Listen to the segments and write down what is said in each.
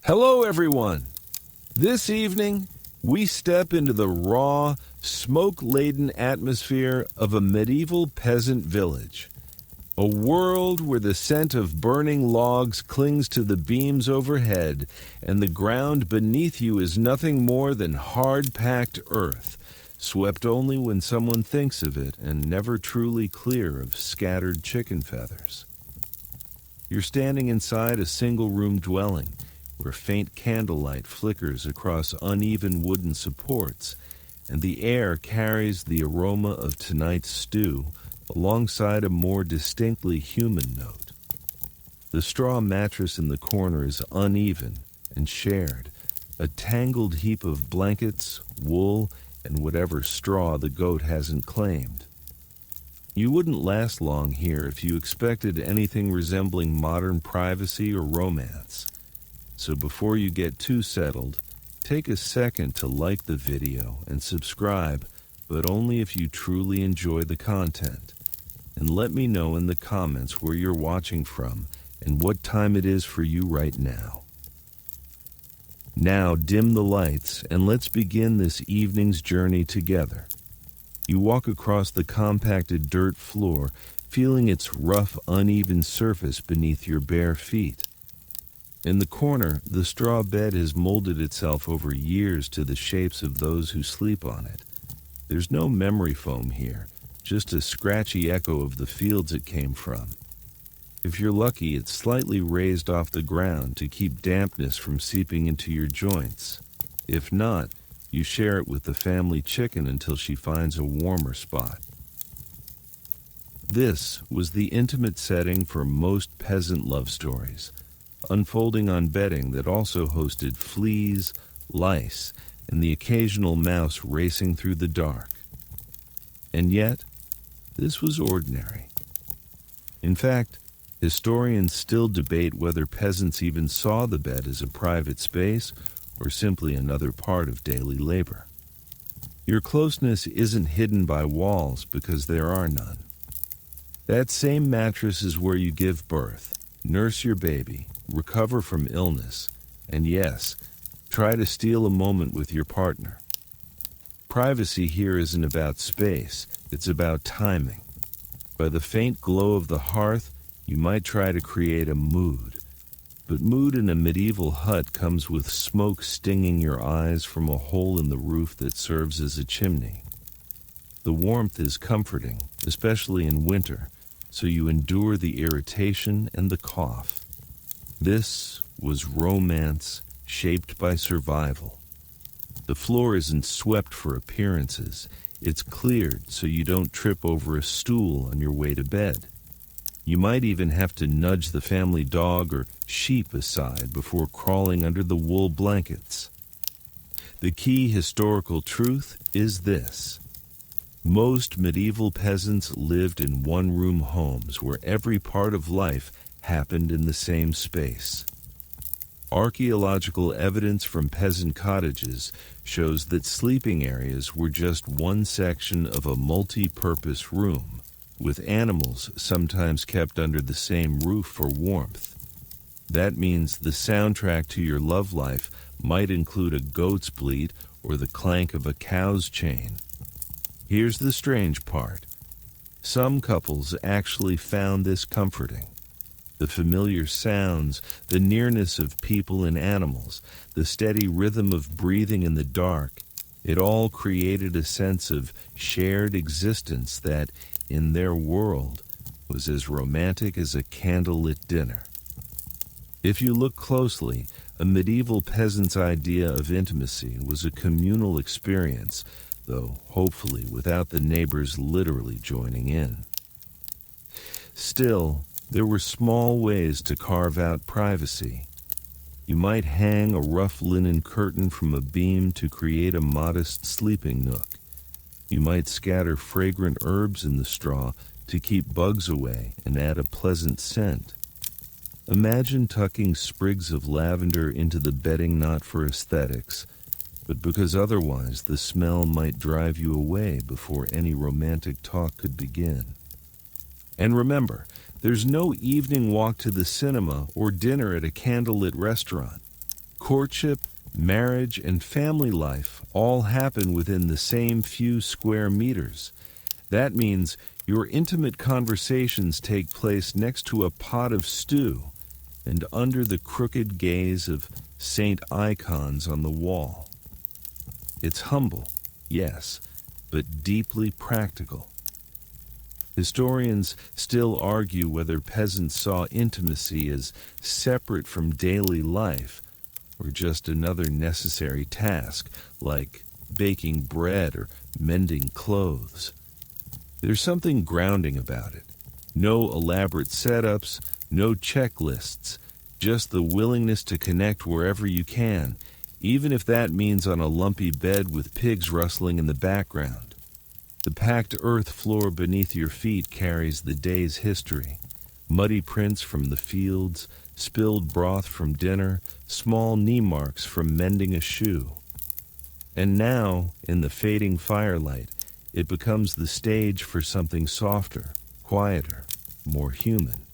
Hello, everyone. This evening, we step into the raw, smoke-laden atmosphere of a medieval peasant village. A world where the scent of burning logs clings to the beams overhead, and the ground beneath you is nothing more than hard-packed earth, swept only when someone thinks of it and never truly clear of scattered chicken feathers. You're standing inside a single-room dwelling, where faint candlelight flickers across uneven wooden supports, and the air carries the aroma of tonight's stew alongside a more distinctly human note. The straw mattress in the corner is uneven and shared, a tangled heap of blankets, wool, and whatever straw the goat hasn't claimed. You wouldn't last long here if you expected anything resembling modern privacy or romance. So before you get too settled, take a second to like the video and subscribe, but only if you truly enjoy the content. And let me know in the comments where you're watching from and what time it is for you right now. Now dim the lights and let's begin this evening's journey together. You walk across the compacted dirt floor, feeling its rough, uneven surface beneath your bare feet. In the corner, the straw bed has molded itself over years to the shapes of those who sleep on it. There's no memory foam here, just a scratchy echo of the fields it came from. If you're lucky, it's slightly raised off the ground to keep dampness from seeping into your joints. If not, you share it with the family chicken until she finds a warmer spot. This was the intimate setting for most peasant love stories, unfolding on bedding that also hosted fleas, lice, and the occasional mouse racing through the dark. And yet, this was ordinary. In fact, historians still debate whether peasants even saw the bed as a private space or simply another part of daily labor. Your closeness isn't hidden by walls because there are none. That same mattress is where you give birth, nurse your baby, recover from illness, and yes, try to steal a moment with your partner. Privacy here isn't about space, it's about timing. By the faint glow of the hearth, you might try to create a mood. But mood in a medieval hut comes with smoke stinging your eyes from a hole in the roof that serves as a chimney. The warmth is comforting, especially in winter, so you endure the irritation and the cough. This was romance shaped by survival. The floor isn't swept for appearances. It's cleared so you don't trip over a stool on your way to bed. You might even have to nudge the family dog or sheep aside before crawling under the wool blankets. The key historical truth is this. Most medieval peasants lived in one-room homes where every part of life happened in the same space. Archaeological evidence from peasant cottages shows that sleeping areas were just one section of a multi-purpose room, with animals sometimes kept under the same roof for warmth. That means the soundtrack to your love life might include a goat's bleat or the clank of a cow's chain. Here's the strange part. Some couples actually found this comforting. The familiar sounds, the nearness of people and animals, the steady rhythm of breathing in the dark, it all created a sense of shared existence that, in their world, was as romantic as a candlelit dinner. If you look closely, a medieval peasant's idea of intimacy was a communal experience, though hopefully without the neighbors literally joining in. Still, there were small ways to carve out privacy. You might hang a rough linen curtain from a beam to create a modest sleeping nook. You might scatter fragrant herbs in the straw to keep bugs away and add a pleasant scent. Imagine tucking sprigs of lavender into the bedding not for aesthetics, but because otherwise the smell might drive you away before any romantic talk could begin. And remember, there's no evening walk to the cinema or dinner at a candlelit restaurant. Courtship, marriage, and family life all happen within the same few square meters. That means your intimate conversations take place next to a pot of stew and under the crooked gaze of saint icons on the wall. It's humble, yes, but deeply practical. Historians still argue whether peasants saw intimacy as separate from daily life or just another necessary task like baking bread or mending clothes. There's something grounding about it. No elaborate setups, no checklists, just the willingness to connect wherever you can, even if that means on a lumpy bed with pigs rustling in the background. The packed earth floor beneath your feet carries the day's history. Muddy prints from the fields, spilled broth from dinner, small knee marks from mending a shoe. And now, in the fading firelight, it becomes the stage for something softer, quieter, more human.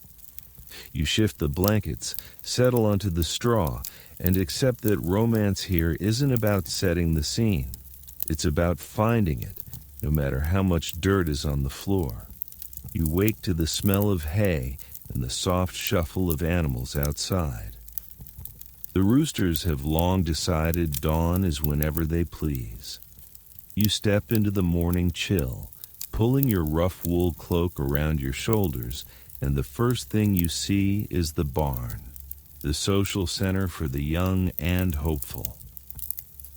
You shift the blankets, settle onto the straw, and accept that romance here isn't about setting the scene. It's about finding it, no matter how much dirt is on the floor. You wake to the smell of hay and the soft shuffle of animals outside. The roosters have long decided dawn is whenever they please. You step into the morning chill, pulling your rough wool cloak around your shoulders, and the first thing you see is the barn, the social center for the young and hopeful.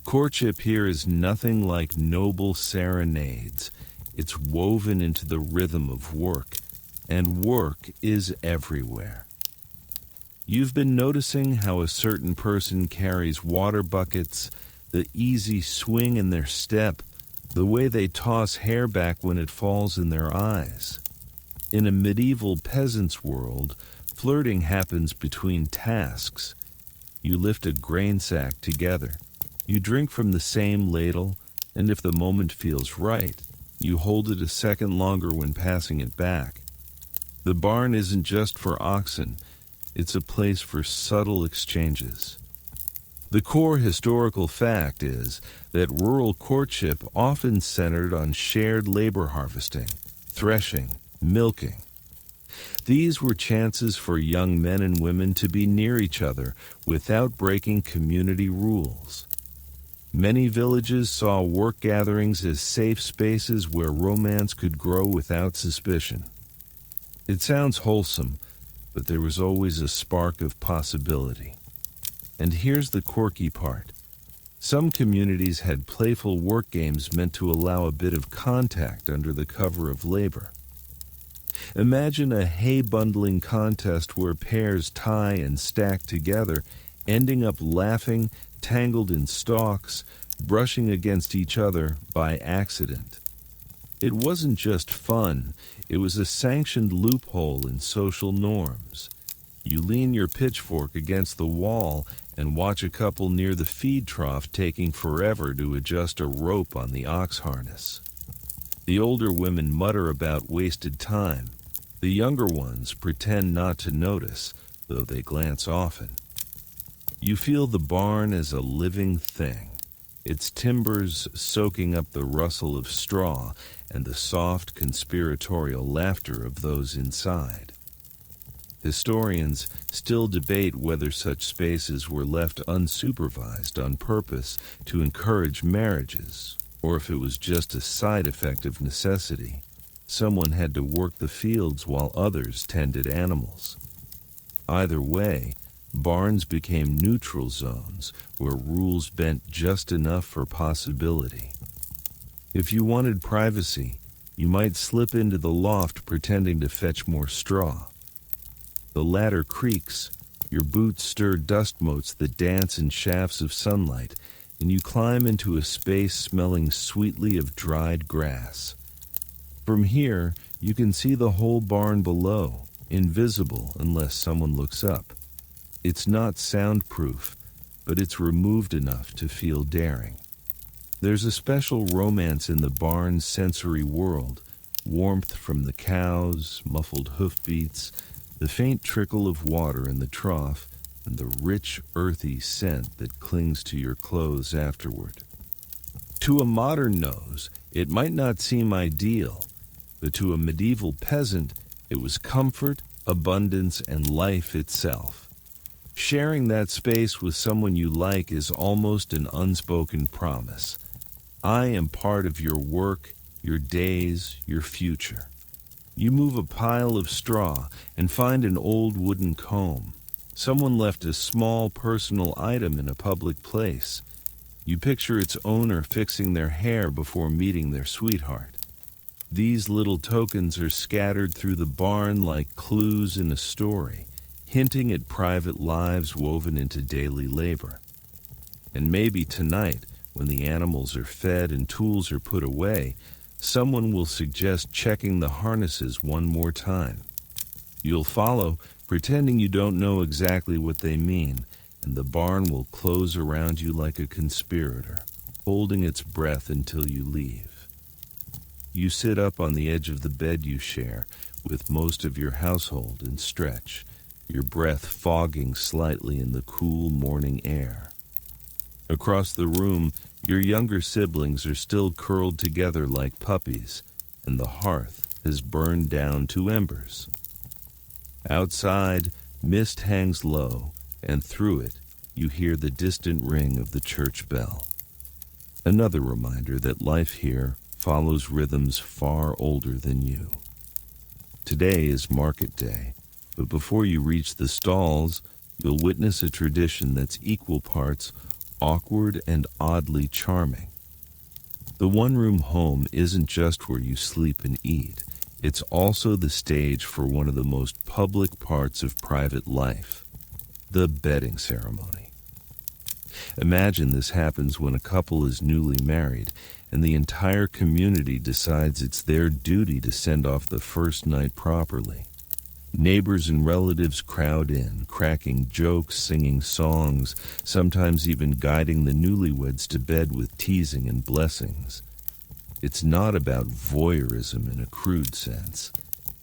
Courtship here is nothing like noble serenades. It's woven into the rhythm of work, and work is everywhere. You've been noticing how a certain person carries water buckets, the easy swing in their step, the way they toss hair back when it falls in their eyes. In a medieval peasant's world, flirting happens between tasks. You lift a grain sack together. You drink from the same ladle, and if the moment feels right, you hold it a second longer when passing it back. The barn isn't just for oxen. It's a place for subtle exchanges. The core historical fact is that rural courtship often centered on shared labor harvesting, threshing, milking. These were chances for young men and women to be near each other without breaking community rules. Many villages saw work gatherings as safe spaces where romance could grow without suspicion. It sounds wholesome, but there was always a spark of possibility. And here's the quirky part. Some communities had playful work games meant to allow a bit of contact under the cover of labor. Imagine a hay bundling contest where pairs tie and stack together, ending up laughing, tangled in stalks, brushing against each other by accident. It wasn't just fun, it was a sanctioned loophole in social norms. You lean your pitchfork against the wall and watch a couple near the feed trough taking forever to adjust a rope on the ox harness. The older women mutter about wasted time. The younger ones pretend not to notice, though they glance often. You feel the barn as a living thing, its timbers soaking up the rustle of straw and the soft conspiratorial laughter of those inside. Historians still debate whether such spaces were left unsupervised on purpose to encourage marriages, or if it was just a side effect of necessity. Someone had to work the fields while others tended animals. Either way, barns became neutral zones where rules bent just enough for possibility. If you wanted privacy, you might slip into the loft pretending to fetch more straw. The ladder creaks, your boots stir dust motes that dance in shafts of sunlight, and you climb into a space smelling sweetly of dried grass. From here, you can see the whole barn below, invisible unless someone looks up. It's not soundproof, but it's removed enough to feel daring. There's a special romance in the barn's sensory world, warmth from the cows, muffled hoofbeats, the faint trickle of water in the trough, and the rich, earthy scent that clings to your clothes afterward. To a modern nose, it might not seem ideal, but to a medieval peasant, it was comfort, abundance, and life itself. Sharing that space with someone you like is almost an unspoken promise. I am part of your work, your days, your future. You move a pile of straw and find an old wooden comb. Someone left a small personal item in a public place. You picture its owner fixing their hair before meeting their sweetheart. These little tokens are scattered through the barn like clues in a story, hinting at private lives woven into daily labor. And maybe tonight, when the animals are fed and tools are put away, someone will suggest checking the harnesses one more time. You'll follow, pretending you don't know exactly what they mean, and the barn will close around you like a conspirator, holding its breath until you leave. You sit up on the edge of the bed you share with most of your household and stretch, your breath fogging slightly in the cool morning air. Across the room, your younger siblings are still curled together like puppies, and the hearth has burned down to embers. Outside, mist hangs low, and through it, you hear the distant ring of the church bell. Another reminder that life here follows rhythms far older than you. Today is market day, but before you reach the stalls, you'll witness a tradition that's equal parts awkward and oddly charming. The one-room home isn't just where you sleep and eat. It's also the stage for one of the most public parts of private life, the bedding ceremony. Imagine this happens when a couple is newly married and the entire community decides it's their duty to send off the first night properly. Neighbors and relatives crowd in, cracking jokes, singing songs, sometimes even guiding the newlyweds to bed with teasing and blessings. It's not about voyeurism in a crude sense.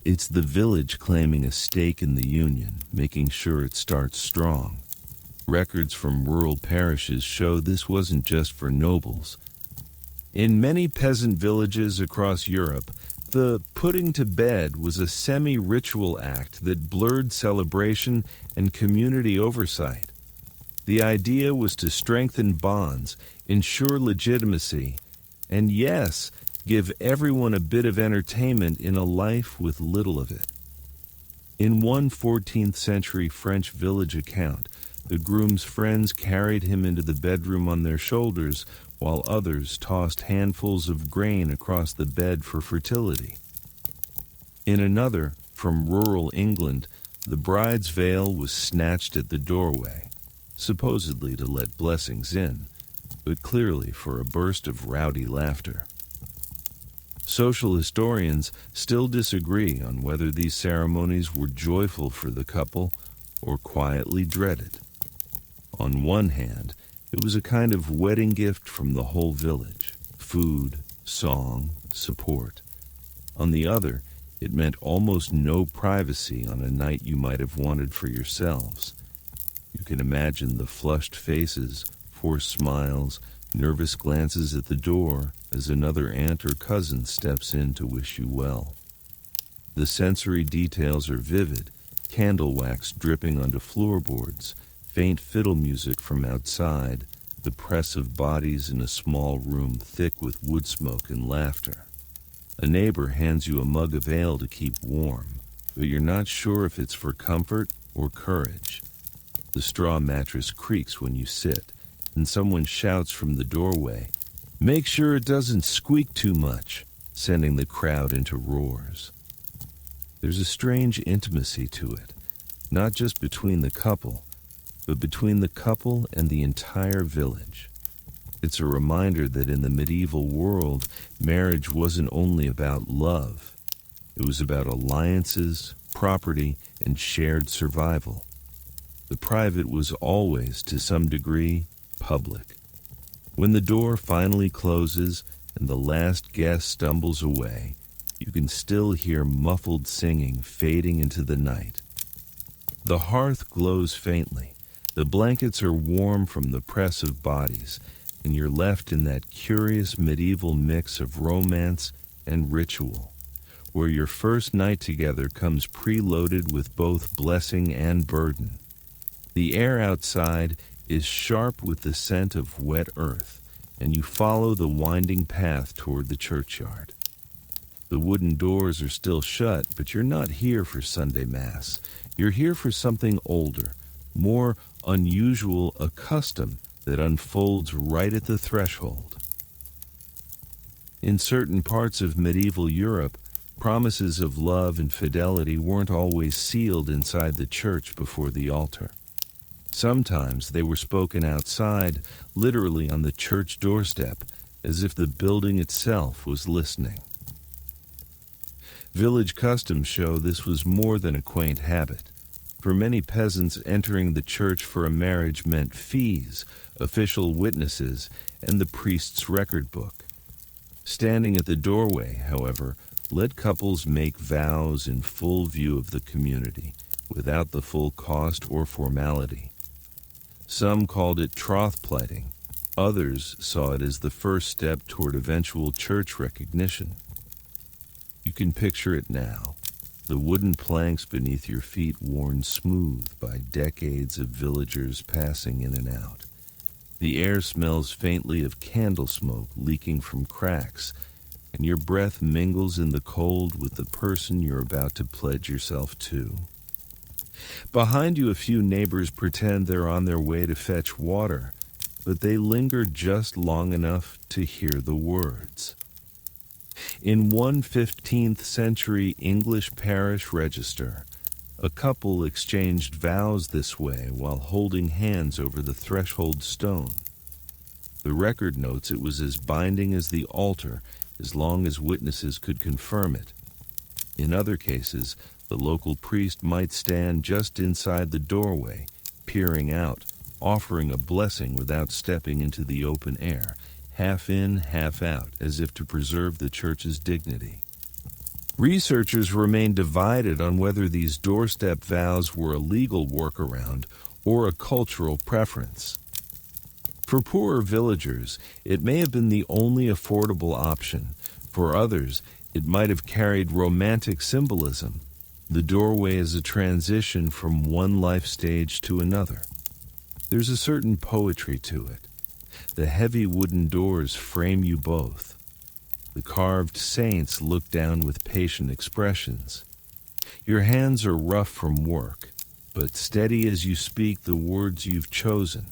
It's the village claiming a stake in the union, making sure it starts strong. Records from rural parishes show this wasn't just for nobles. In many peasant villages across Europe, the putting to bed was a semi-ritual act that blurred celebration and community oversight. The idea was to strengthen bonds, ensure legitimacy, and yes, give everyone a bit of entertainment in a life with little of it. In one 14th century French village account, the groom's friends carried him into the bedroom on their shoulders, while others tossed handfuls of grain across the bed for fertility. In another, from rural England, the bride's veil was snatched at the doorway, supposedly to let blessings in, but clearly for a burst of rowdy laughter. Social historians still disagree on whether these ceremonies were joyful for the couple or quietly dreaded. On one hand, it was a kind of wedding gift from the whole village: food, song, support. On the other, it meant almost no privacy on a night you might have wanted for yourselves. You can imagine the flushed faces, forced smiles, nervous glances at the door as another aunt or cousin steps in to wish you well. The sensory details are vivid: candle wax dripping onto floorboards, faint fiddle music from outside, the press of bodies in a small room thick with wood smoke and laughter. A neighbor hands you a mug of ale to keep warm, but you're not sure if it's for comfort or courage. The straw mattress creaks when you sit, and someone shouts from the doorway, "Make sure it doesn't squeak too much," sending the crowd into roars. There's a strange intimacy to it, not just between the couple, but between the couple and the entire village. It's a reminder that in the medieval world, marriage wasn't only about love. It was about alliances, property, and shared survival. The private was always, to some degree, public. When the door finally closes and the last guest stumbles away, you can still hear muffled singing fading into the night. The hearth glows faintly, The blankets are warm from the press of bodies, and you're left in that curious medieval mix of romance and ritual, where your first night together comes preloaded with both blessing and burden. The air outside is sharp with the scent of wet earth, and you follow the winding path toward the churchyard. The wooden doors are still shut, but you're not here for Sunday Mass. You're here for something older, more unusual, a custom that unfolds right at the threshold. In certain parts of medieval Europe, promises of love and fidelity weren't always sealed inside the church before the altar. Sometimes they were spoken outside, literally on the church doorstep, as if the building itself was listening. Village customs show this was more than a quaint habit. For many peasants, entering the church for a marriage meant fees, official witnesses, and the priest's record book. Standing at the doorway, however, let couples make vows in full view of the community, without the full cost or formality. Some called it troth plighting. Others saw it as the first step toward eventual church recognition. You can picture it now. The wooden planks beneath your feet worn smooth by decades of villagers passing in and out. The air smells faintly of candle smoke leaking from cracks, and your breath mingles in the cold with the person you're about to pledge yourself to. Behind you, a few neighbors pretend they're on their way to fetch water, but they linger just long enough to hear the words. In one 15th century English parish register, a couple exchanged vows this way while holding hands over the threshold stone. The record notes it was as binding as the altar, as long as witnesses could confirm it. In other cases, the local priest might stand just inside the doorway, peering out, offering a blessing without stepping into the open air, half in, half out, as if to preserve the church's dignity. Researchers remain divided on whether these doorstep vows were a legal workaround or a cultural preference. For poorer villagers, it may have been the only affordable option. For others, it might have carried romantic symbolism. The doorway is a transition from one life stage to another. There's a certain poetry to it. The heavy wooden doors frame you both. The carved saints look down with patient expressions. Your hands are rough from work, but steady as you speak the words you've chosen,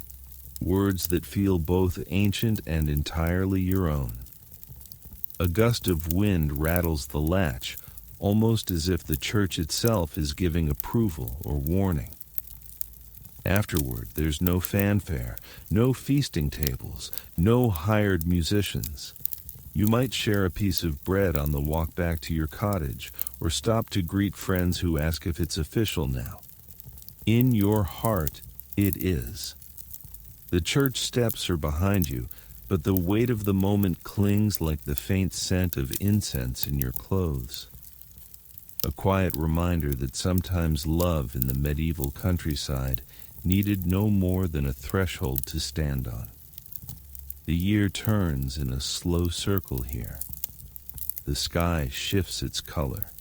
words that feel both ancient and entirely your own. A gust of wind rattles the latch, almost as if the church itself is giving approval or warning. Afterward, there's no fanfare, no feasting tables, no hired musicians. You might share a piece of bread on the walk back to your cottage, or stop to greet friends who ask if it's official now. In your heart, it is. The church steps are behind you, but the weight of the moment clings like the faint scent of incense in your clothes. A quiet reminder that sometimes love in the medieval countryside needed no more than a threshold to stand on. The year turns in a slow circle here. The sky shifts its color.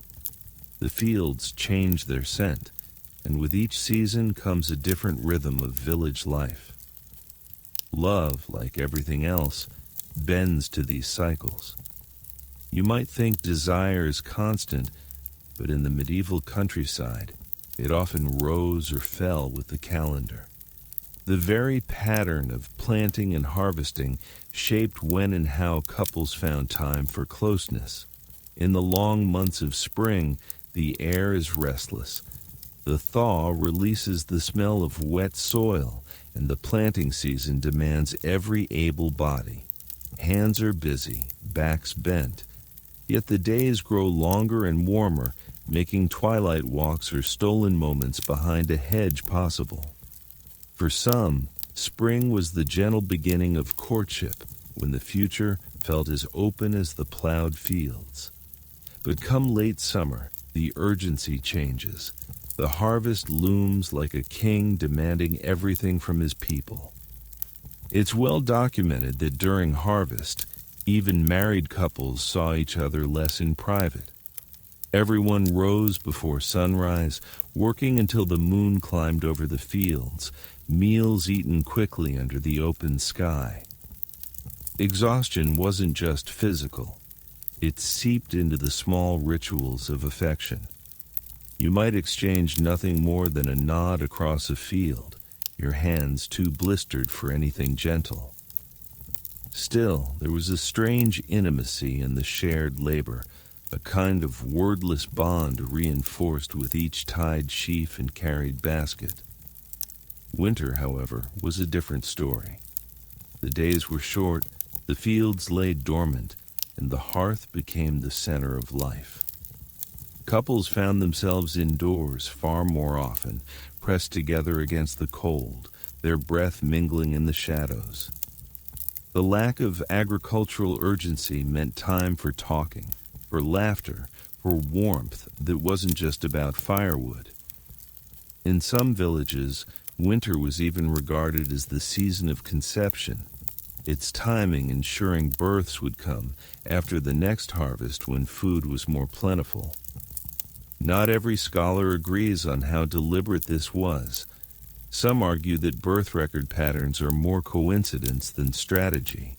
The fields change their scent, and with each season comes a different rhythm of village life. Love, like everything else, bends to these cycles. You might think desire is constant, but in the medieval countryside, it often rose or fell with the calendar. The very pattern of planting and harvesting shaped when and how couples found time for closeness. In the long months of spring, the air is restless. The thaw releases the smell of wet soil, and the planting season demands every able body. Hands are busy, backs bent, yet the days grow longer and warmer, making twilight walks or stolen moments behind a hedge possible. For some, spring was the gentle beginning of courtship, when the future felt as open as the plowed fields. But come late summer, the urgency changes. The harvest looms like a king demanding everything from his people. It's well documented that during harvest, even married couples saw each other less in private. Everyone rose before sunrise, working until the moon climbed over the fields, meals eaten quickly under the open sky. Exhaustion wasn't just physical. It seeped into the small rituals of affection. You might exchange nothing more than a nod across a field, your hands too blistered for anything gentle. Still, there was a strange intimacy in the shared labor, a kind of wordless bond reinforced with each tied sheaf and carried basket. Winter, however, was a different story. The days were short, the fields lay dormant, and the hearth became the center of life. Couples found themselves indoors far more often, pressed together against the cold, their breath mingling in the shadows. The lack of agricultural urgency meant time for talking, for laughter, for warmth that wasn't just about firewood. In some villages, winter was even regarded as the season of conception, its timing ensuring births would come after the next harvest when food was more plentiful. Not every scholar agrees on how deliberate this was. Some argue that birth record patterns are more coincidence than strategy,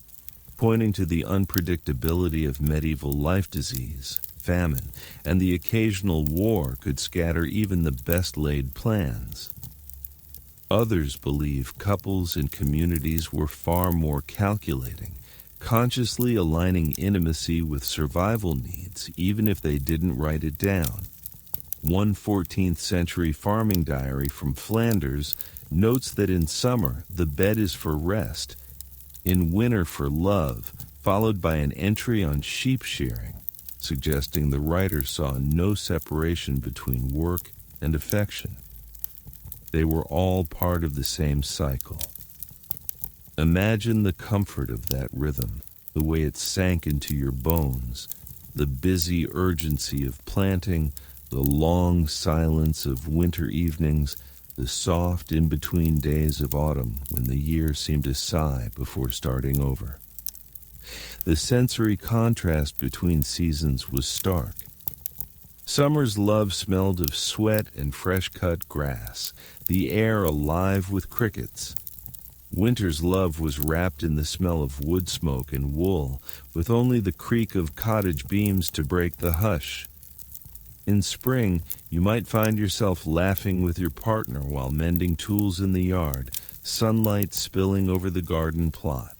pointing to the unpredictability of medieval life disease, famine, and the occasional war could scatter even the best-laid plans. Others believe couples and communities were far more calculating, consciously aligning intimacy with survival needs even if they didn't write it down. One 14th century farming diary from Flanders notes that in summer the bed is for rest, in winter for love, followed by an entry on sheep shearing, suggesting the writer saw no separation between work and affection. They were all part of the same cycle. Imagine the comfort of that rhythm, the way it sank into your bones, the busy urgency of planting, the long silence of winter evenings, the soft in-between days of autumn when the year seemed to sigh before starting over. The sensory contrast between seasons was stark. Summer's love smelled of sweat and fresh-cut grass, the air alive with crickets. Winter's love was wrapped in the smell of wood smoke and wool, with only the creak of cottage beams to break the hush. In spring, you might find yourself laughing with your partner while mending tools in the yard, sunlight spilling over the garden plot.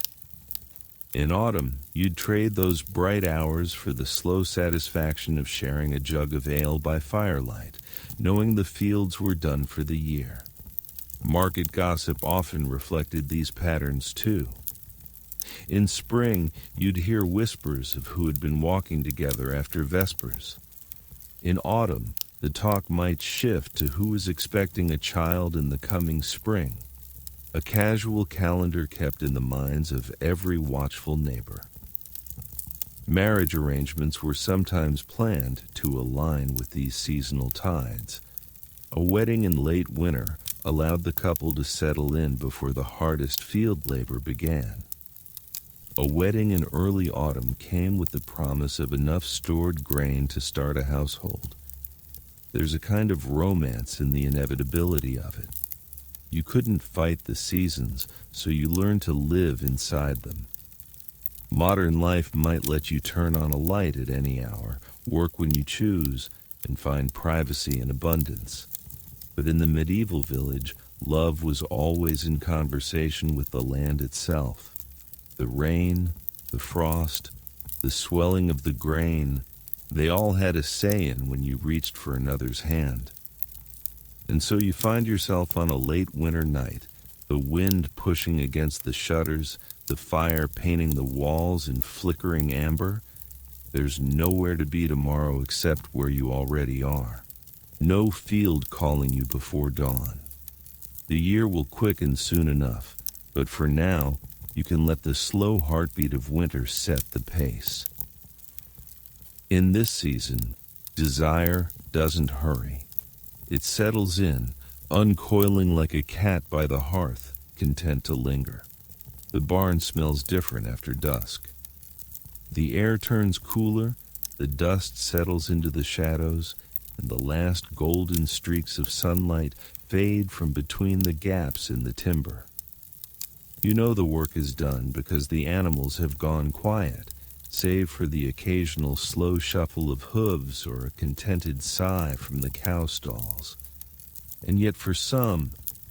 In autumn, you'd trade those bright hours for the slow satisfaction of sharing a jug of ale by firelight, knowing the fields were done for the year. Market gossip often reflected these patterns too. In spring, you'd hear whispers of who had been walking together after Vespers. In autumn, the talk might shift to who was expecting a child in the coming spring, a casual calendar kept in the minds of every watchful neighbor. Marriage arrangements were sometimes planned to align with these seasonal tides. A wedding in late winter allowed the couple to settle in before the hardest field labor began. A wedding in early autumn came with the promise of enough stored grain to start a household. There's a kind of romance in the inevitability of it. You couldn't fight the seasons, so you learned to live inside them. Modern life might let you turn on a light at any hour, work when you choose, and find privacy and abundance. But in the medieval village, love was always in conversation with the land itself. The rain, the frost, the swelling of the grain, they all had a say in when you reached for another's hand. And so you find yourself on a late winter night, the wind pushing against the shutters, the fire painting the walls in flickering amber. There's nowhere to be tomorrow except where you already are. No field calling you before dawn. The year will quicken soon enough, but for now, you can let the slow heartbeat of winter set the pace. In this season, desire doesn't hurry. It settles in, uncoiling like a cat by the hearth, content to linger. The barn smells different after dusk. The air turns cooler, the dust settles into the shadows, and the last golden streaks of sunlight fade from between the gaps in the timber. You know the work is done because the animals have gone quiet, save for the occasional slow shuffle of hooves or a contented sigh from the cow stalls. And yet for some,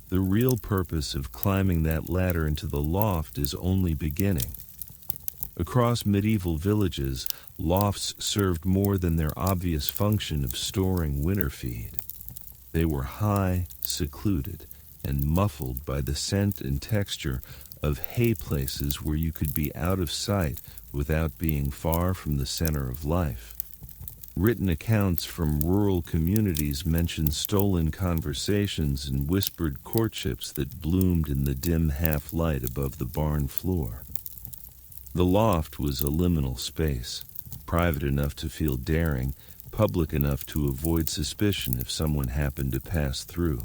the real purpose of climbing that ladder into the loft is only beginning. Across medieval villages, lofts served more than their obvious function of storing winter feed. They were high, secluded, and muffled by the scent and texture of hay places where you could be out of sight without being far from the center of life. Written accounts from rural communities mention stolen conversations and whispered courtships that bloomed in the dim half-light above the barn floor. The loft was a liminal space, private enough to feel daring, public enough to avoid suspicion if someone happened to pass through.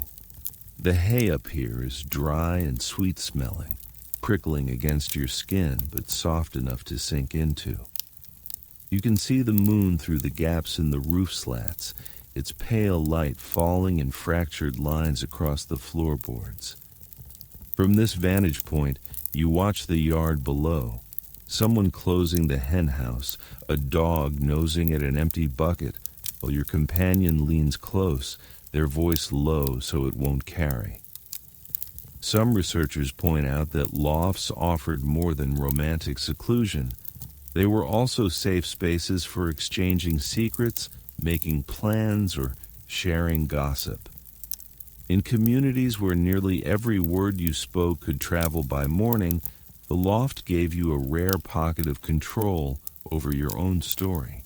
The hay up here is dry and sweet-smelling, prickling against your skin but soft enough to sink into. You can see the moon through the gaps in the roof slats, its pale light falling in fractured lines across the floorboards. From this vantage point, you watch the yard below. Someone closing the hen house, a dog nosing at an empty bucket, while your companion leans close, their voice low so it won't carry. Some researchers point out that lofts offered more than romantic seclusion. They were also safe spaces for exchanging secrets, making plans, or sharing gossip. In communities where nearly every word you spoke could travel by morning, the loft gave you a rare pocket of control over your own story.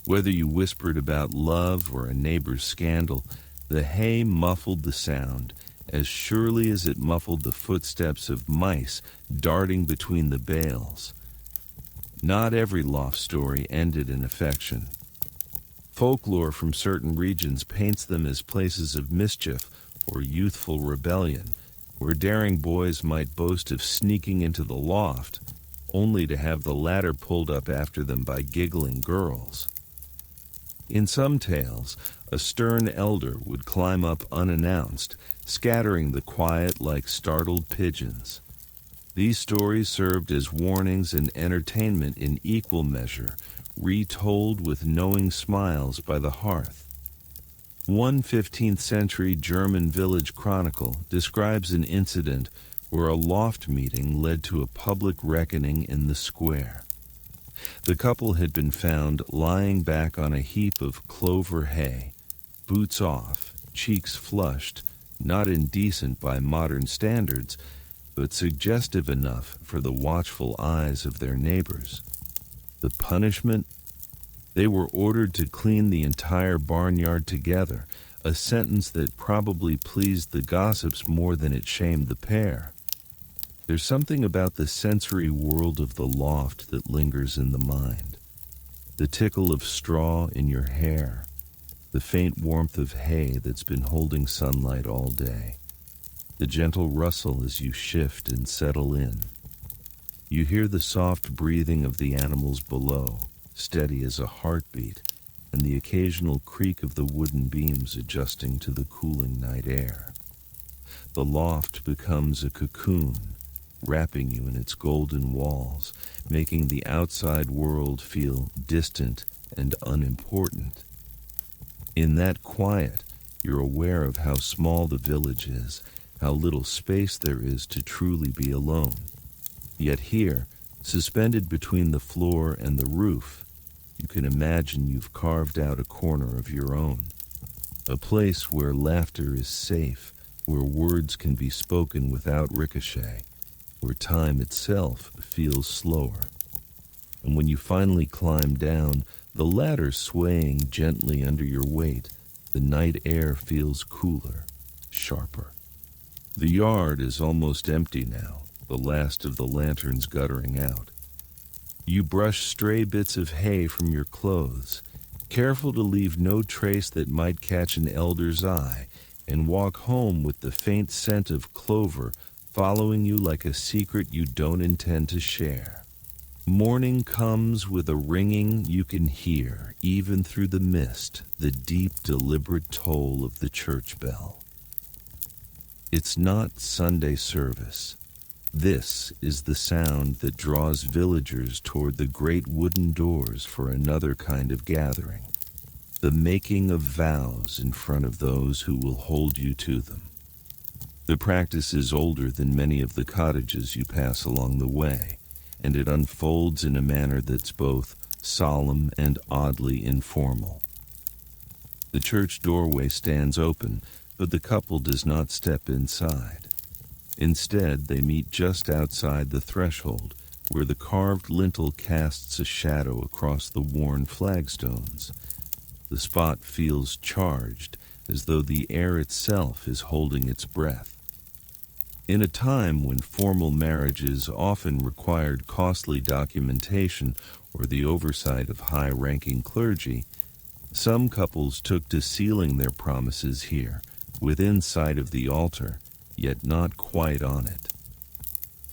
Whether you whispered about love or a neighbor's scandal, the hay muffled the sound as surely as it muffled the footsteps of mice darting between the bales. Not every loft story ended in affection. Folklore from certain regions paints them as places of mischief or youthful rebellion, where daring boys might boast of sneaking into the loft, only to have the ladder pulled up after them by giggling girls. In some tales, a stern elder would climb up unannounced, scattering the quiet like startled pigeons. These stories served as warnings and entertainment in equal measure, retold with knowing smiles by the hearth. One 15th century German village chronicle describes an incident where a loft meeting led to a public reckoning in the square. The couple had been found lying back on a heap of clover hay, boots off, cheeks flushed, not indecent by modern standards, but suggestive enough for the watchful eyes of their neighbors. The punishment? They were ordered to clean the entire barnyard together, a sentence that probably pleased the gossips more than it shamed the pair. There's something about the sensory world of the loft that lingers in the mind. The tickle of straw in your hair, the faint warmth of hay that's been holding sunlight all day, the gentle rustle as you shift and settle in. You hear the soft breathing of the animals below, steady as a heartbeat, and the occasional creak of the wooden beams adjusting to the cooling night air. The loft becomes a cocoon, wrapping you in its golden walls, making the outside world feel distant and unimportant. In that quiet, you're aware of how small the village is, how little space there is to truly be alone. Yet here, suspended between the floor and the roof, you can imagine you've carved out a corner of your own, a place where laughter is safe, where words can be spoken without ricochet, where time itself feels slower. And when you finally climb down, the ladder swaying gently under your weight, the night air feels cooler, sharper. The yard is almost empty now, the last of the lanterns guttering out. You brush stray bits of hay from your clothes, careful to leave no trace that might catch an elder's eye, and walk home with the faint scent of clover following you like a secret you don't intend to share. Morning comes with a ringing you can hear, even through the mist, the deep, deliberate toll of the church bell. It's not Sunday service. This is the sound that draws villagers toward the great wooden doors for another kind of gathering, the making of vows in front of those who will hold you to them. The practice is older than many of the cottages you pass along the way, and it unfolds in a manner that's both solemn and oddly informal. The church doorway stands open, but the couple does not step inside. Instead, they meet just outside the threshold, where the carved lintel casts a shadow across the worn flagstones. The spot feels charged, as though the air itself is holding its breath. In a time when formal marriages often required costly documentation or the oversight of high-ranking clergy, some couples took to sealing their promises here, within sight of the altar, yet not quite on it.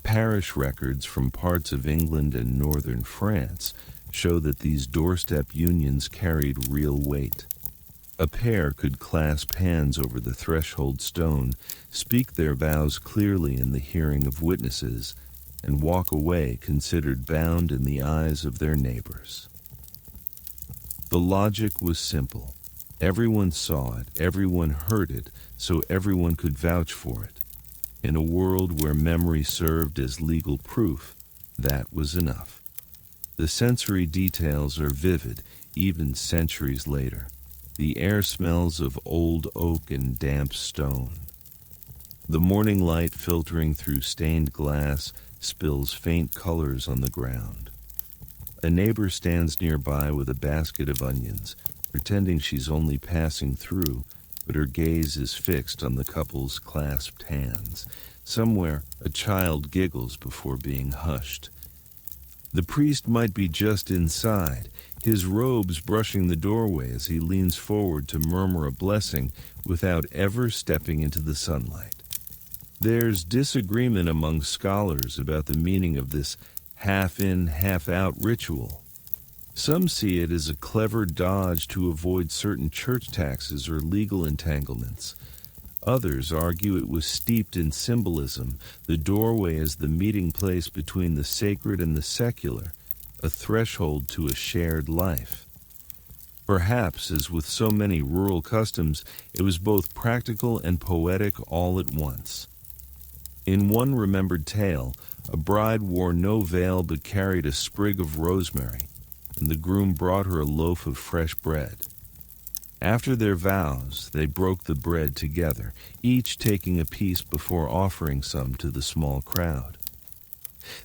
Parish records from parts of England and northern France show that these doorstep unions carried real weight. A pair could clasp hands over the threshold stone, speak their vows clearly in the hearing of witnesses, and walk away considered bound in the eyes of their neighbors. The logic was simple. Everyone saw it, everyone heard it, so everyone could vouch for it. In a world where memory served as legal proof, that was enough. The sensory details are vivid, even centuries later. The air smells of old oak and damp stone. The morning light filtering through stained glass spills faint colors on the ground. A neighbor stands nearby with a basket of onions, pretending she's only passing through, but her gaze is fixed on the couple's clasped hands. Somewhere, a child giggles before being hushed. The priest might be just inside, his robes brushing the doorway as he leans forward to murmur a blessing without ever stepping into the sunlight. There's disagreement among scholars about the meaning of this half-in, half-out ritual. Some see it as a clever dodge to avoid certain church taxes or legal entanglements. Others argue it was steeped in symbolism, the doorway as the meeting place between the sacred and the secular, a threshold to a shared life. Perhaps, as with so many rural customs, it was both practical and poetic all at once. In one remembered tale, a bride wore no veil but carried a sprig of rosemary, and the groom brought her a loaf of fresh bread. After their vows, they broke the bread together, each taking a piece before offering some to the small crowd.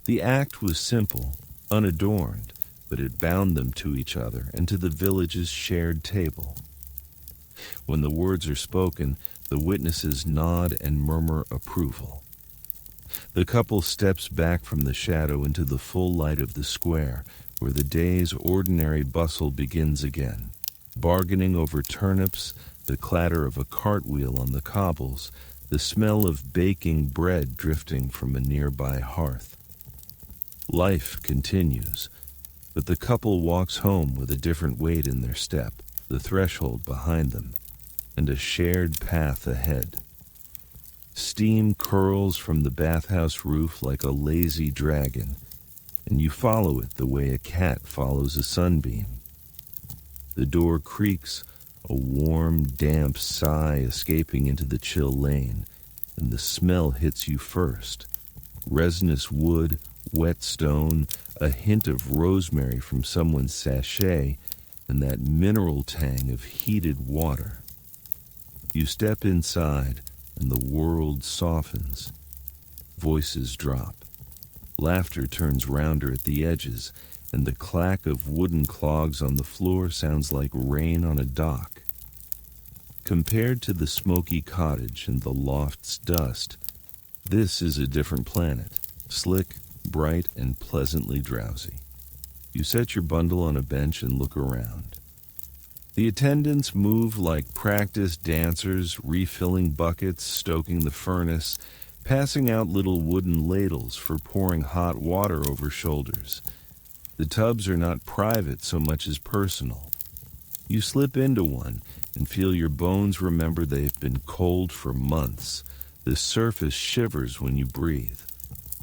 The act was simple, unadorned, but it bound them to each other and to the village's shared table. When the words are spoken, the witnesses nod and murmur approval. The couple steps back from the shadow into the full light of the square, where the day's ordinary bustle begins again. Bargaining over turnips, the clatter of a cartwheel on the cobbles, the smell of baking bread drifting from a nearby hearth. Life continues, but the couple walks home with a different weight in their step, the threshold behind them, and a shared path ahead. Steam curls from the bathhouse roof like a lazy dragon, and you follow it the way a cat follows a sunbeam. The door creaks, a warm, damp sigh escaping into the chill lane, and the smell hits you first. Resinous wood, wet stone, a hint of rosemary from someone's sachet, and that mineral tang of heated water. You step inside, and the world softens. Voices drop. Laughter turns rounder at the edges, and the clack of wooden clogs on the floor sounds like rain on a dock. Compared to the smoky cottage and the loft's dust, this is a different planet, slick, bright, and pleasantly drowsy. You set your bundle on a bench and look around. The attendants move like practiced dancers, refilling buckets, stoking the furnace, passing out little wooden ladles for pouring hot water over shoulders. The tubs are not private so much as personal. You slip into one and feel your bones remember they've been cold for months. The surface shivers when you breathe.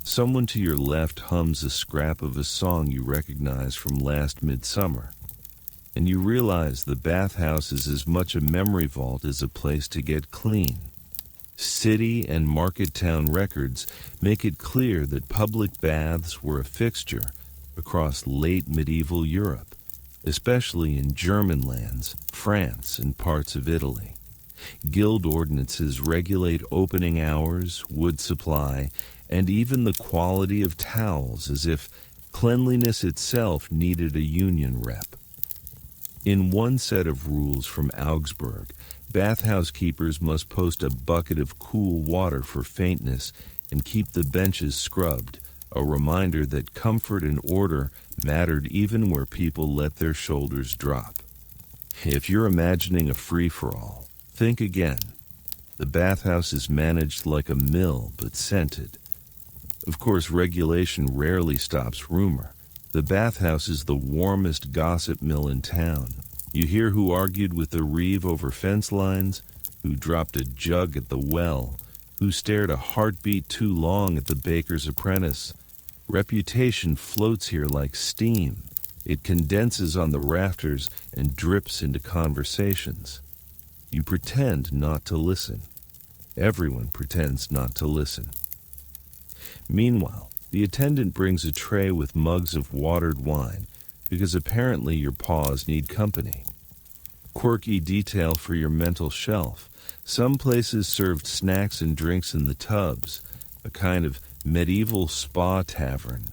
Someone to your left hums a scrap of a song you recognize from last midsummer, and you realize the bathhouse is as much a memory vault as a place to get clean. City and market town records make it clear that public baths were a fixture across late medieval Europe, especially in German lands, France, and parts of Italy. Guild ordinances regulate opening hours, wood supply, and even the quality of towels, as if cleanliness itself needed a union rep. In one set of rules from Augsburg, bathhouse keepers must post a bucket of cool water for faintness and keep the benches scrubbed, a reminder that comfort and order mattered even where people let their shoulders drop. If you're imagining a free-for-all, think again. The bathhouse is managed like a mill, but scented. Of course, regulation rarely stops rumor. The bathhouse is the warmest gossip mill in town. You hear who argued with the reeve over fence lines, who dropped a jug at the well, who stared a heartbeat too long at the baker's apprentice. Reputation floats here like steam. It condenses on the rafters and drips into conversations. You pretend not to listen. Everyone pretends not to listen. Meanwhile, the attendant brings a tray with mugs of watered wine, because apparently your paws need company. Quirky detail for your mental shelf. Some places served snacks and drinks in the tubs, a kind of medieval spa tavern.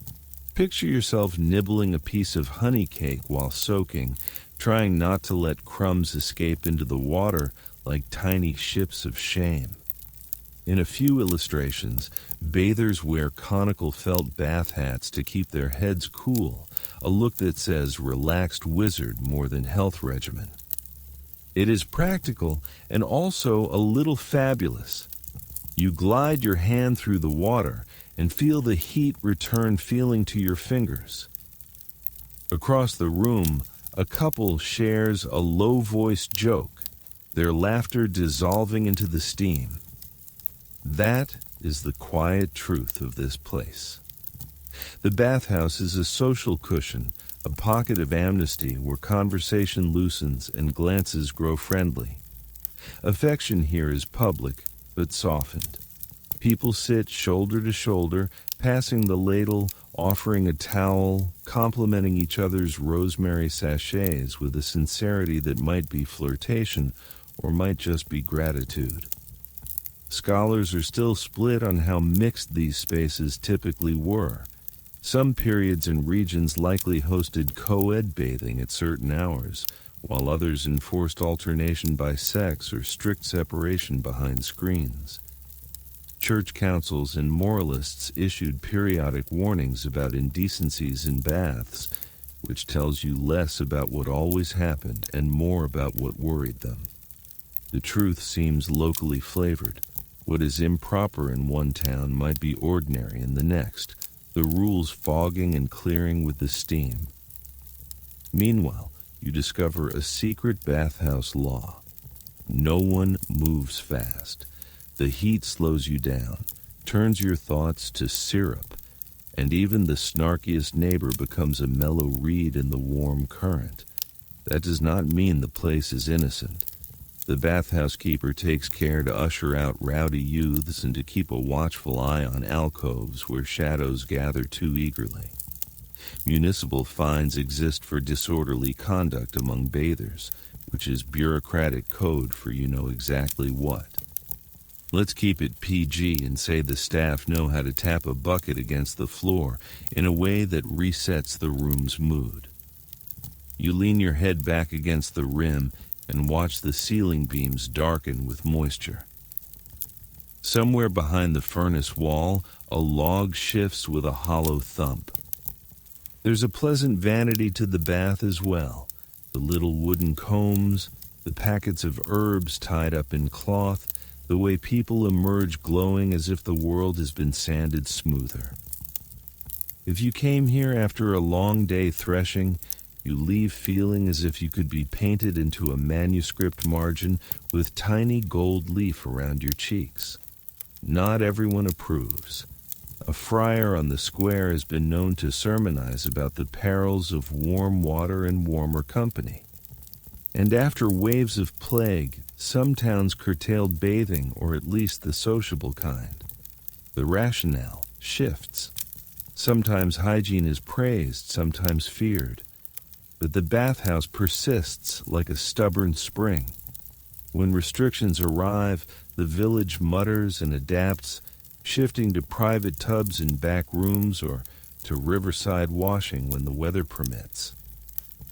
Picture yourself nibbling a piece of honey cake while soaking, trying not to let crumbs escape into the water like tiny ships of shame. In a few illustrations, bathers wear conical felt bath hats to keep their heads cool, a look that says relaxed wizard more than health regimen. It is practical and also a little fabulous. You glide your hand through the water and feel the heat return feeling to your fingers. Across the room, a couple shares a low-voiced joke, their laughter dissolving into the steam. That is the quiet truth of this place. The bathhouse is a social cushion, a pocket of amnesty where conversation loosens and glances grow friendly. Affection here is public, but softened. People sit shoulder to shoulder, passing the ladle, offering a towel, complimenting each other's rosemary sachets with a sincerity that might be flirtation or might just be gratitude. Scholars are still split on how mixed these spaces typically were. Some periods and regions likely hosted co-ed bathing at certain hours, while others enforced alternation by sex or strict separation behind screens. Church councils and moralists issued periodic warnings about indecencies in baths, which tells you less about what always happened and more about what worried them. The truth seems locally flavored. What is improper in one town might be ordinary in the next, the rules fogging and clearing with the steam. Meanwhile, you discover a secret bathhouse law. No one moves fast. The heat slows you down, turns your thoughts to syrup, and even the snarkiest neighbor becomes a mellow reed in the warm current. That does not mean the place is innocent. The bathhouse keeper takes care to usher out rowdy youths and to keep a watchful eye on alcoves where shadows gather too eagerly. Municipal fines exist for disorderly conduct among bathers, which is bureaucratic code for you know exactly what. Let's keep it PG and say the staff know how to tap a bucket against the floor in a way that resets the room's mood. You lean your head back against the rim and watch the ceiling beams darken with moisture. Somewhere behind the furnace wall, a log shifts with a hollow thump. There's a pleasant vanity to the bath as well. The little wooden combs, the packets of herbs tied up in cloth, the way people emerge glowing as if the world has been sanded smoother. If you came here after a long day threshing, you leave feeling as if you could be painted into a manuscript margin with tiny gold leaf around your cheeks. Not everyone approves. A friar on the square has been known to sermonize about the perils of warm water and warmer company. And after waves of plague, some towns curtailed bathing, or at least the sociable kind. The rationale shifts. Sometimes hygiene is praised, sometimes feared. But the bathhouse persists like a stubborn spring. When restrictions arrive, the village mutters and adapts, shifting to private tubs in back rooms or to riverside washing when the weather permits.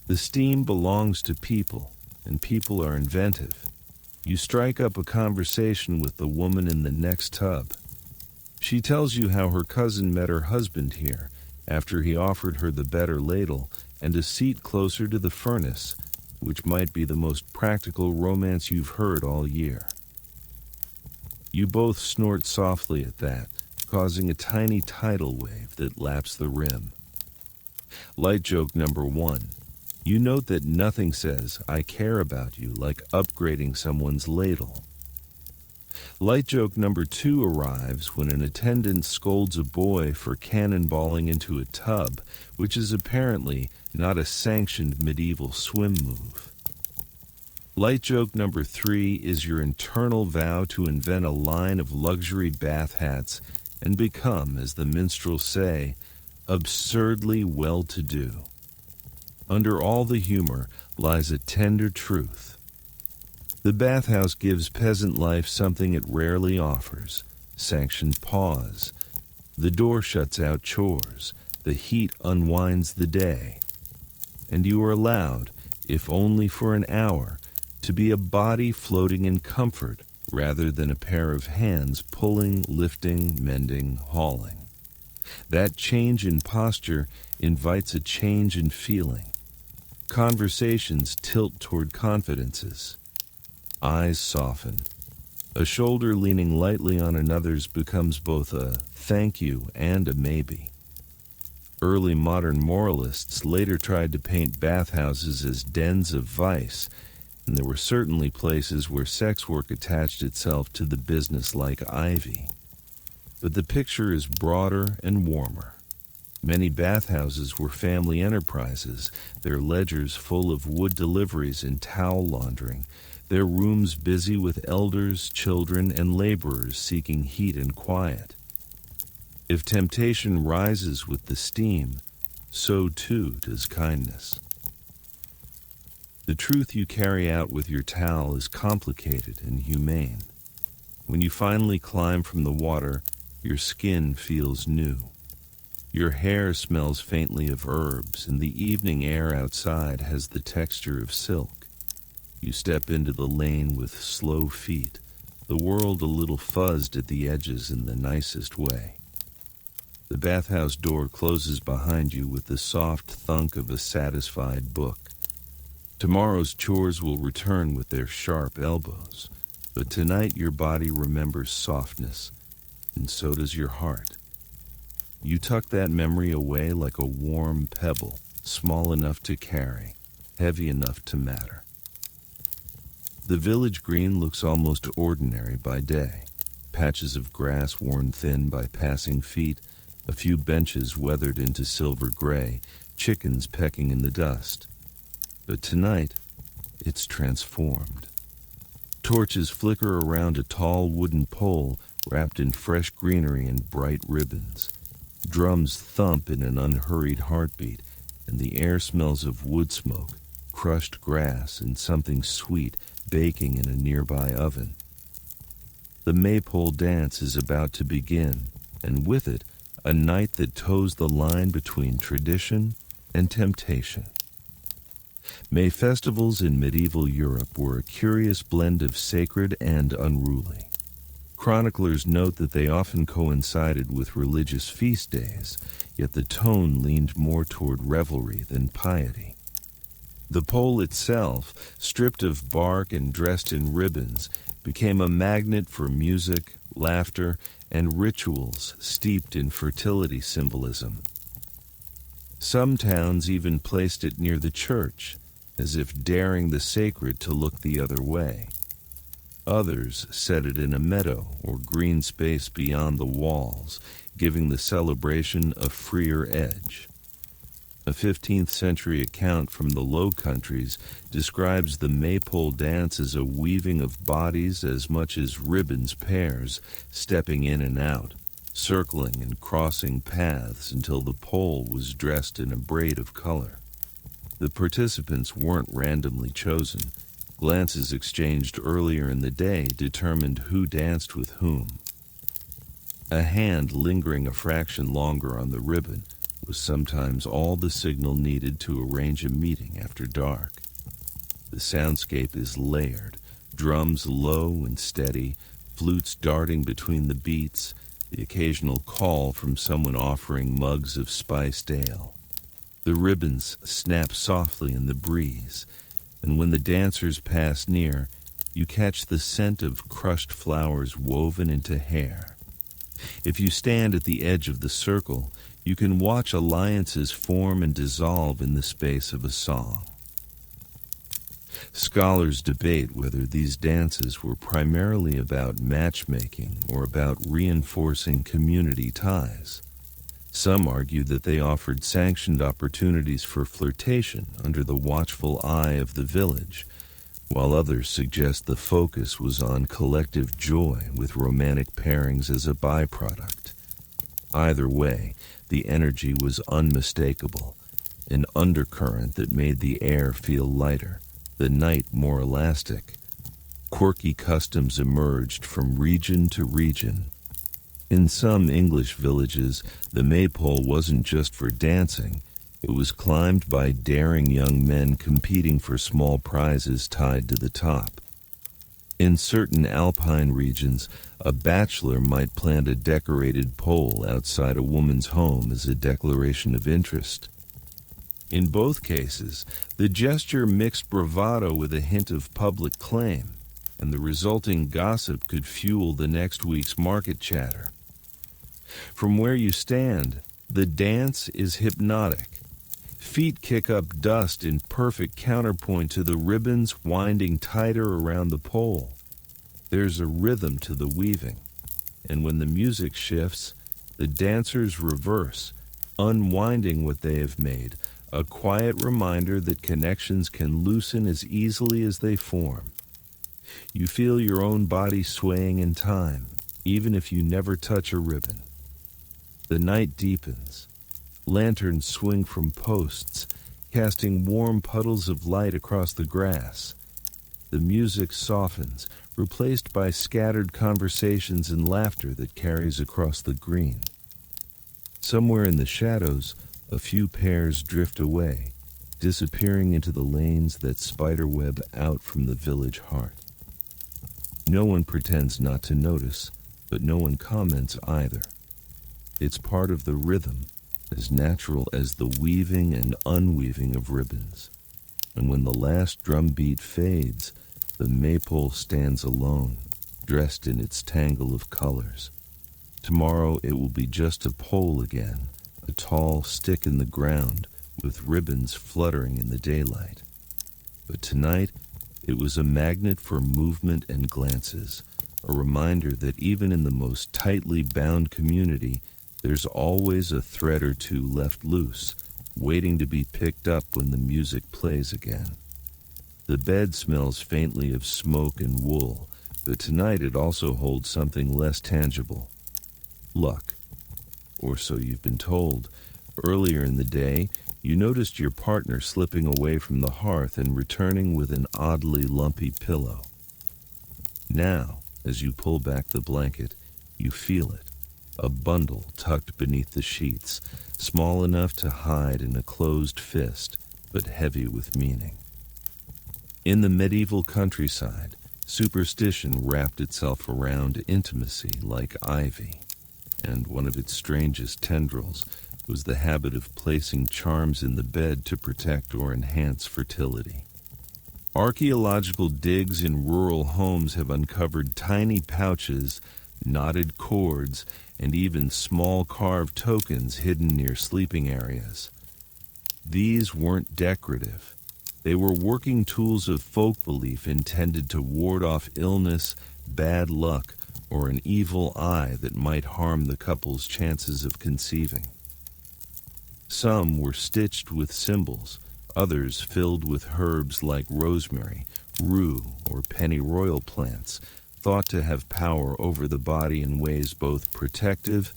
The steam belongs to people, and people are inventive. You strike up a conversation with the woman in the next tub. She tells you how her cousin met her husband here after he offered her the better ladle and a seat closer to the furnace, which might be the most practical romance you've heard all year. You both snort softly at that, causing a tiny tidal wave that laps the rim. Light joke number 1. You note that nothing says, "I care about you," like upgrading someone's ladle. Light joke number 2 arrives when an attendant scolds a boy for cannonballing into a tub, which is apparently not a sanctioned medieval swim move. Light joke number 3 is your internal vow to invent a line of luxury bath hats and become, as the minstrels say, absurdly well-to-do. Under all the humor lies a tender truth. The bathhouse gives peasant life something it rarely offers: sanctioned pause. The door shuts out chores. The heat unwinds the day. And you are allowed, if only for an hour, to be a body floating in comfort rather than a pair of hands pulling, lifting, mending, hauling. That change in posture invites a change in feeling. Conversations tilt toward confidences. Eyes soften. A shoulder leaning lightly on another's becomes both a thank you and a maybe. Early modern moralists later tried to paint bathhouses as dens of vice, and there were certainly places where sex work attached itself to the business like ivy. But the picture is broader and warmer. Many bathhouses were family enterprises, their ledgers full of wood deliveries and towel laundering, their rooms busy with elders, children, and laborers seeking heat and quiet. If temptation rises with the steam, so too does kindness. The truth you carry out with your towel is complicated and humane. When you finally climb from the water, your skin feels new. Your hair smells faintly of herbs, and the evening air outside has the texture of silk. You step into the lane with slow feet, the world a little fuzzed at the edges in the nicest way. The bathhouse door closes behind you with the soft thunk of a satisfied book. Tomorrow's chores will return with their sharp elbows, but tonight your body remembers softness, and so does your heart. You tuck that memory away like a warm pebble, small enough to carry, heavy enough to matter. The village green looks almost ordinary by day. Patches of grass worn thin by passing feet, a few benches weathered into silver gray, chickens pecking in the dust. But tonight, it's transformed. Torches flicker around a tall wooden pole wrapped in fresh greenery and bright ribbons. Drums thump in an unhurried heartbeat, and the air smells of wood smoke, crushed grass, and something sweet baking in a nearby oven. The maypole dance is about to begin, and with it, a night that toes the line between tradition and temptation. May festivals in medieval Europe were a curious blend of sacred and unruly. Chroniclers note that they often coincided with religious feast days, yet the tone leaned more toward revelry than piety. The pole itself, stripped of bark and dressed in ribbons, became a magnet for music, laughter, and rituals steeped in fertility symbolism. Some towns even placed it near the church, as if daring the sacred to look the other way. Others set it in a meadow or green space beyond the walls, giving the celebration a freer edge. A 15th century account from the Low Countries describes the maypole dance as a weaving of bodies as much as ribbons pairs, stepping in and out, circling and crossing paths until the pole was dressed in a braid of color. The participants weren't randomly chosen. Glances exchanged earlier in the day determined who danced with whom. A hand lingering a fraction longer on the ribbon was sometimes all the signal needed to arrange a meeting after dark. The soundscape is layered, drums low and steady, flutes darting between the beats, the occasional call from someone offering mugs of spiced ale. The ribbons snap softly in the breeze, and when the dancers pass near, you catch the scent of crushed flowers woven into hair. If you stand at the edge of the circle, you can watch alliances form and dissolve in the space of a song. Scholars debate whether these dances were primarily about matchmaking or about reinforcing community ties. Some argue that they offered sanctioned opportunities for flirtation under the watchful eye of the village, while others suggest the focus was on collective joy with romantic pairings as a byproduct. Either way, the energy was unmistakable, an undercurrent that made the air feel lighter, the night more elastic. Quirky customs emerged from region to region. In some English villages, the maypole wasn't just for dancing. It was climbed by daring young men competing for small prizes tied to the top. In certain alpine regions, a bachelor might plant a decorated pole outside a woman's home as a declaration of interest. In both cases, the gesture mixed bravado with a hint of public claim, and the resulting gossip could fuel the next week's market chatter. From where you stand, the dance is hypnotic. Feet kick up dust in perfect counterpoint to the ribbons winding tighter around the pole. There's a rhythm to the weaving, and when the music shifts, the dancers reverse, unwinding what they have made, a quiet reminder that connections can loosen as easily as they form. You feel your own body swaying in time, even if you never touch a ribbon. The night deepens. Lanterns swing from posts, casting warm puddles of light across the grass. The music softens, replaced by scattered conversations and laughter that carries across the green. Somewhere in the shadows, a few pairs drift away, disappearing into the lanes that spiderweb out from the village heart. No one pretends not to notice, but no one comments either. It's part of the rhythm, as natural as the weaving and unweaving of ribbons. And when the last drum beat fades, the maypole stands alone, dressed in its tangle of colors. Tomorrow it will be just a pole again, a tall stick in the ground with ribbons fluttering in the daylight. But tonight, it was a magnet for movement and glances, a reminder that even in the most tightly bound community, there's always a thread or two left loose, waiting to be picked up when the music plays again. The bed smells faintly of smoke and wool, but tonight it also holds something less tangible. Luck. Or so you've been told. Earlier in the day, you noticed your partner slipping away from the hearth and returning with an oddly lumpy pillow. Now, as you pull back the blanket, you feel it. A bundle tucked beneath the sheets, small enough to hide in a closed fist, but heavy with meaning. In the medieval countryside, superstition wrapped itself around intimacy like ivy, and one of its strangest tendrils, was the habit of placing charms in the bed to protect or enhance fertility. Archaeological digs in rural homes have uncovered tiny pouches, knotted cords, and even small carved tokens hidden near sleeping areas. These weren't decorative. They were working tools of folk belief intended to ward off illness, bad luck, or an evil eye that might harm the couple's chances of conceiving. Some were stitched with symbols, others filled with herbs like rosemary, rue, or pennyroyal plants, thought to have power over the body in ways both protective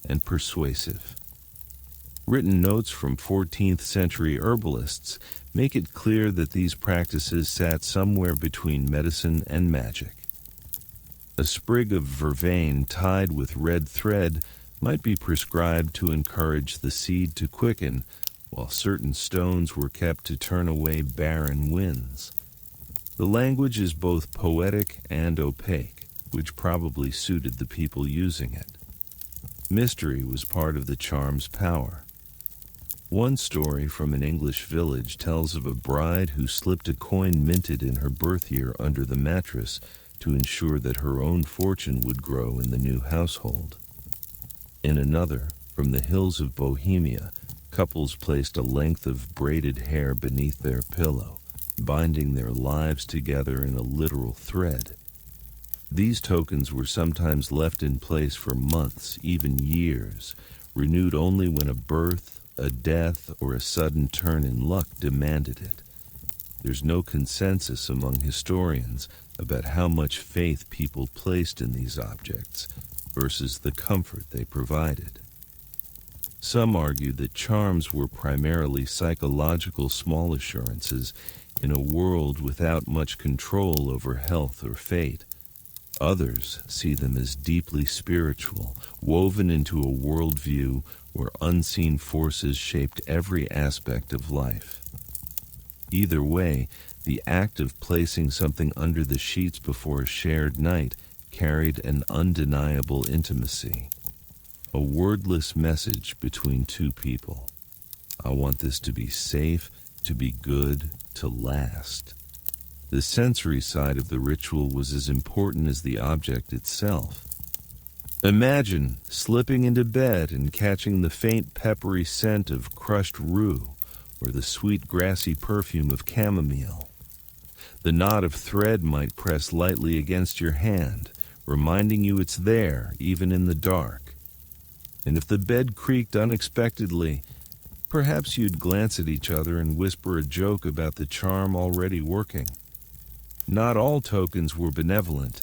and persuasive. Written notes from 14th century herbalists make it clear that these practices sat somewhere between medicine and magic. A sprig of vervain tied with red thread might be prescribed to encourage the seed to quicken, while certain stones were kept to turn away barren winds. The language is both poetic and opaque, which probably suited the people using it. Mystery was part of the charm's power. One story from an English village tells of a bride who slipped a coin minted in her birth year under the mattress to ensure that her own fortune would grow in the new household. In another, from the hills of Bohemia, couples placed a length of braided hair beneath their pillow, binding their lives together in a literal thread. These tokens were sometimes left in place for months, even years, renewed only when a birth, a death, or a sudden turn in luck demanded it. There's no consensus among historians about how much faith people placed in these objects versus the comfort they provided. Some argue that charms were primarily psychological small assurances in a world without much control over health or fate. Others see them as deeply spiritual, woven into a worldview where unseen forces shaped every aspect of life. Either way, the act of placing something under the sheets before a shared night carried an undeniable intimacy, a wordless message between two people. I want this to be safe, to be good, to last. The sensory side of the ritual was as important as the object itself. Imagine slipping into bed and catching the faint peppery scent of crushed rue or the sweet grassy perfume of chamomile. The knot of thread might press lightly against your hand, reminding you it's there, even in the dark. And if the bed creaked unexpectedly, perhaps you'd glance at each other and whisper a joke about the charm already working. Not all tokens were benevolent.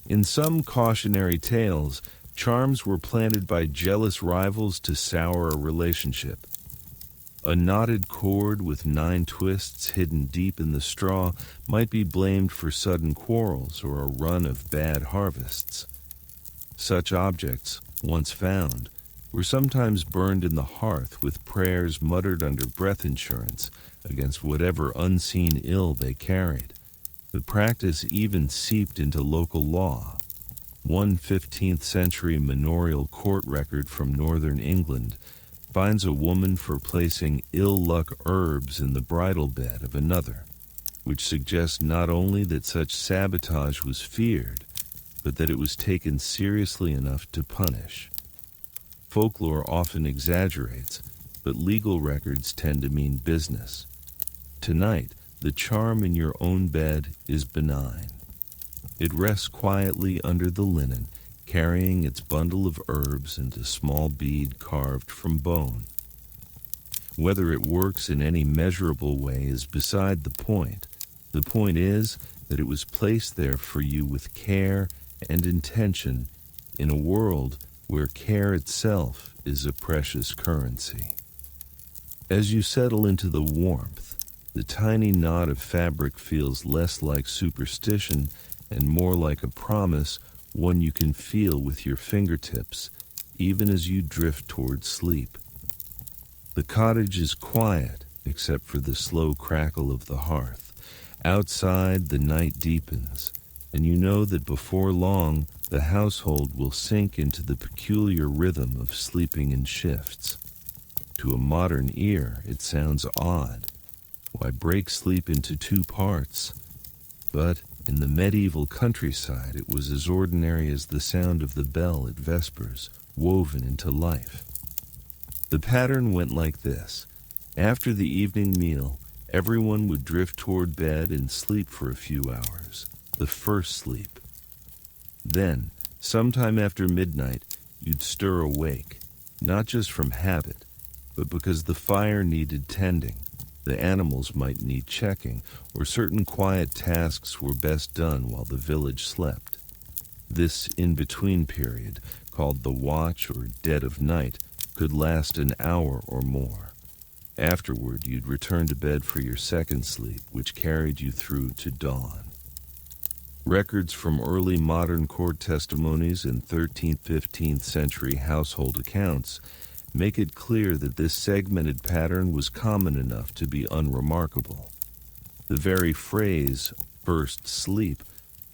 In some cautionary tales, charms were planted by jealous rivals to sour a relationship. A knotted cord with 9 twists hidden deep in the straw might be blamed for sudden quarrels or a run of bad harvests. Such objects, once found, were sometimes burned in the hearth with prayers muttered under breath insurance against whatever unseen ill they carried. The practice even seeped into local law. One 15th century manorial court record from northern England finds a woman for placing ill-luck herbs in the bridal bed of another, which suggests not only that such sabotage was feared, but that it was taken seriously enough to punish. Folklore often exaggerates, but legal records tend to mean business. Tonight, the charm in your own bed is benign. It rests quietly under the linen, carrying its bundle of herbs and a small bead carved from bone. Whether it works in any measurable way is beside the point. The point is that it was placed there for you with care and intention in a world where care itself is a precious currency. As you settle into the warmth, the tiny knot of fabric feels less like superstition and more like a promise, one you can feel with your fingertips, even as you drift toward sleep. The cottage is quiet, except for the slow crackle of the hearth. Outside, the night deepens, and you know that before long, the household will sink into the peculiar rhythm of sleeping in shifts. To a modern ear, it sounds odd. Why break sleep into two parts? But in the medieval countryside, it was as ordinary as the sound of the bell at vespers, woven into life. The pattern went like this. After the evening meal, everyone would drift toward bed and sleep for a few hours, the first sleep. Then, sometime after midnight, you'd stir awake, not just from habit, but because the fire needed tending, the animals might need checking, or certain quiet tasks were best done while the village slept. This in-between period, called the watch or dead of night, could last an hour or more. Afterward, you'd return to bed for your second sleep, which carried you through to dawn. Records from early modern court testimonies and 13th-15th century household accounts make it clear that this segmented pattern was common enough to be unremarkable. The very phrase, first sleep,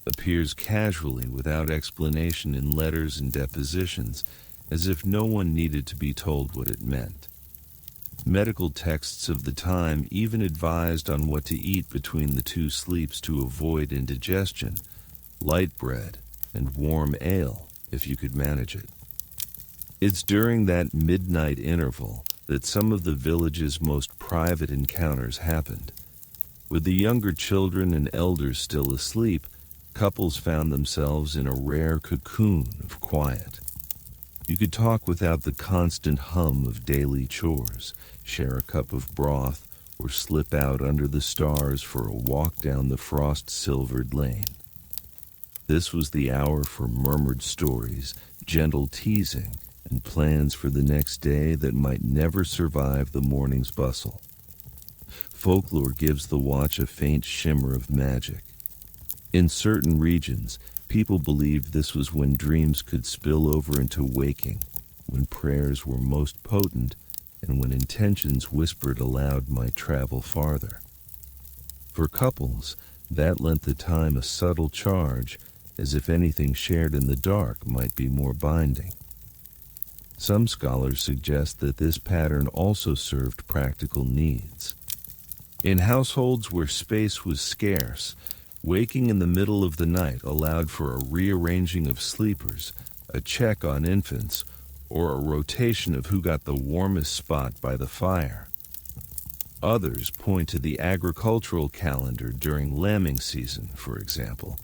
appears casually without explanation in letters and depositions, as if no one needed to be told what it meant. Medical texts of the time even advised on what to eat between the two sleeps to avoid indigestion: light bread and warm ale, if you could manage it. It's during that midnight interval that some of the village's most private encounters happened. With the younger children and elders still asleep, couples found themselves in a rare cocoon of quiet. You could talk without the constant hum of daily chores, share a cup of broth, or slip out under the stars for a walk down the frost-silvered lane. This was the hour for murmured stories, gentle teasing, and plans for the next day that might never survive the morning's bustle. Folklore gives the watch a faint shimmer of magic. In certain regions, people believed this was when dreams could spill over into waking, when prayers were most potent, and when intentions whispered aloud might travel farther. For couples, that lent the time a subtle charge, as if anything shared in the dark might be more binding. Some scholars suggest that this pattern also served practical needs. In households where space was scarce, waking in the middle of the night allowed for a rearranging of sleepers, a check on infants, or a rotation of who got the warmest spot by the fire. Others point to the agricultural calendar during lambing season, for example.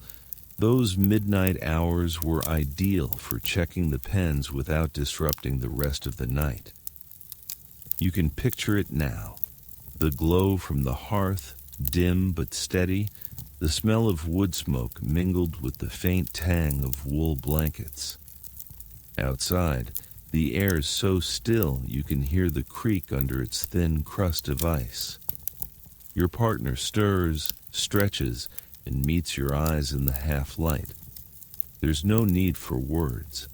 Those midnight hours were ideal for checking the pens without disrupting the rest of the night. You can picture it now. The glow from the hearth, dim but steady, the smell of wood smoke mingled with the faint tang of wool blankets. Outside, the air is so still you can hear the creak under its thin crust of ice. Your partner stirs, stretches, and meets your eyes in the half-light. There's no need for words.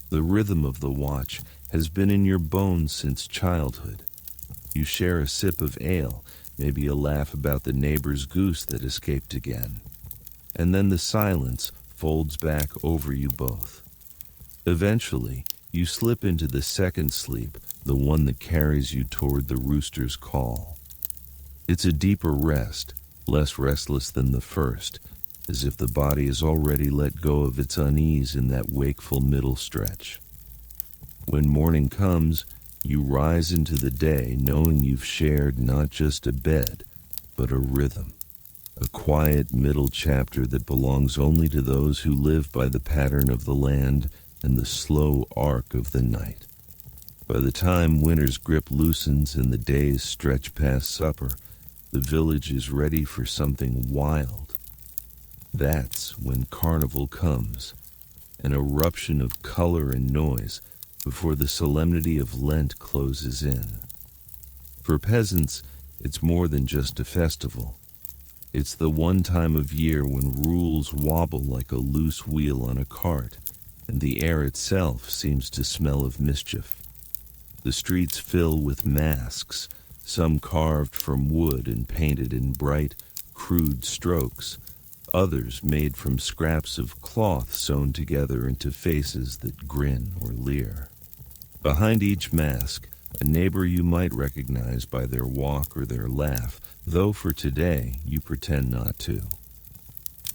The rhythm of the watch has been in your bones since childhood. You share a sip of ale, maybe a laugh about the neighbor's goose that escaped again. And then the silence folds back over you both. Eventually, you slip into the second sleep, the one that carries you toward the rooster's call. It's a deeper rest, less restless than the first, as if the body has already let go of its unease in that wakeful middle stretch. When morning comes, you rise into the day knowing you've shared not just a bed, but a rhythm, a quiet middle chapter that belongs only to those who live by the pattern of the land and the slow arc of the night. By the time winter's grip loosens and the days stretch past supper, the village is ready for something wild. That's when carnival comes, an eruption of color and noise before the solemnity of Lent closes in. For peasants, it's more than just a festival. It's the one time of year when rules wobble like a loose wheel on a cart, and the air itself seems to smell of mischief. The streets fill with masks, some carved from wood and painted in bright, crude strokes, others made from scraps of cloth sewn together into faces that grin or leer. Behind each mask, a neighbor you might recognize by their walk or their laugh, though for today you pretend not to.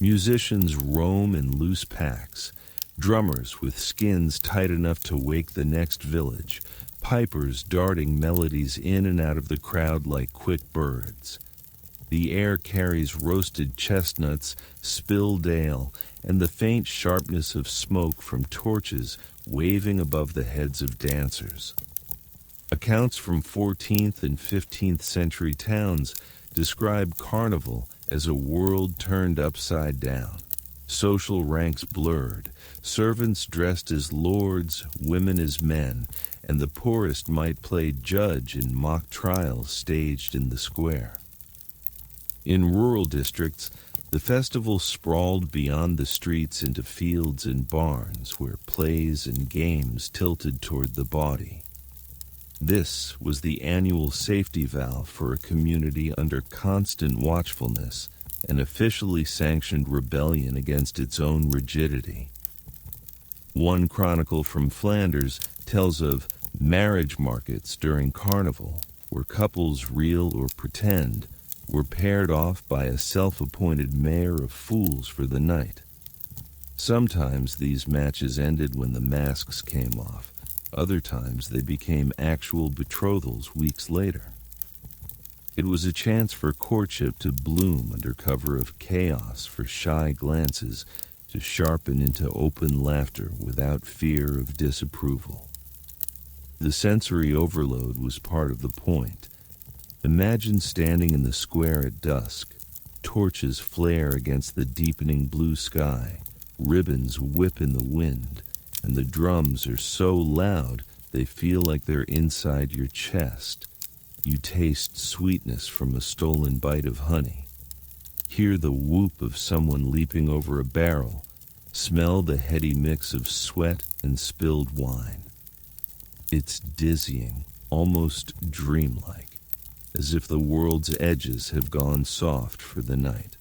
Musicians roam in loose packs, drummers with skins tight enough to wake the next village, pipers darting melodies in and out of the crowd like quick birds. The air carries roasted chestnuts, spilled ale, and the faint sharpness of smoke from torches waving above the heads of dancers. Accounts from 14th and 15th century towns describe carnival as a world turned upside down, social ranks blurred, servants dressed as lords, women as men, and the poorest might play judge in mock trials staged in the square. In rural districts, the festival sprawled beyond the streets into fields and barns where plays and games tilted toward the body. This was the annual safety valve for a community under constant watchfulness, an officially sanctioned rebellion against its own rigidity. One chronicle from Flanders tells of marriage markets during Carnival, where couples, real or pretend, were paired off by a self-appointed mayor of fools for the night. Sometimes these matches ended when the masks came off. Other times they became actual betrothals weeks later. It was a chance for courtship to bloom under cover of chaos, for shy glances to sharpen into open laughter without fear of disapproval. The sensory overload was part of the point. Imagine standing in the square at dusk, torches flare against the deepening blue sky, ribbons whip in the wind, and the drums are so loud they feel like they're inside your chest. You taste sweetness from a stolen bite of honey. Hear the whoop of someone leaping over a barrel. Smell the heady mix of sweat and spilled wine. It's dizzying, almost dreamlike, as if the world's edges have gone soft for the night.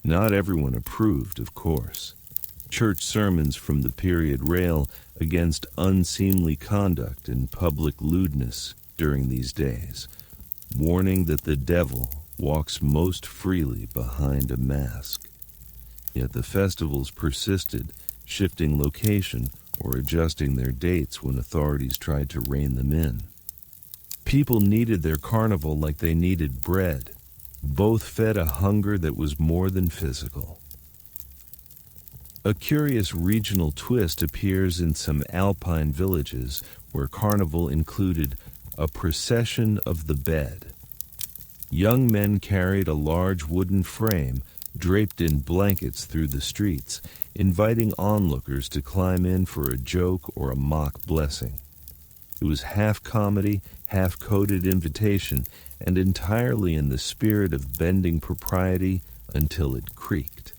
Not everyone approved, of course. Church sermons from the period rail against unseemly conduct and public lewdness during these days, warning that the devil walks most freely behind a mask. Yet the festivals persisted, shifting location or adjusting their dates when authorities tried to rein them in. People needed their carnival like they needed bread. Both fed a hunger that was more than physical. A curious regional twist appears in some alpine villages where carnival included a procession of the bed. Young men carried a large wooden frame draped in blankets through the streets, inviting onlookers to climb in for a joke or a mock blessing. It was half comedy, half coded invitation, and entirely in the spirit of bending propriety until it creaked.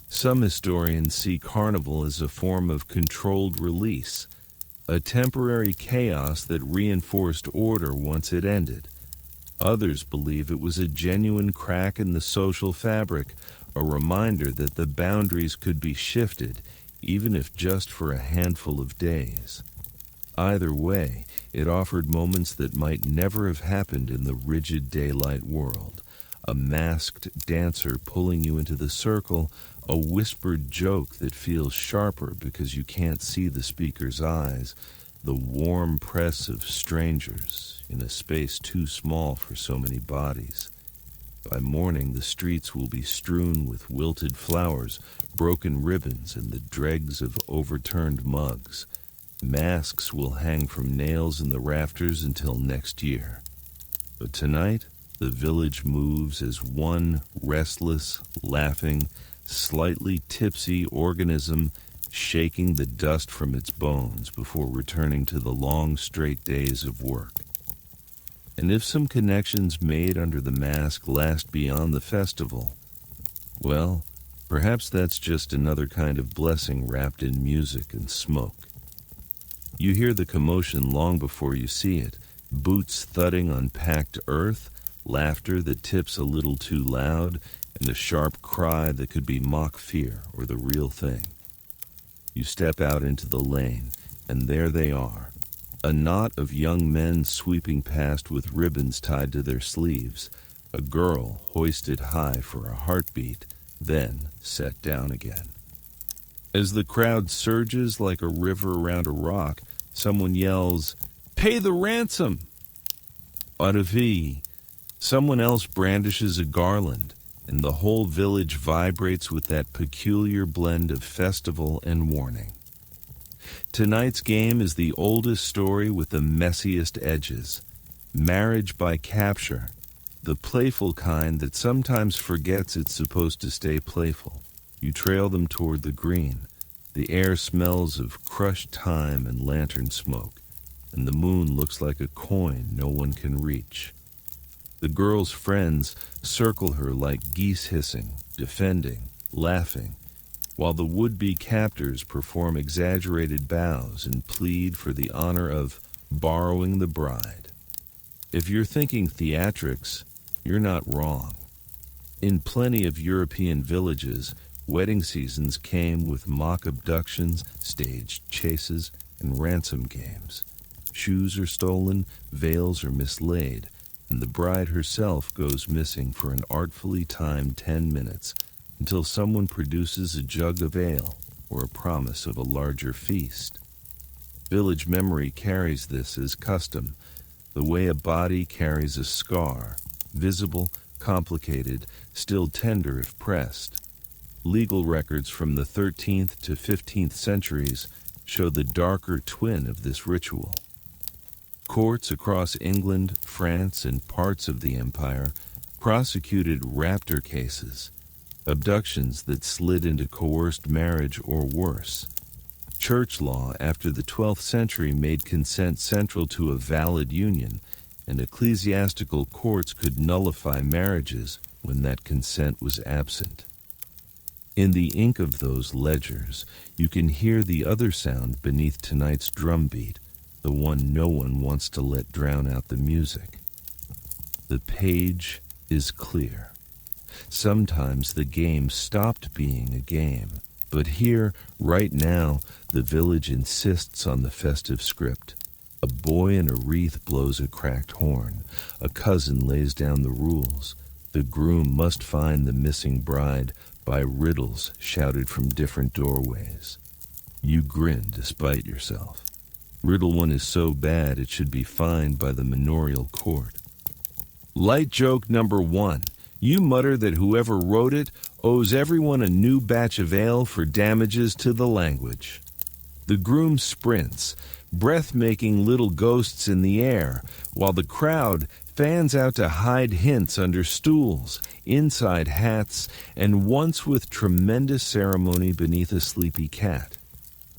Some historians see carnival as a form of controlled release, a temporary chaos that reinforced order once it ended. Others believe it was a genuine crack in the social fabric, a reminder that the boundaries could be shifted, even if just for a handful of days. Either way, it offered moments that might never have happened in the rigid daylight world. A masked dancer pulling you into the circle, a whispered joke that feels sharper because you can't see the speaker's eyes, the warm press of strangers in a space too small for so many bodies. By morning, the streets will be strewn with wilted flowers, broken ribbons, and the dregs of overturned mugs. Masks will hang from nails in the rafters until next year. But tonight, the village moves as one restless, laughing, slightly tipsy organism shaking the dust from its bones before returning to the long, straight days of work. And if some connections made under the mask last beyond the festival, well, perhaps that's just another kind of blessing wrapped in music and smoke. You hear the commotion long before you see it, boots thudding on packed earth, laughter that tips a little too loud, and a sharp cry that could be mock fear or the real thing. You step out into the lane, and there they are, A knot of young men sweeping past with ribbons tied to their sleeves, a girl hoisted high for a heartbeat, then set down again. As the crowd surges like a river around a rock, someone yells, "Pay the ransom!" Audavie. Someone else brandishes a garland, and the whole village vibrates with that peculiar blend of festival and warning. Tonight's game is the oldest story with the messiest edges. Marriage by capture, the playful kind that sometimes forgets it's supposed to stay playful. You trail them toward the green. The air smells of crushed thyme and lantern smoke, and the moon looks like a coin no one can reach. The girl's friends circle her like geese hissing, defending, laughing, while the would-be captors perform exaggerated bows and plead for the honor of borrowing the bride. If you're thinking theatrics, you're not wrong. In plenty of European villages, wedding seasons came with mock abductions, staged chases, and ransom games. Shoes are stolen, veils are mislaid, and the bride herself goes missing for an artfully timed 10 minutes until someone produces a jug of ale or a promise of a larger feast. Village memory carries this as custom, the way a body carries a scar, visible, complicated, still tender if pressed. Legal records from the 13th to 15th centuries show the darker twin of this ritual. Courts across England, France, and parts of the empire prosecuted raptor cases, abductions that slid into coerced marriage or worse. Church law after the 12th century made consent central to a valid union, and ecclesiastical courts could nullify marriages when that consent was absent. In the ink of those ledgers, you can hear the other sound beneath tonight's drumbeat, the one no one wants to let drown out the music. The page is clear. Sometimes the game stopped being a game, but here, right now, the village insists on the festive script. A boy in a wreath blows a cracked horn. A cousin lays down the rules. The groom must find the missing bride by riddles shouted from different doorways. You grin despite yourself. Riddle 1 is so bad it should be fined by the manorial court. Light joke number 1. You mutter that whoever wrote it owes everyone a new batch of ale for damages to the language. The groom sprints, breath-making little ghosts in the air, while the crowd fans out to hide hints under stools, inside hats, and once with tremendous ceremony beneath a sleepy cat.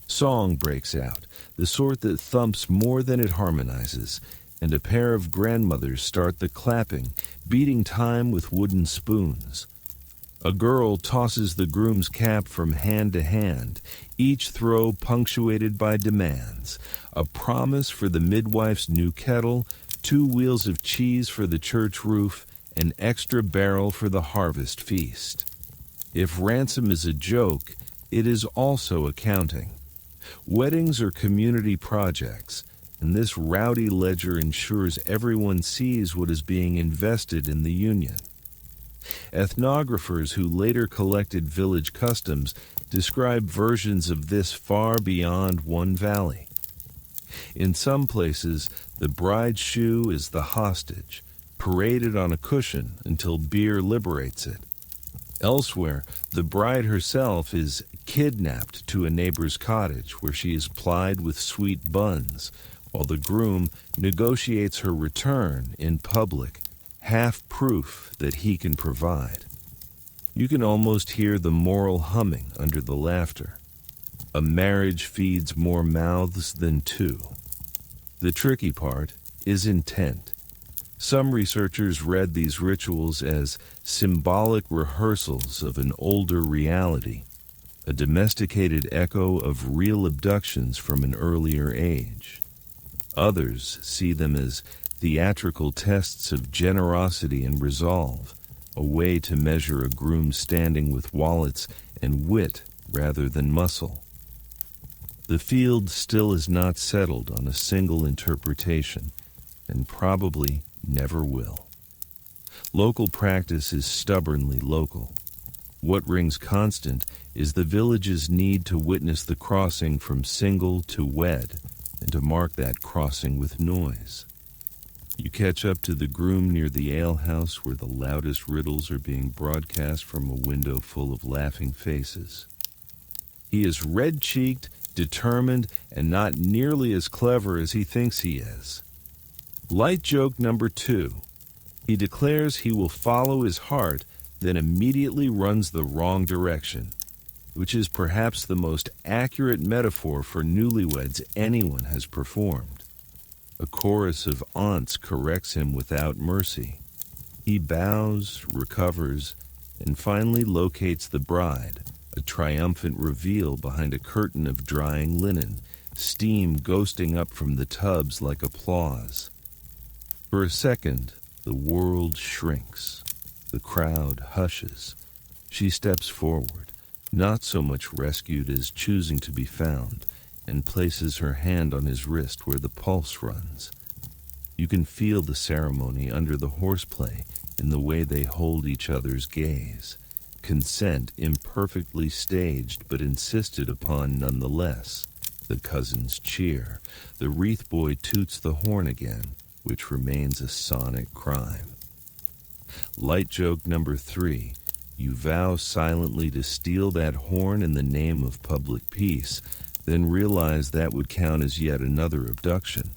Song breaks out, the sort that thumps more than it harmonizes, and a pair of grandmothers start the clapping, beating time with wooden spoons. A girl tosses the groom's cap from hand to hand, each throw punctuated by demands: a promise for the midwife's new kettle, 2 wheels of cheese for the church roof, an extra barrel for the harvest feast. If ransom is a joke, it is also accounting. Weddings are community projects, and this rowdy ledger ensures everyone sees what is being invested in the union. Ethnographers who later collected village customs describe versions of this far beyond one valley. In some places, the bride's shoe is the hostage, paraded on a cushion until beer liberates it. Elsewhere, the bride herself is kidnapped to a neighbor's cottage where she is plied with sweet buns, while the groom negotiates her return in public, half proof that he can provide. You can almost hear the moral humming under the laughter. A marriage feeds more mouths than 2. The tricky part is intent. Some researchers read these rituals as symbolic rehearsals of an older reality, a domesticated echo of real abductions from an earlier age. Others see them as theatrical tests of generosity and resolve, a way to measure a groom's standing with wallets and wit rather than muscle. The field still is not settled on a single interpretation, and probably never will. Local practice is stubbornly local. What rings constant is the village's need to witness the crossing from single to wed, and to mark that crossing with noise. You catch up to the groom near the alehouse where the loudest riddles are being broadcast from a window full of laughing faces. He is red-cheeked, determined, and not nearly as clever as he thinks he is. Light joke number 2. He declares he will follow his heart, then immediately runs the wrong direction, which is perhaps the most accurate metaphor for newlyweds anyone has performed. A chorus of aunts corrects him without mercy. He bows, recovers, and finally locates the bride, a triumphant reveal behind a curtain of drying linen, steam ghosting up from the tubs like applause. For a second, the world shrinks. The crowd hushes. She steps forward, not so much rescued as choosing to be found, and places her hand on his wrist where the pulse runs. You can feel the ceremony under the horseplay in the way they hold each other's gaze. Consent imperfectly staged but insisted upon nonetheless. The cousins cheer. The wreath boy toots the horn again, which remains a sonic crime. Light joke number 3. You vow silently to steal that horn in the name of public peace, then realize that would count as yet another abduction,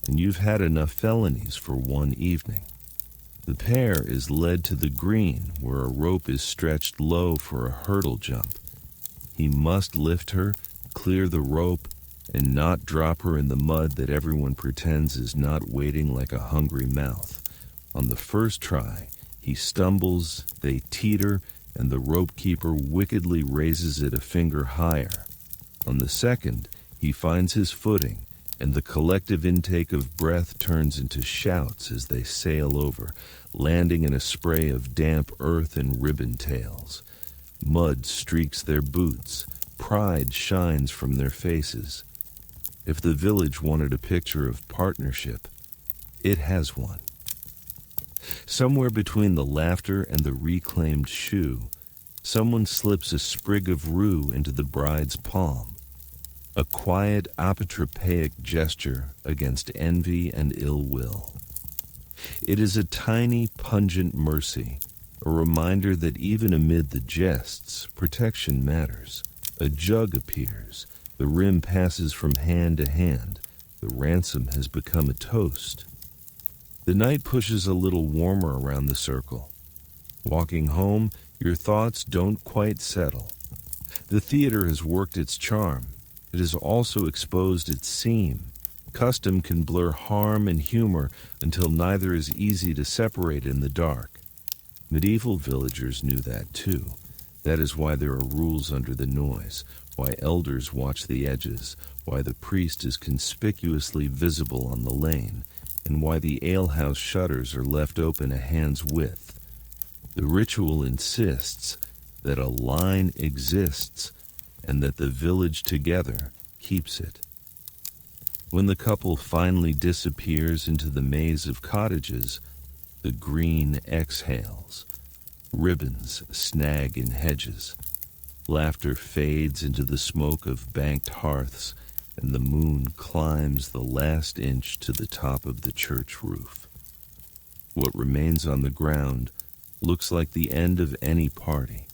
and you've had enough felonies for one evening. The pair is led to the green, where a rope is stretched low for a hurdle jump. He must lift her, clear the rope, and not drop her in the mud that everyone pretends is not waiting like a hungry mouth. On the first try, he stumbles, they teeter, and the rope keeper wickedly raises it a finger higher. On the second, he finds his footing, and the collective intake of breath turns into shouts as they sail over, landing in a spray of damp earth and ribbon tails. Mud streaks their boots. Pride shines from their faces. If the village wanted a picture of partnership, it has one. Somewhere between the laughter and the reclaimed shoe, someone slips a sprig of rue into the bride's palm. A quiet apotropaic gesture against envy and ill will. It is a tiny, pungent mercy, a reminder that even amid the jests, protection matters. A jug appears. The rim passes from hand to hand. The ransom has become a toast. The night pushes a little warmer around the circle. Walking home, your thoughts don't quite settle. The theater has worked its charm. It has also exposed its seam. Custom can blur harm and humor until neither is easy to separate in the dark. Medieval villagers knew that too. That is why there are rules under the noise, why elders watch the edges, why the priest is conspicuously visible on the lane, and why the alehouse shutters are left open a hand's width. The ritual insists that a line exists and that the village together keeps it. When the couple finally disappears into the maze of cottages, the green exhales. Ribbons snag in hedges. Laughter fades into the smoke of banked hearths, and the moon climbs the last inch to the top of the church roof. What remains on the ground looks like the end of any party.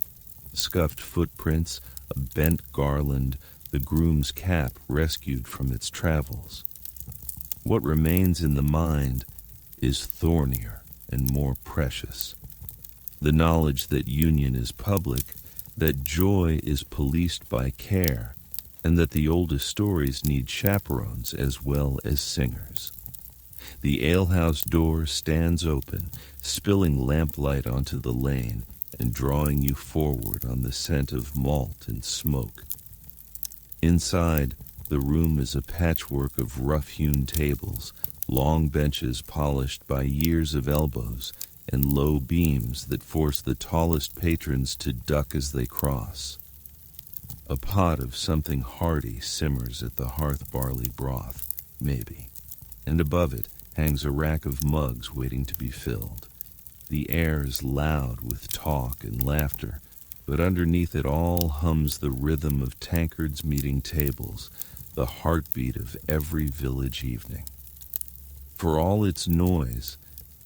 Scuffed footprints, a bent garland, the groom's cap rescued from its travels. What remains in the mind is thornier and more precious. The knowledge that union is public, that joy is policed by care, and that the oldest stories need chaperones as well as singers. The alehouse door stands open, spilling lamplight onto the lane and drawing you forward on the scent of malt and smoke. Inside, the room is a patchwork of rough-hewn tables, long benches polished by years of elbows, and low beams that force the tallest patrons to duck as they cross. A pot of something hearty simmers at the hearth, barley broth, maybe, and above it hangs a rack of mugs waiting to be filled. The air is loud with talk and laughter, but underneath it all hums the rhythm of tankards meeting tables, the heartbeat of every village evening. For all its noise,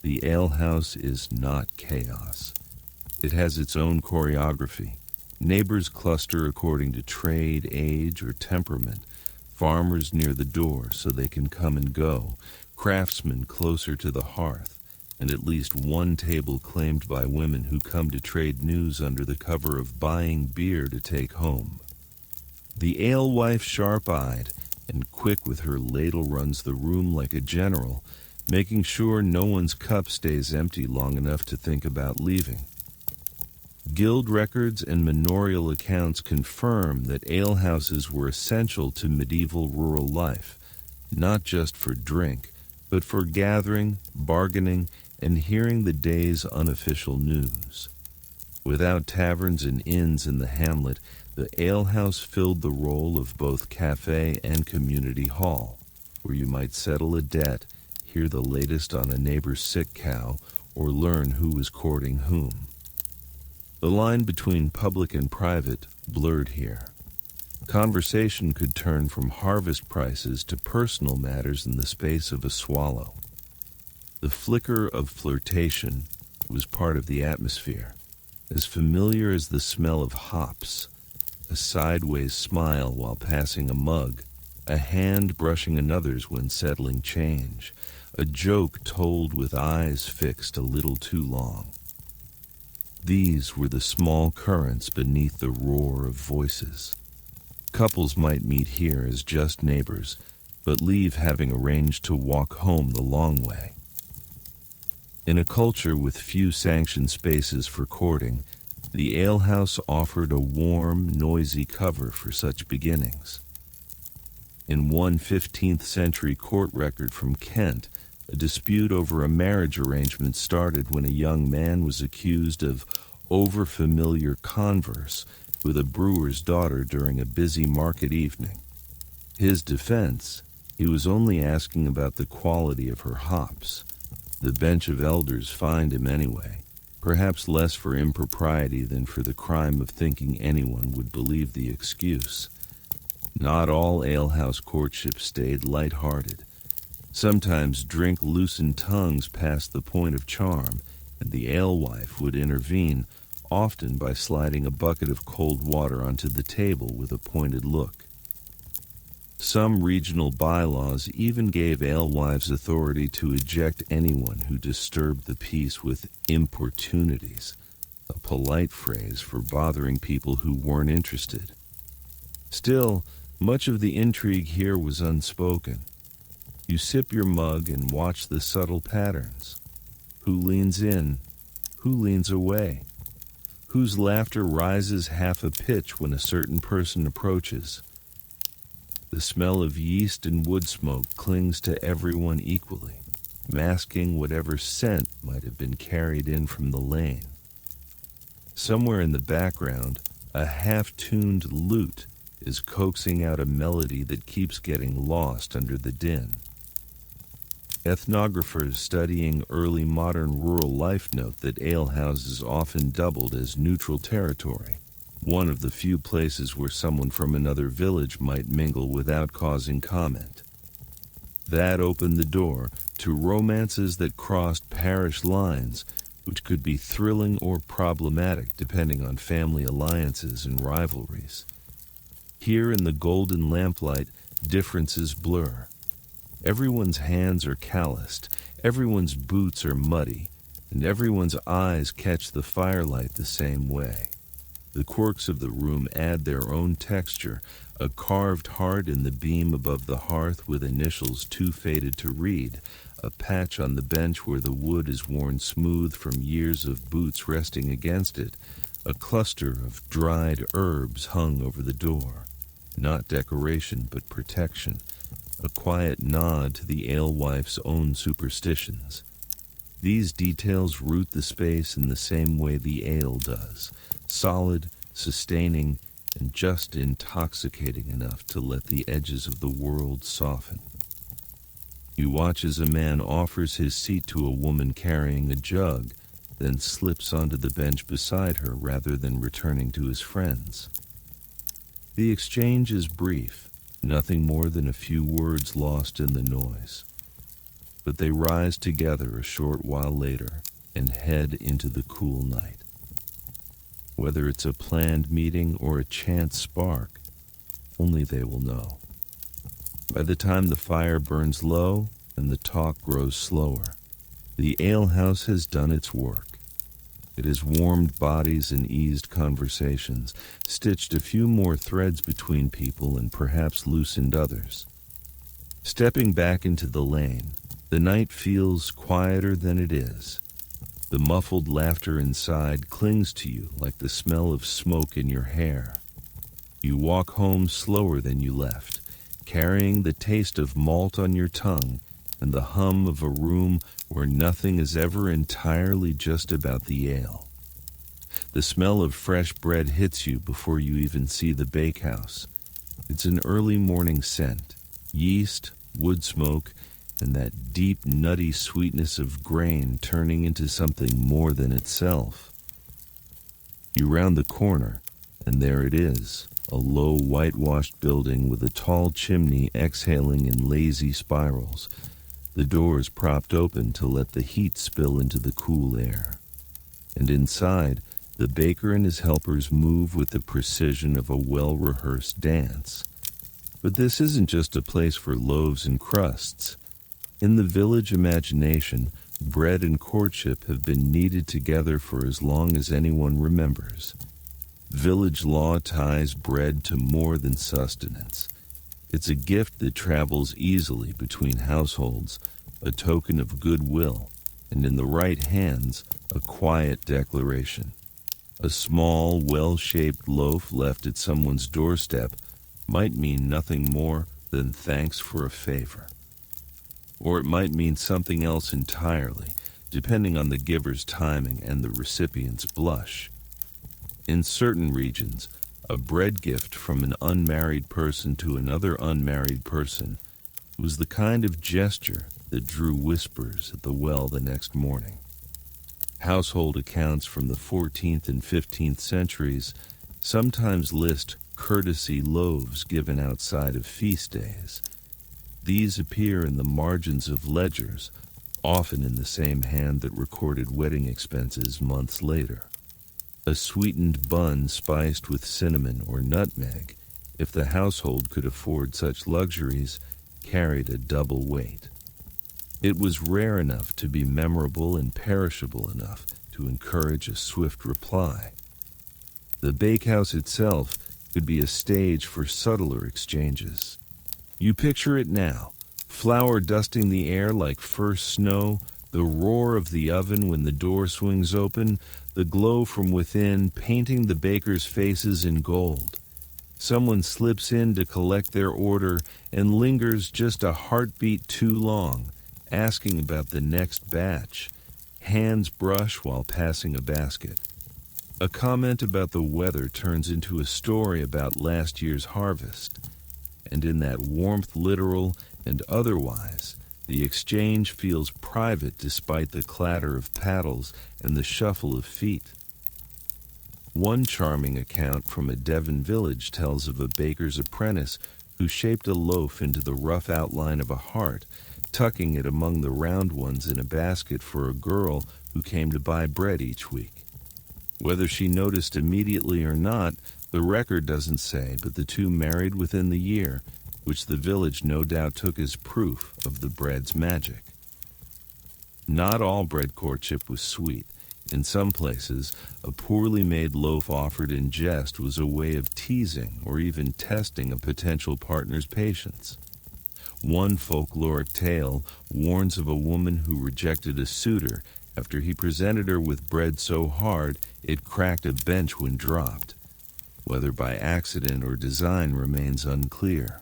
the alehouse is not chaos. It has its own choreography. Neighbors cluster according to trade, age, or temperament, farmers near the door so they can come and go, craftsmen closer to the hearth, and at least one table claimed by women who come to trade news under the cover of buying beer to take home. The alewife, sharp-eyed and quick with her ladle, runs the room like a general, making sure no one's cup stays empty long enough to think about leaving. Guild records and manorial accounts confirm that alehouses were essential to medieval rural life, not just for drink, but for gathering, bargaining, and hearing the day's unofficial news. Without taverns and inns in the hamlet, the alehouse filled the role of both cafe and community hall, where you might settle a debt, hear the latest on a neighbor's sick cow, or learn who was courting whom. The line between public and private blurred here. Conversation could turn from harvest prices to personal matters in the space of a swallow. The flicker of flirtation was part of the atmosphere, as familiar as the smell of hops, a sideways smile while passing a mug, a hand brushing another's when settling change, a joke told with eyes fixed a little too long. These were the small currents beneath the roar of voices. Couples might meet here as just neighbors, but leave having arranged to walk home the long way. In a culture with few sanctioned spaces for courting, the alehouse offered a warm, noisy cover for such beginnings. In one 15th century court record from Kent, a dispute over a marriage arrangement started when a young man was accused of overfamiliar converse with a brewer's daughter during a busy market evening. His defense, he was only asking about the quality of her hops. The bench of elders fined him anyway, perhaps less for impropriety than for the crime of thinking anyone would believe the excuse. Not all alehouse courtship stayed light-hearted. Sometimes drink loosened tongues past the point of charm, and the alewife would intervene, often by sliding a bucket of cold water onto the table with a pointed look. Some regional bylaws even gave alewives authority to eject anyone who disturbed the peace with importunities, a polite phrase for bothering people who weren't interested. Still, much of the intrigue here was unspoken. You sip your mug and watch the subtle patterns. Who leans in? Who leans away? Whose laughter rises half a pitch when a certain person approaches? The smell of yeast and wood smoke clings to everyone equally, masking whatever scent might have been carried in from the lane. Somewhere in the background, a half-tuned lute is coaxing out a melody that keeps getting lost under the din. Ethnographers studying early modern rural life note that alehouses often doubled as neutral territory, one of the few places where someone from another village might mingle without causing comment. That opened the door to romances that crossed parish lines, which could be thrilling or problematic depending on family alliances and rivalries. Here in the golden lamplight, differences blur. Everyone's hands are calloused, everyone's boots are muddy, and everyone's eyes catch the firelight the same way. The quirks of the room add their own texture, a carved heart in the beam above the hearth with initials too faded to read, a patch on the bench where the wood is worn smooth from years of boots resting against it, a cluster of dried herbs hung over the door. Not decoration, but protection. A quiet nod to the alewife's own superstitions. These details root the space in the same way the ale does, solid, sustaining, and just intoxicating enough to let the edges of the world soften. You watch as a man offers his seat to a woman carrying a jug, then slips onto the bench beside her rather than returning to his friends. The exchange is brief, nothing more than a few words lost in the noise. But they rise together a short while later and head into the cool night. Whether it's a planned meeting or a chance spark, only they will know. By the time the fire burns low and the talk grows slower, the alehouse has done its work. It has warmed bodies and eased conversations, stitched a few more threads between people and perhaps loosened others. Stepping back into the lane, the night feels quieter than it is. The muffled laughter inside clings to you like the smell of smoke in your hair. You walk home slower than you left, carrying the taste of malt on your tongue and the hum of a room where nothing is ever entirely just about the ale. The smell of fresh bread hits you before you even see the bakehouse. It's an early morning scent, yeast, wood smoke, and that deep, nutty sweetness of grain turning into something more than itself. You round the corner, and there it is, a low, whitewashed building with a tall chimney exhaling in lazy spirals, the doors propped open to let the heat spill into the cool air. And inside, the baker and his helpers move with the precision of a well-rehearsed dance. But this isn't just a place for loaves and crusts. In the village imagination, bread and courtship have been kneaded together for as long as anyone remembers. Village law ties bread to more than sustenance. It's a gift that travels easily between households, a token of goodwill, and in the right hands, a quiet declaration. A small, well-shaped loaf left at someone's doorstep might mean nothing more than thanks for a favor. Or it might mean something else entirely, depending on the giver's timing and the recipient's blush. In certain regions, a bread gift from an unmarried person to another unmarried person was the kind of gesture that drew whispers at the well the next morning. Household accounts from the 14th and 15th centuries sometimes list courtesy loaves given outside of feast days. These appear in the margins of ledgers, often in the same hand that recorded wedding expenses months later. A sweetened bun spiced with cinnamon or nutmeg, if the household could afford such luxuries, carried a double weight. It was rare enough to be memorable and perishable enough to encourage a swift reply. The bakehouse itself could be a stage for subtler exchanges. You picture it now, flour dusting the air like first snow, the roar of the oven when the door swings open, the glow from within painting the bakers' faces in gold. Someone slips in to collect their order and lingers just a heartbeat too long, asking about the next batch. Hands brush while passing a basket. A comment about the weather turns into a story about last year's harvest. And in that warmth, literal and otherwise, the exchange feels private despite the clatter of paddles and the shuffle of feet. One charming account from a Devon village tells of a baker's apprentice who shaped a loaf into the rough outline of a heart, tucking it among the round ones in a basket for a girl who came to buy bread each week. Whether she noticed immediately or not, the record doesn't say, but the two married within the year, which the village no doubt took as proof of the bread's magic. Not all bread courtship was sweet. In some places, a poorly made loaf offered in jest was a way of teasing or even testing a potential partner's patience. One folkloric tale warns of a woman who rejected a suitor after he presented her with bread so hard it cracked a bench when dropped. Whether by accident or design remains unclear.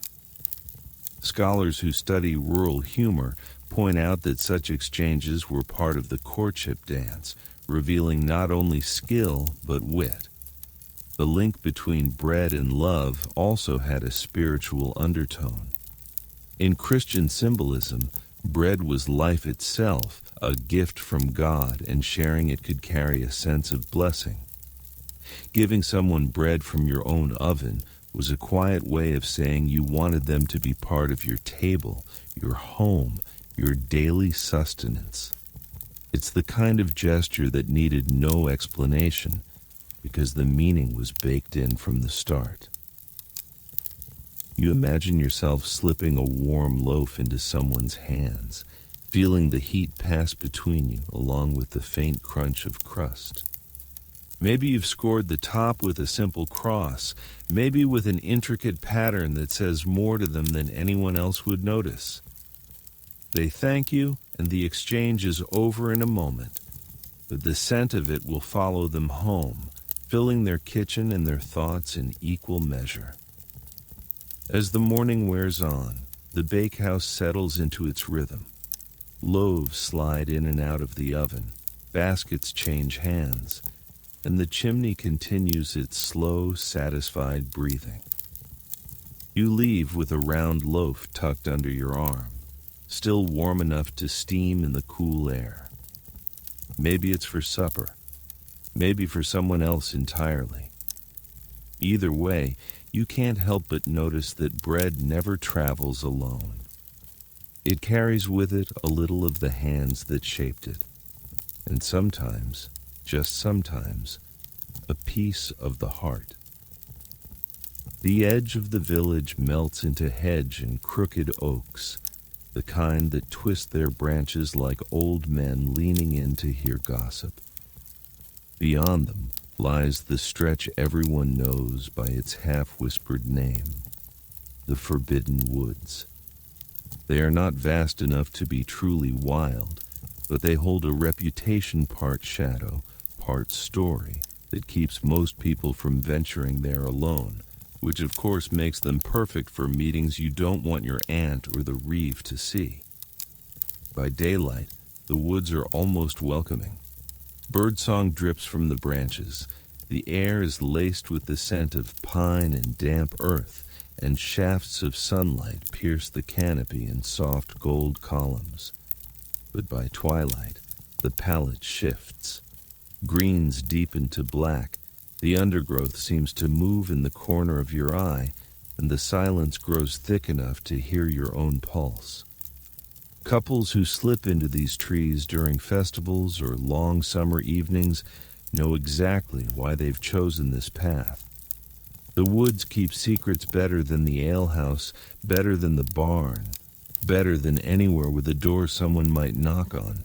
Scholars who study rural humor point out that such exchanges were part of the courtship dance, revealing not only skill but wit. The link between bread and love also had a spiritual undertone. In Christian symbolism, bread was life itself, a gift from God, and sharing it could carry a sense of blessing. Giving someone bread from your own oven was a quiet way of saying you wanted them to be part of your table, your home, your daily sustenance. It's the kind of gesture that needed no explanation because the meaning was baked in from the start. You imagine yourself slipping a warm loaf into someone's hands, feeling the heat pass between you along with the faint crunch of crust. Maybe you've scored the top with a simple cross, maybe with an intricate pattern that says more to them than anyone else would notice. They thank you, and the exchange is over in a moment, but the scent of it will follow them home, filling their kitchen and their thoughts in equal measure. As the morning wears on, the bakehouse settles into its rhythm. Loaves slide in and out of the oven, baskets change hands, and the chimney continues its slow, satisfied breathing. You leave with a round loaf tucked under your arm, still warm enough to steam in the cool air. Maybe it's for supper, maybe for someone else entirely. Either way, you can't help but notice that bread never travels alone. It carries with it a little of the hands that shaped it, and sometimes, just sometimes, a piece of the heart. The edge of the village melts into hedge and crooked oaks, the kind that twist their branches like old men leaning in to hear gossip. Beyond them lies the stretch everyone knows by its half-whispered name, the Forbidden Woods. They are not vast enough to be truly wild, but they hold a reputation part shadow, part story, that keeps most people from venturing there alone, which of course makes them perfect for meetings you don't want your aunt or the reeve to see. By daylight, the woods are almost welcoming. Birdsong drips from the branches. The air is laced with the scent of pine and damp earth, and shafts of sunlight pierce the canopy in soft gold columns. But by twilight, the palette shifts. Greens deepen to black, the undergrowth seems to move in the corner of your eye, and the silence grows thick enough to hear your own pulse. Couples who slip into these trees during festivals or long summer evenings know exactly why they've chosen this path. The woods keep secrets better than the alehouse, better than the barn, better than anywhere with a door someone might knock on.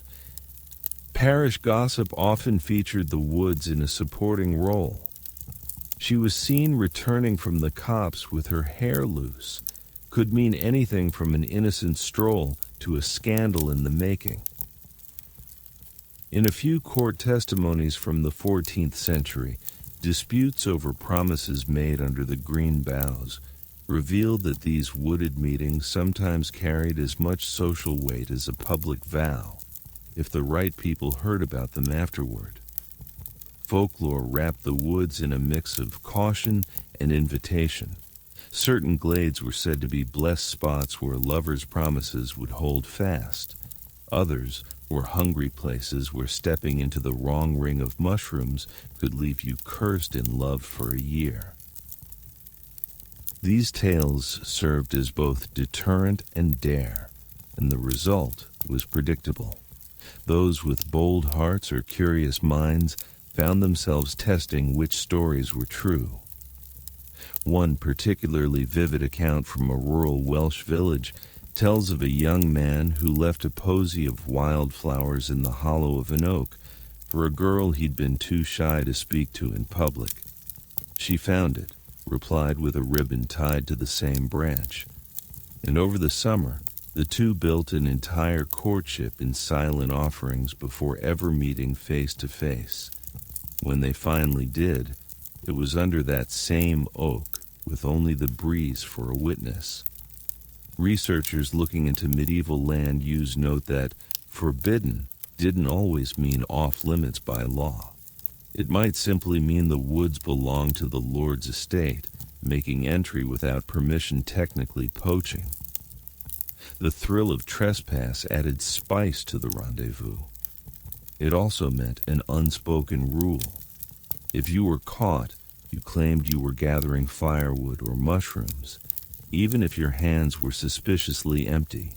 Parish gossip often featured the woods in a supporting role. She was seen returning from the copse with her hair loose, could mean anything from an innocent stroll to a scandal in the making. In a few court testimonies from the 14th century, disputes over promises made under the green boughs revealed that these wooded meetings sometimes carried as much social weight as a public vow, if the right people heard about them afterward. Folklore wrapped the woods in a mix of caution and invitation. Certain glades were said to be blessed spots where lovers' promises would hold fast. Others were hungry places where stepping into the wrong ring of mushrooms could leave you cursed in love for a year. These tales served as both deterrent and dare, and the result was predictable. Those with bold hearts or curious minds found themselves testing which stories were true. One particularly vivid account from a rural Welsh village tells of a young man who left a posy of wildflowers in the hollow of an oak for a girl he'd been too shy to speak to in public. She found it, replied with a ribbon tied to the same branch, and over the summer, the two built an entire courtship in silent offerings before ever meeting face to face. When they finally did, it was under that same oak, with only the breeze for a witness. Researchers looking into medieval land use note that forbidden didn't always mean off limits by law. It might simply mean the woods belong to the Lord's estate, making entry without permission technically poaching. The thrill of trespass added spice to the rendezvous. It also meant an unspoken rule. If you were caught, you claimed you were gathering firewood or mushrooms, even if your hands were suspiciously empty.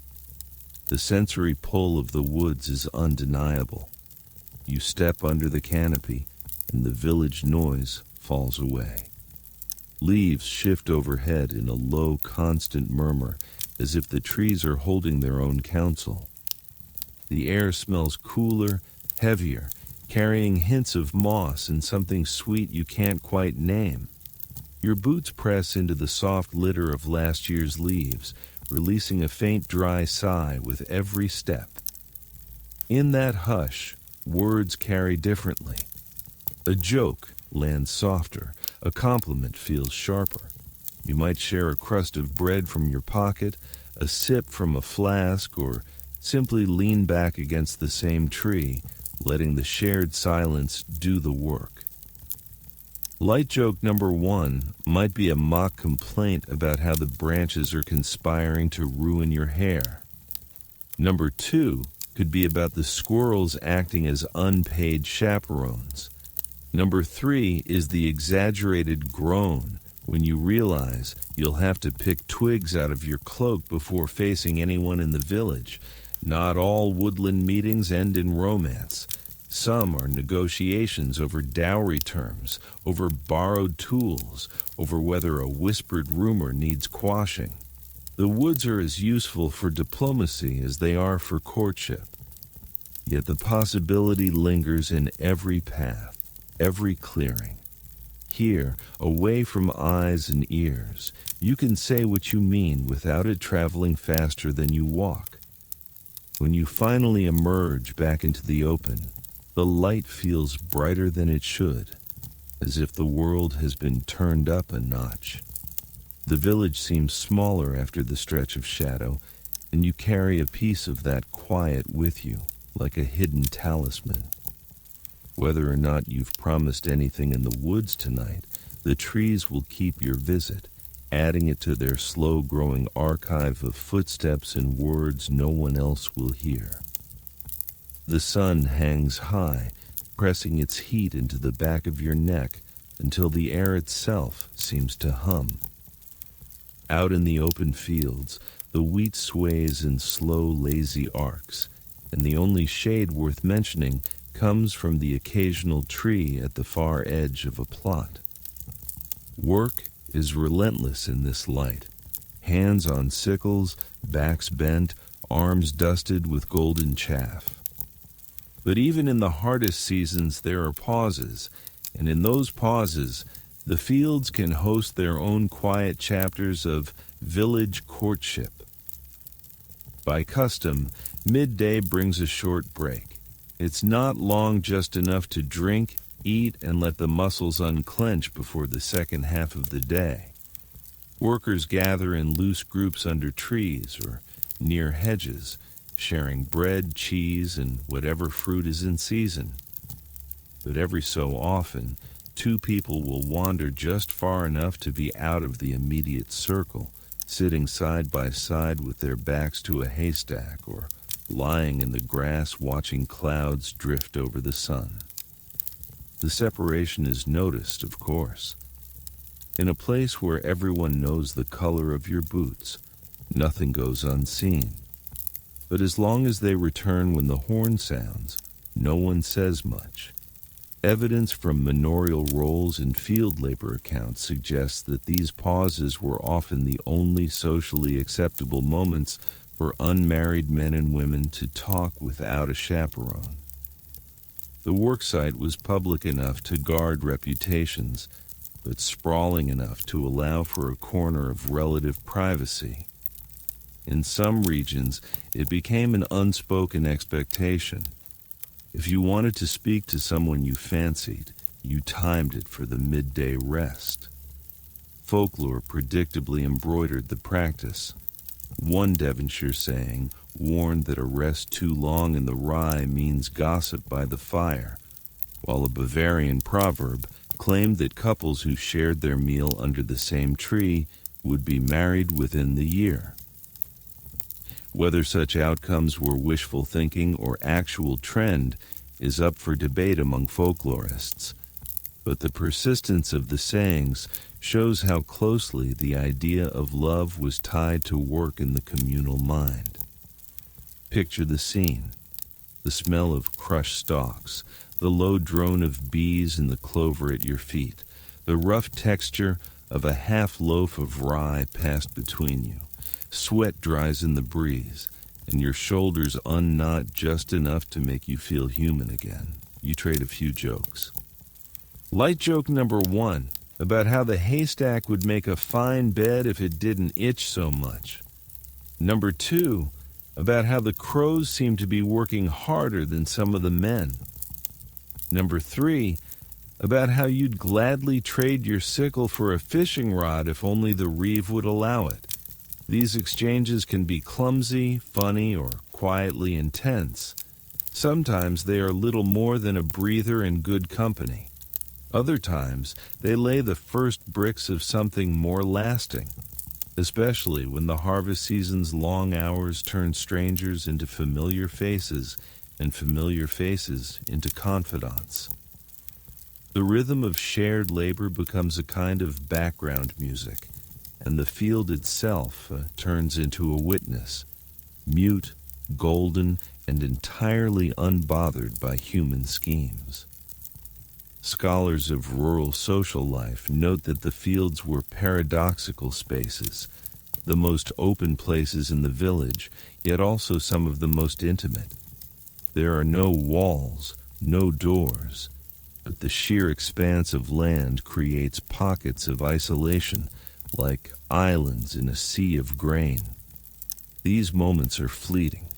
The sensory pull of the woods is undeniable. You step under the canopy, and the village noise falls away. Leaves shift overhead in a low, constant murmur, as if the trees are holding their own counsel. The air smells cooler, heavier, carrying hints of moss and something sweet you can't quite name. Your boots press into the soft litter of last year's leaves, releasing a faint dry sigh with every step. In that hush, words carry differently. A joke lands softer, a compliment feels sharper. You might share a crust of bread from your pocket, a sip from a flask, or simply lean back against the same tree, letting the shared silence do the work. Light joke number 1 might be a mock complaint about how the branches are conspiring to ruin your hair. Number 2 could be about the squirrels acting as unpaid chaperones. Number 3 is the exaggerated groan when you realize you'll have to pick twigs out of your cloak before facing anyone in the village. Not all woodland meetings end in romance. Some are negotiations over dowry terms, over borrowed tools, over whether a whispered rumor needs quashing. The woods are as useful for diplomacy as they are for courtship. Yet the possibility lingers in every path, every clearing. Here, away from eyes and ears, you can say what you mean without it traveling faster than you walk. When you finally emerge back into the open, the light feels brighter than it should, as if the world has been turned up a notch. The village seems smaller after the stretch of shadow, and you carry a piece of that quiet with you, like a hidden talisman. Whether or not you've promised anything in the woods tonight, the trees will keep your visit, adding it to their slow-growing archive of footsteps and words no one else will hear. The sun hangs high, pressing its heat into the back of your neck until the air itself seems to hum. Out in the open fields, the wheat sways in slow, lazy arcs, and the only shade worth mentioning comes from the occasional tree at the far edge of a plot. Work is relentless in this light. Hands on sickles, backs bent, arms dusted with golden chaff. But even in the hardest seasons there are pauses, and in those pauses, the fields can host their own quiet chapters of village courtship. By custom, midday brings a short break. It's not long just enough to drink, eat, and let the muscles unclench before the second half of the day. Workers gather in loose groups under trees or near hedges, sharing bread, cheese, and whatever fruit is in season. But every so often, two people will wander just far enough to be out of the immediate circle, sitting side by side with their backs to a haystack or lying in the grass watching clouds drift over the sun. The separation is noticed, of course. In a place where everyone knows the color of your boots, nothing goes unseen. But as long as they return when the horn sounds, no one says much. Evidence from manorial rolls and field labor accounts suggests that these pauses were often the only socially acceptable moments for unmarried men and women to talk without a chaperone. The worksite was public enough to guard reputations, but sprawling enough to allow for a corner of relative privacy. In some regions, it became an unspoken expectation. If you wanted to speak to someone you fancied, you timed it for the midday rest. Folklore predictably embroidered the practice. One Devonshire saying warned that a rest too long in the rye means gossip by the fire, while a Bavarian proverb claimed that couples who shared their meal under the same tree would be married within the year. Whether such outcomes were wishful thinking or actual trend is up for debate among folklorists, but the persistence of the sayings shows how closely the idea of love was tied to work in the communal mind. Picture the scene: the smell of crushed stalks, the low drone of bees in the clover at your feet, the rough texture of a half loaf of rye passed between you. Sweat dries in the breeze, and your shoulders unknot just enough to make you feel human again. You trade a few jokes. Light joke number 1, about how the haystack would make a fine bed if it didn't itch so much. Number 2, about how the crows seem to be working harder than some of the men. Number 3, about how you'd gladly trade your sickle for a fishing rod if only the reeve would allow it. These exchanges can be clumsy, funny, or quietly intense. Sometimes they are little more than a breather in good company. Other times, they lay the first bricks of something more lasting, especially when the harvest season's long hours turn strangers into familiar faces and familiar faces into confidants. The rhythm of shared labor becomes a kind of background music, and the field itself turns into a witness, mute, golden, and entirely unbothered by human schemes. Scholars of rural social life note that the fields were paradoxical spaces, the most open places in the village, yet also some of the most intimate. There are no walls, no doors, but the sheer expanse of land creates pockets of isolation, like islands in a sea of grain. These moments are fleeting.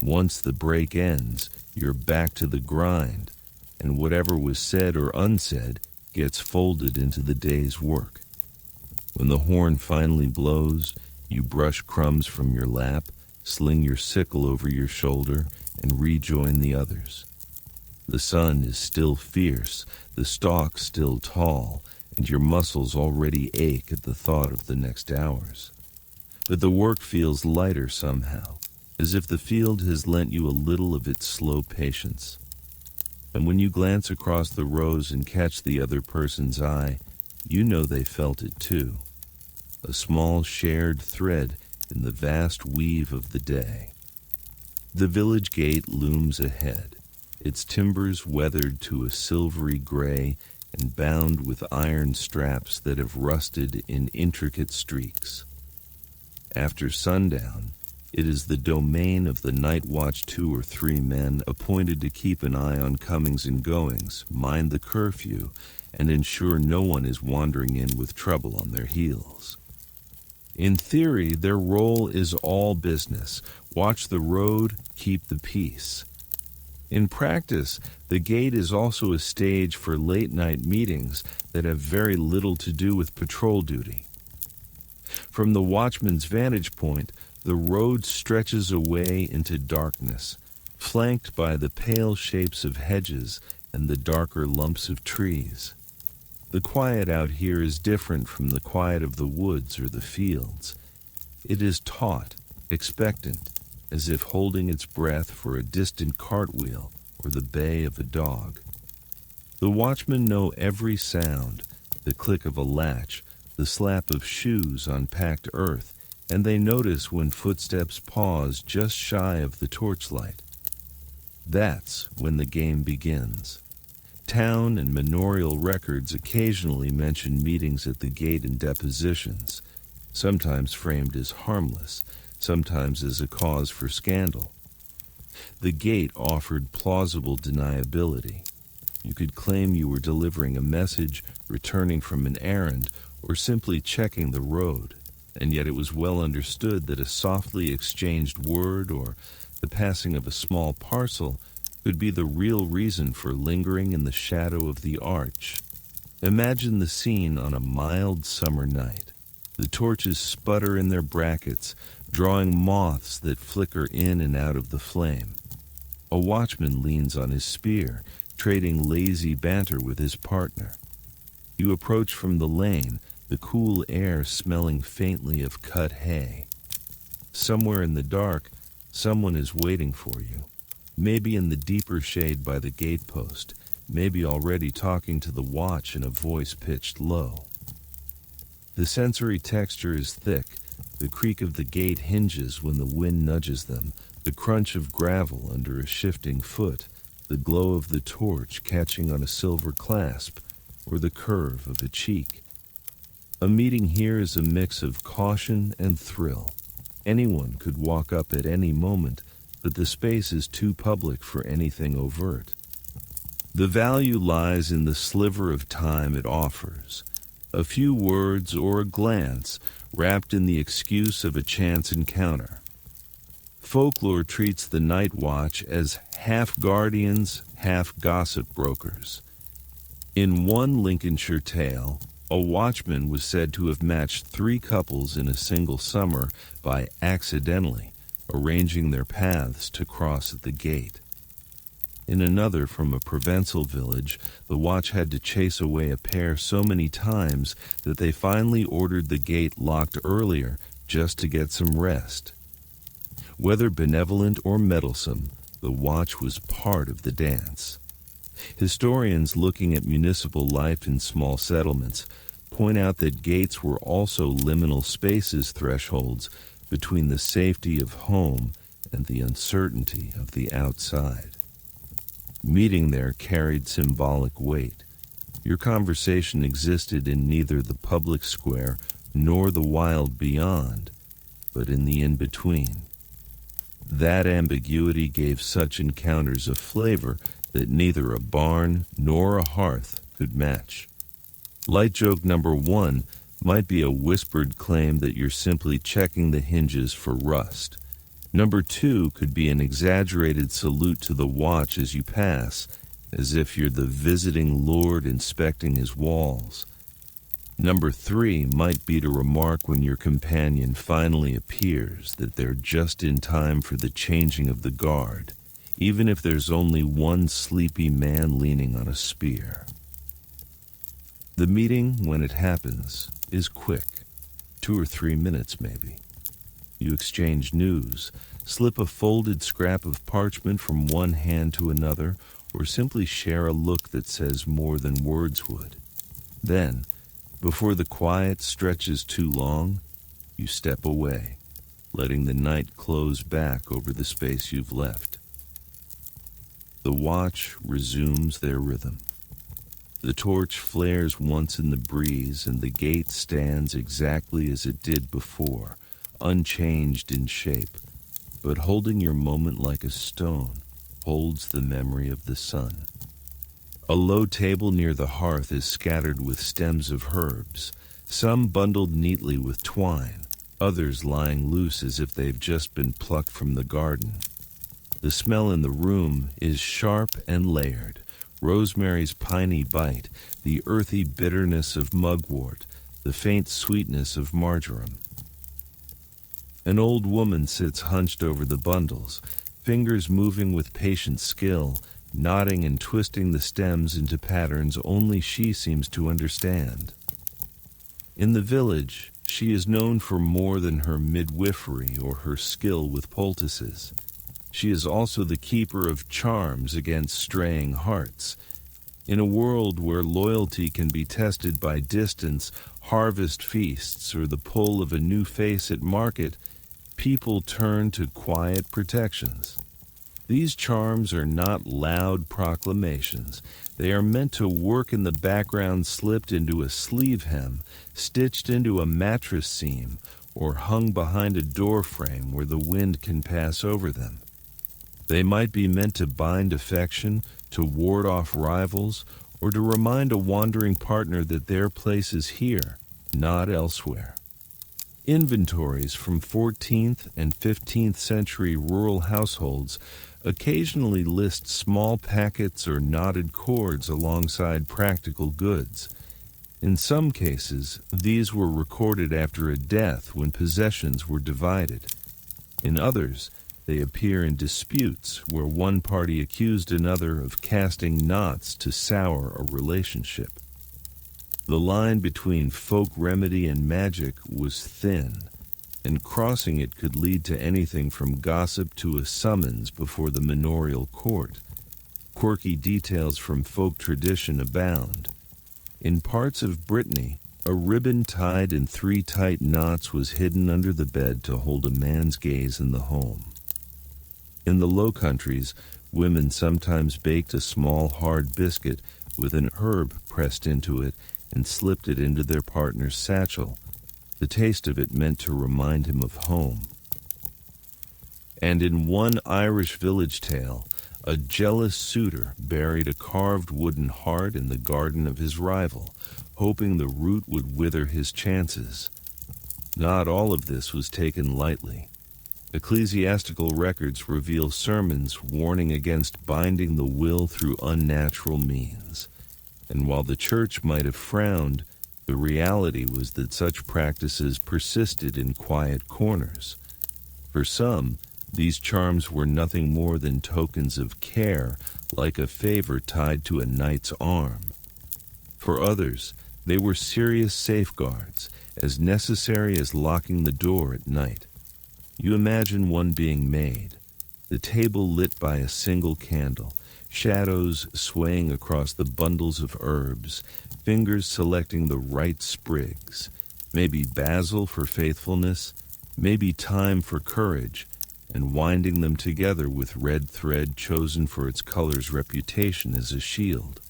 Once the break ends, you're back to the grind, and whatever was said or unsaid gets folded into the day's work. When the horn finally blows, you brush crumbs from your lap, sling your sickle over your shoulder, and rejoin the others. The sun is still fierce, the stalk still tall, and your muscles already ache at the thought of the next hours. But the work feels lighter somehow, as if the field has lent you a little of its slow patience. And when you glance across the rows and catch the other person's eye, you know they felt it too. A small shared thread in the vast weave of the day. The village gate looms ahead, its timbers weathered to a silvery gray and bound with iron straps that have rusted in intricate streaks. After sundown, it is the domain of the night watch 2 or 3 men appointed to keep an eye on comings and goings, mind the curfew, and ensure no one is wandering in with trouble on their heels. In theory, their role is all business. Watch the road, keep the peace. In practice, the gate is also a stage for late-night meetings that have very little to do with patrol duty. From the watchman's vantage point, the road stretches away into darkness, flanked by the pale shapes of hedges and the darker lumps of trees. The quiet out here is different from the quiet of the woods or the fields. It is taut, expectant, as if holding its breath for a distant cartwheel or the bay of a dog. The watchmen know every sound, the click of a latch, the slap of shoes on packed earth, and they notice when footsteps pause just shy of the torchlight. That's when the game begins. Town and manorial records occasionally mention meetings at the gate and depositions, sometimes framed as harmless, sometimes as a cause for scandal. The gate offered plausible deniability. You could claim you were delivering a message, returning from an errand, or simply checking the road, and yet it was well understood that a softly exchanged word or the passing of a small parcel could be the real reason for lingering in the shadow of the arch. Imagine the scene on a mild summer night. The torches sputter in their brackets, drawing moths that flicker in and out of the flame. A watchman leans on his spear, trading lazy banter with his partner. You approach from the lane, the cool air smelling faintly of cut hay. Somewhere in the dark, someone is waiting for you, maybe in the deeper shade by the gatepost, maybe already talking to the watch in a voice pitched low. The sensory texture is thick, the creak of the gate hinges when the wind nudges them, the crunch of gravel under a shifting foot, the glow of the torch catching on a silver clasp, or the curve of a cheek. A meeting here is a mix of caution and thrill. Anyone could walk up at any moment, but the space is too public for anything overt. The value lies in the sliver of time it offers. A few words or a glance wrapped in the excuse of a chance encounter. Folklore treats the night watch as half guardians, half gossip brokers. In one Lincolnshire tale, a watchman was said to have matched 3 couples in a single summer by accidentally arranging their paths to cross at the gate. In another, from a Provençal village, the watch had to chase away a pair so many times that they finally ordered the gate locked earlier just to get some rest. Whether benevolent or meddlesome, the watch was part of the dance. Historians looking at municipal life in small settlements point out that gates were also liminal spaces, thresholds between the safety of home and the uncertainty of the outside. Meeting there carried symbolic weight. Your conversation existed in neither the public square nor the wild beyond, but in the in-between. That ambiguity gave such encounters a flavor that neither a barn nor a hearth could match. Light joke number 1 might be a whispered claim that you're simply checking the hinges for rust. Number 2 could be an exaggerated salute to the watch as you pass, as if you're the visiting lord inspecting his walls. Number 3 might be to remark when your companion finally appears that they're just in time for the changing of the guard, even if there's only one sleepy man leaning on a spear. The meeting, when it happens, is quick, 2 or 3 minutes maybe. You exchange news, slip a folded scrap of parchment from one hand to another, or simply share a look that says more than words would. Then, before the quiet stretches too long, you step away, letting the night close back over the space you've left. The watch resumes their rhythm. The torch flares once in the breeze, and the gate stands exactly as it did before, unchanged in shape, but holding your moment like a stone holds the memory of the sun. A low table near the hearth is scattered with stems of herbs, some bundled neatly with twine, others lying loose as if they've just been plucked from the garden. The smell in the room is sharp and layered. Rosemary's piney bite, the earthy bitterness of mugwort, the faint sweetness of marjoram. An old woman sits hunched over the bundles, fingers moving with patient skill, knotting and twisting the stems into patterns only she seems to understand. In the village, she is known for more than her midwifery or her skill with poultices. She is also the keeper of charms against straying hearts. In a world where loyalty can be tested by distance, harvest feasts, or the pull of a new face at market, people turn to quiet protections. These charms are not loud proclamations. They are meant to work in the background, slipped into a sleeve hem, stitched into a mattress seam, or hung behind a door frame where the wind can pass over them. They might be meant to bind affection, to ward off rivals, or to remind a wandering partner that their place is here, not elsewhere. Inventories from 14th and 15th century rural households occasionally list small packets or knotted cords alongside practical goods. In some cases, these were recorded after a death when possessions were divided. In others, They appear in disputes where one party accused another of casting knots to sour a relationship. The line between folk remedy and magic was thin, and crossing it could lead to anything from gossip to a summons before the manorial court. Quirky details from folk tradition abound. In parts of Brittany, a ribbon tied in 3 tight knots was hidden under the bed to hold a man's gaze in the home. In the Low Countries, women sometimes baked a small hard biscuit with an herb pressed into it and slipped it into their partner's satchel. The taste of it meant to remind him of home. And in one Irish village tale, a jealous suitor buried a carved wooden heart in the garden of his rival, hoping the root would wither his chances. Not all of this was taken lightly. Ecclesiastical records reveal sermons warning against binding the will through unnatural means. And while the church might have frowned, the reality was that such practices persisted in quiet corners. For some, these charms were nothing more than tokens of care, like a favor tied to a knight's arm. For others, they were serious safeguards, as necessary as locking the door at night. You imagine one being made, the table lit by a single candle, shadows swaying across the bundles of herbs, fingers selecting the right sprigs, maybe basil for faithfulness, maybe thyme for courage, and winding them together with red thread chosen for its color's reputation as a shield.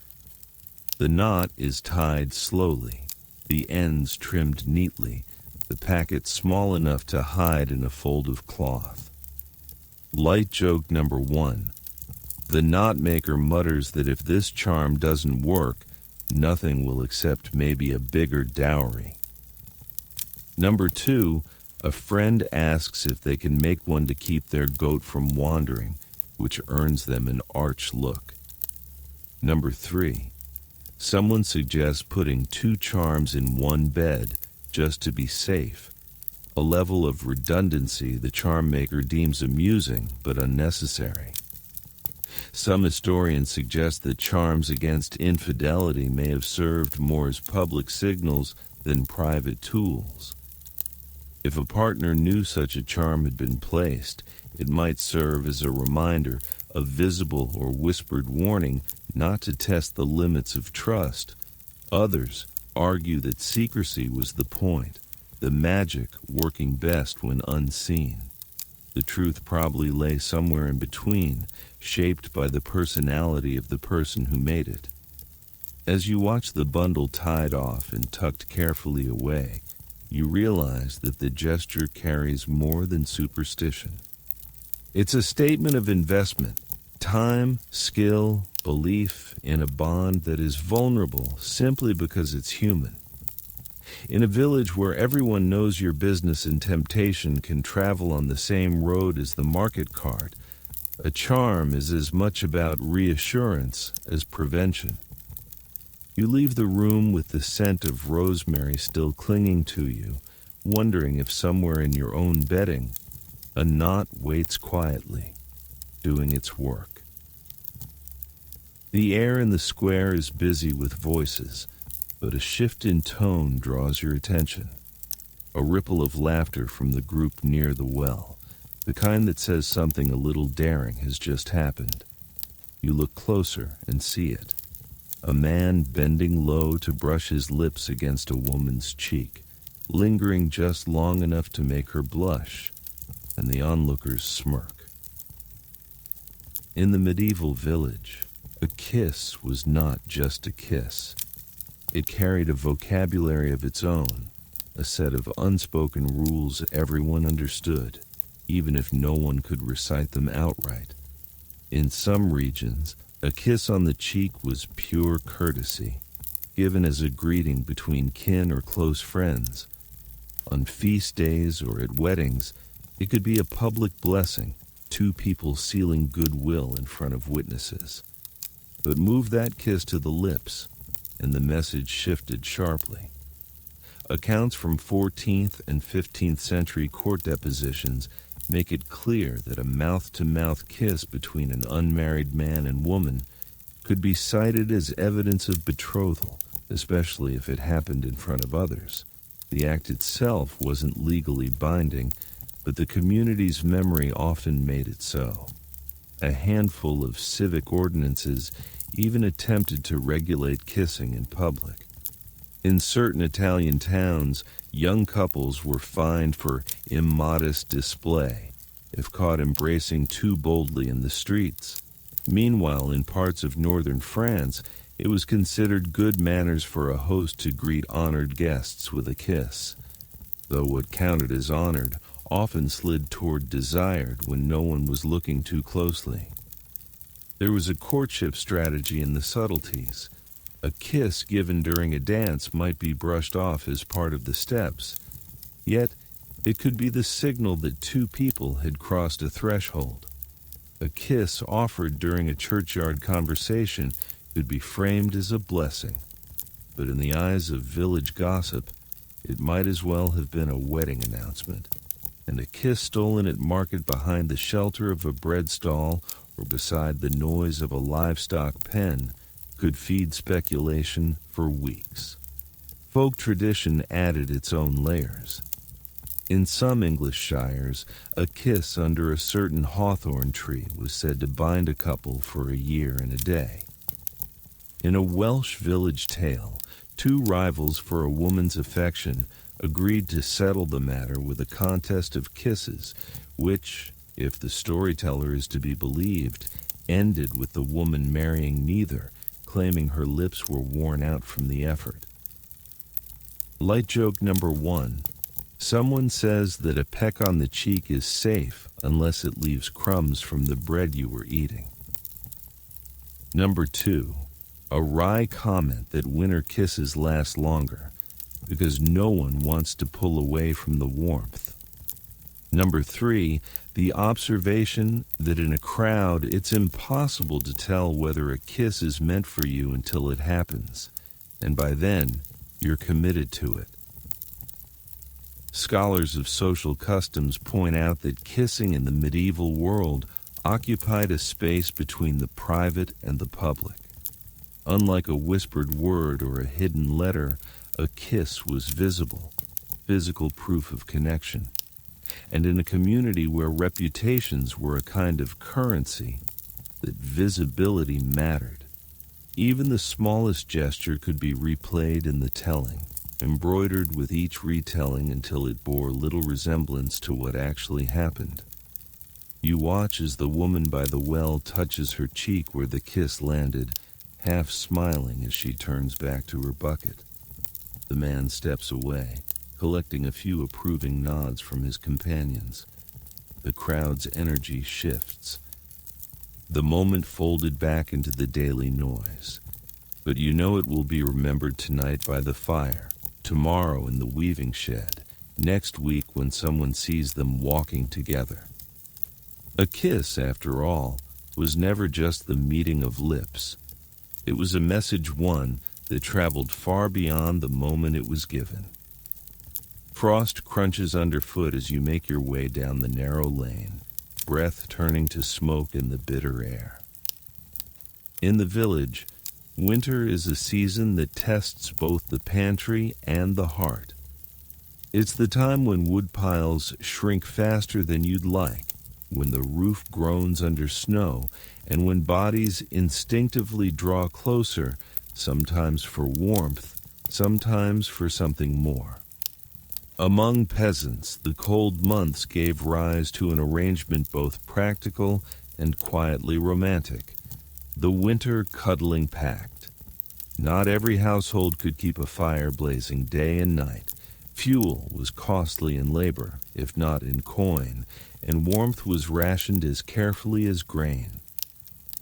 The knot is tied slowly, the ends trimmed neatly, the packet small enough to hide in a fold of cloth. Light joke number 1. The knot maker mutters that if this charm doesn't work, nothing will except maybe a bigger dowry. Number 2, a friend asks if they can make one to keep their goat from wandering, which earns them an arch look. Number 3, someone suggests putting 2 charms in one bed just to be safe, a level of redundancy the charm maker deems amusing but unnecessary. Some historians suggest that charms against infidelity may have served more as public signals than private tools. If a partner knew such a charm had been placed, it might serve as a reminder, a visible or whispered warning not to test the limits of trust. Others argue that secrecy was the point, the magic working best when unseen. The truth probably lay somewhere in between, shaped by the personality of the person who made it. As you watch the bundle tied off and tucked carefully away, you realize that the gesture carries more than superstition. It's a statement of investment, time, skill, belief in a bond that is vulnerable simply because it's human. In a village where everyone knows your business and temptation can travel on the same road as the market cart, a charm is as much about reassurance as prevention. You leave the room with the scent of rosemary still clinging to you, wondering if somewhere in your own bedding, a knot waits quietly, doing its work. The air in the square is busy with voices, but a shift in tone draws your attention. A ripple of laughter from the group near the well, the kind that says something a little daring has just happened. You look closer and see it. A man bending low to brush his lips against a woman's cheek, lingering just long enough to make her blush, and the onlookers smirk. In the medieval village, a kiss was not just a kiss. It carried a vocabulary of its own, a set of unspoken rules everyone understood, even if no one could recite them outright. In some regions, a kiss on the cheek was pure courtesy, given as a greeting between kin or close friends. On feast days or at weddings, it could be a public blessing, 2 people sealing goodwill in front of witnesses. But move that kiss to the lips, and the message shifted sharply. Accounts from 14th and 15th century court depositions make it clear that a mouth-to-mouth kiss between an unmarried man and woman could be cited as evidence of betrothal, especially if it happened in front of others. The act itself wasn't legally binding, but the community's memory often made it so. A handful of civic ordinances even attempted to regulate kissing in public. In certain Italian towns, young couples were fined for immodest display if caught embracing too boldly in the streets. Meanwhile, in parts of northern France, it was considered good manners for a host to greet honored guests with a kiss, though what counted as honored often slid toward desired when no one was looking too closely. There was a courtship strategy in the subtleties. A kiss given during a dance might be brushed off as part of the steps, yet it could be the signal that two people had crossed a threshold. A kiss offered during a churchyard conversation could be framed as a blessing, but in the eyes of village gossip, it might as well have been a wedding announcement. And a kiss stolen at market behind the shelter of a bread stall or beside the noise of a livestock pen could feed speculation for weeks. Folk tradition added its own layers. In some English shires, a kiss under a certain hawthorn tree was said to bind a couple for a year and a day. In a Welsh village tale, two rivals for a woman's affection agreed to settle the matter with a contest of kisses, which, if the storyteller is to be believed, ended with the woman marrying neither, claiming her lips were worn out from the effort. Light joke number 1. Someone says that a peck on the cheek is safe unless it leaves crumbs from the bread you were eating. Number 2. A wry comment that winter kisses last longer because no one wants to pull away from the warmth. Number 3, the observation that in a crowd it's impossible to tell whether a kiss is meant for you until it happens, and by then you're committed to it. Scholars of social customs point out that kissing in the medieval world occupied a space between the private and the public. Unlike a whispered word or a hidden letter, a kiss was visible, physical proof of connection. And in a community where reputations were a kind of currency, that visibility mattered. Even the smallest gesture could be replayed in the telling, embroidered with each retelling until it bore little resemblance to what actually happened. You watch as the woman by the well touches her cheek where the kiss landed, half smiling as she turns back to her bucket. The man steps away, collecting a few approving nods from his companions. The crowd's energy shifts. The moment folded back into the daily noise. But you know it will be remembered tonight by the fire, tomorrow in the weaving shed, next week when someone sees them walking together. A kiss, after all, was never just the meeting of lips. It was a message one that traveled far beyond the moment it was given. Frost crunches underfoot as you make your way down the narrow lane, breath turning to smoke in the bitter air. In the village, winter is a season that tests both the pantry and the heart. It's the time when woodpiles shrink faster than you'd like, when the roof groans under snow, and when bodies instinctively draw closer, sometimes for warmth, sometimes for something more. Among peasants, the cold months gave rise to an arrangement both practical and quietly romantic, the winter cuddling pact. Not every household could keep a fire blazing day and night. Fuel was costly in labor, if not in coin, and warmth was rationed as carefully as grain.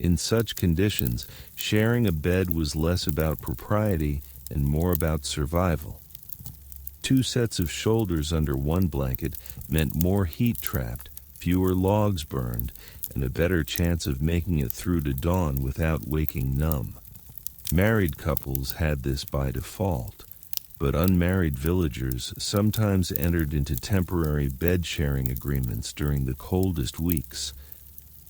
In such conditions, sharing a bed was less about propriety and more about survival. 2 sets of shoulders under one blanket meant more heat trapped, fewer logs burned, and a better chance of making it through to dawn without waking numb. Married couples had this by default, but unmarried villagers sometimes entered into temporary bed-sharing agreements during the coldest weeks,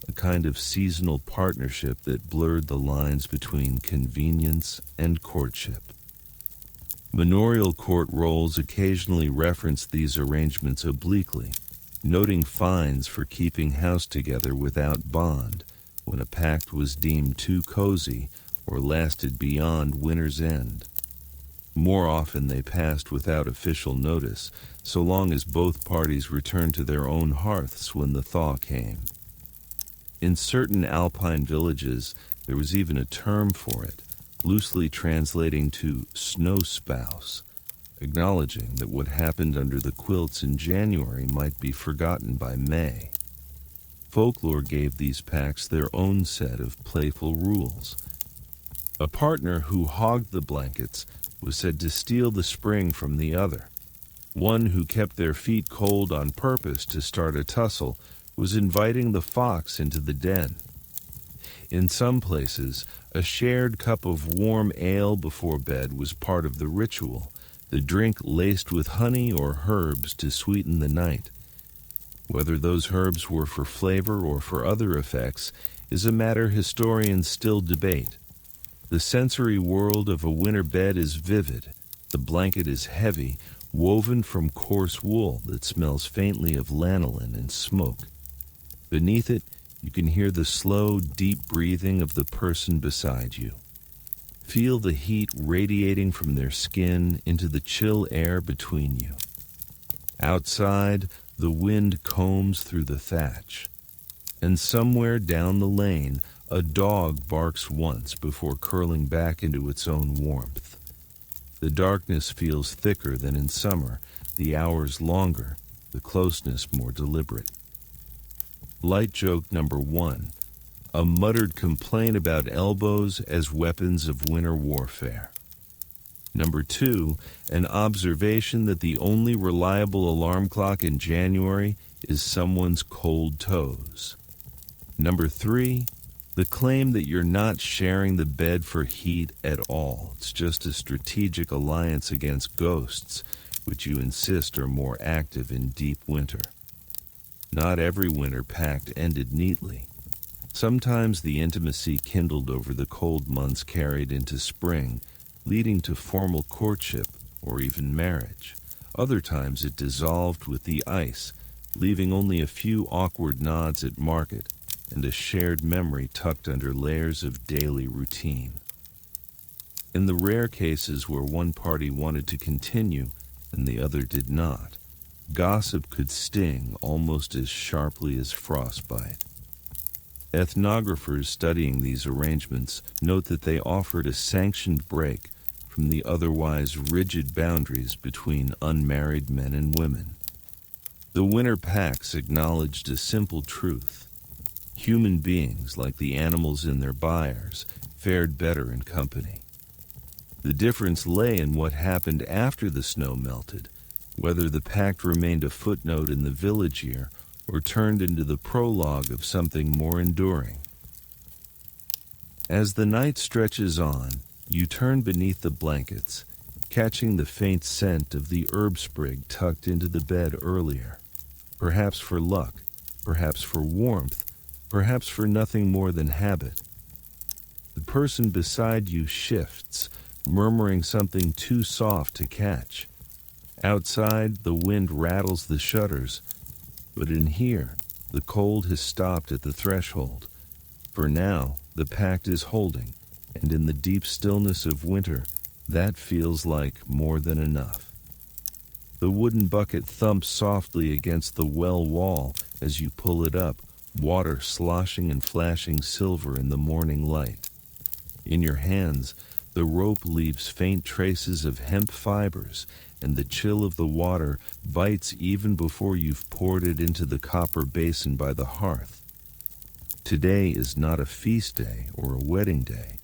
a kind of seasonal partnership that blurred the lines between convenience and courtship. Manorial court roles occasionally referenced these arrangements obliquely, noting fines for keeping house together without bond when a pact was deemed too cozy or lasted beyond winter's end. More often they passed without official notice, so long as both parties returned to their own hearths when the thaw came. In certain alpine villages, there was even a term for it, loosely translating to snow spouse, acknowledging that what happened under the quilts in January might be forgotten by May. Folklore gave these pacts their own set of playful rules. A partner who hogged the blankets was said to steal the spring from the other. One who kept their feet cold on purpose to start a tussle was inviting the fox into the den. In some places, a shared cup of warm ale before bed was part of the ritual, the drink laced with honey or herbs to sweeten the night. Whether those herbs were for flavor or for other effects is a matter historians still debate. The sensory world of a winter bed is vivid. The blanket is heavy, woven from coarse wool that smells faintly of lanolin and smoke. Beneath it, you can hear the slow, deep breathing of the person beside you. Feel the heat radiating from their skin into the chill air between you. Outside, the wind combs through the thatch, and somewhere down the lane, a dog barks once before curling back into its own warmth. The darkness feels thicker than in summer, the hours longer, the closeness more deliberate. Light joke number 1, a muttered complaint about elbows as weapons of winter warfare. Number 2, an observation that the only reliable alarm clock in January is someone's cold toes. Number 3, the claim that you're not sharing the bed for heat at all. It's just a strategic alliance against ghosts, which you insist are more active in deep winter. Not every winter pact ended neatly. Sometimes the intimacy kindled over the cold months carried into spring, leading to formal courtship or even marriage. Other times it dissolved with the ice, leaving only a few awkward nods at market and a shared memory tucked under layers of daily routine. In the rare cases where one party wanted to continue and the other did not, gossip could sting almost as sharply as frostbite. Ethnographers studying these arrangements note that they offered a sanctioned break from the otherwise rigid boundaries between unmarried men and women. The winter pacts acknowledged a simple truth. Human beings, like the animals in their byres, fared better in company. The difference lay in what happened after the snow melted, whether the pact remained a footnote in the village year or turned into the prologue of something more enduring. As the night stretches on, you turn beneath the blankets, catching the faint scent of the herb sprig tucked into the bed earlier, perhaps for luck, perhaps for warmth, perhaps for nothing more than habit. The person beside you shifts, murmuring something too soft to catch. Outside, the wind rattles the shutters, but in here, the cold has stopped at the threshold. For now, the pact is holding, and in the deep stillness of winter, that feels like more than enough. The wooden bucket thumps softly against the well wall as you pull it up, water sloshing and flashing silver in the morning light. In your hands, the rope leaves faint traces of hemp fibers, and the chill of the water bites even before you've poured it into the copper basin by the hearth. Today is not a feast day or a wedding day,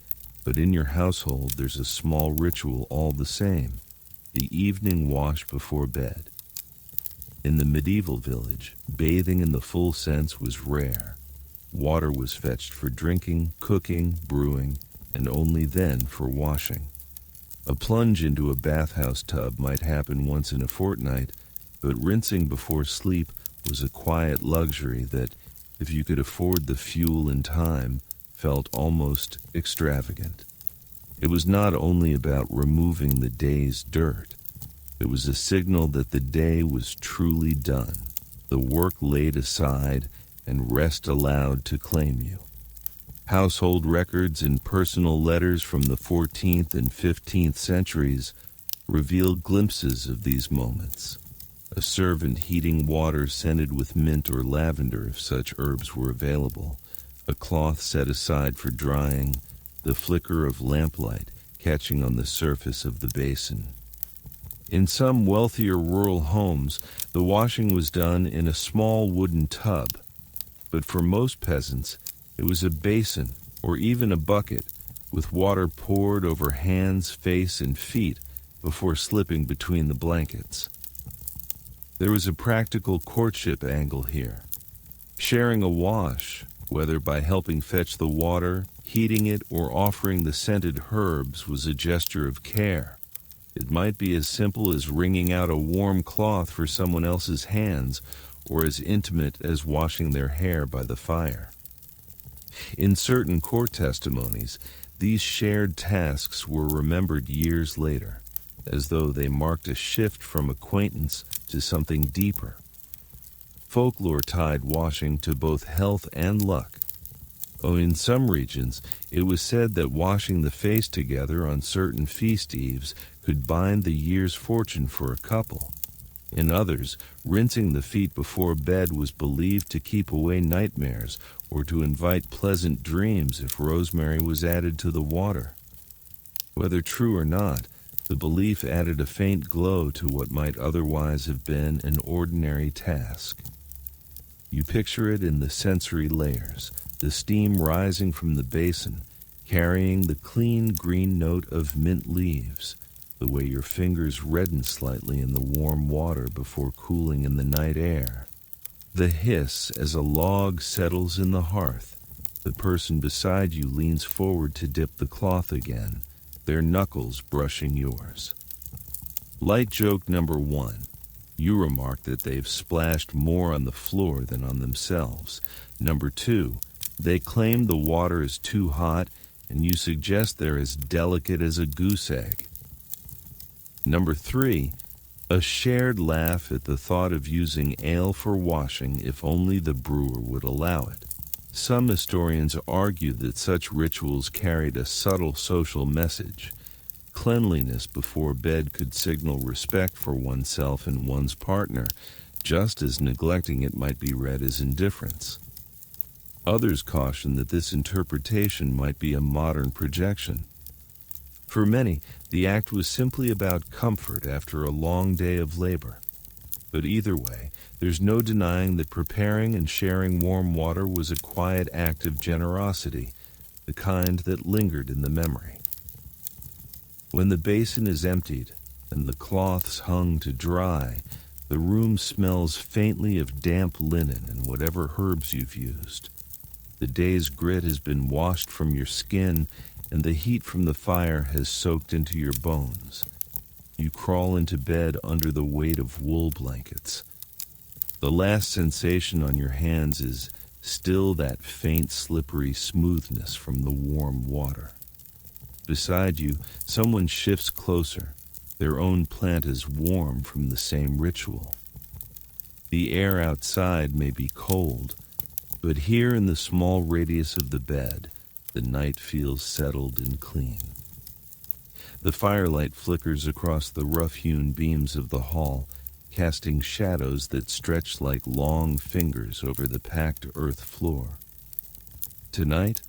but in your household there's a small ritual all the same, the evening wash before bed. In the medieval village, bathing in the full sense was rare. Water was fetched for drinking, cooking, brewing, and only then for washing. A plunge into a bathhouse tub might happen once in a fortnight, but rinsing before sleep was a quiet luxury that, if you could afford the fuel and time, felt almost extravagant. It was not only about removing the day's dirt. It was a signal that the day was truly done, the work laid aside, and rest allowed to claim you. Household records and personal letters from the 14th and 15th centuries revealed glimpses of these moments. A servant heating water scented with mint or lavender if such herbs were available, a cloth set aside for drying, the flicker of lamplight catching on the surface of the basin. In some wealthier rural homes, the washing was done in a small wooden tub, but for most peasants, it was a basin or even a bucket with water poured over hands, face, and feet before slipping between the blankets. There was a practical courtship angle here. Sharing a wash, whether by helping fetch the water, heating it, or offering the scented herbs, was a gesture of care. It might be as simple as wringing out a warm cloth for someone else's hands, or as intimate as washing their hair by the fire. In certain court testimonies, these shared tasks were remembered years later, as though they marked a shift from acquaintance to something deeper. Folklore tied washing to both health and luck. In some regions, it was said that washing the face together on certain feast eves could bind the year's fortune for a couple. In others, rinsing the feet before bed was believed to keep away nightmares or to invite pleasant dreams if rosemary was added to the water. Whether true or not, the belief added a faint glow to what might otherwise have been an ordinary task. You picture it in the sensory layers, the steam rising from the basin, carrying the clean green note of mint leaves, the way your fingers redden slightly in the warm water before cooling in the night air. The hiss as a log settles in the hearth. The person beside you leans forward to dip the cloth again, their knuckles brushing yours. Light joke number 1. You remark that they've splashed more on the floor than on themselves. Number 2. They claim the water is too hot, and you suggest they're as delicate as a goose egg. Number 3, a shared laugh at the thought of using ale for washing if only the brewer would allow it. Some historians argue that such rituals carried a subtle social message. Cleanliness before bed could signal respect for oneself and one's partner, just as neglecting it might be read as indifference. Others caution that this interpretation might be a modern projection. For many, the act was simply about comfort after a long day of labor. But either way, there's no denying that preparing and sharing warm water was a quiet act of generosity, the kind that lingered in the memory. When the basin is emptied and the cloths hung to dry, the room smells faintly of damp linen and whatever herbs you've used. The day's grit has been washed from your skin, and the heat from the fire has soaked into your bones. You crawl into bed under the weight of wool blankets. The last sensation on your hands is still that faint, slippery smoothness from the warm water. Beside you, someone shifts closer. Their own plant is warm from the same ritual. The air outside may be cold, but here in the small radius of the bed, the night feels settled and clean. The firelight flickers across the rough-hewn beams of the hall, casting shadows that stretch like long fingers over the packed earth floor. Tonight,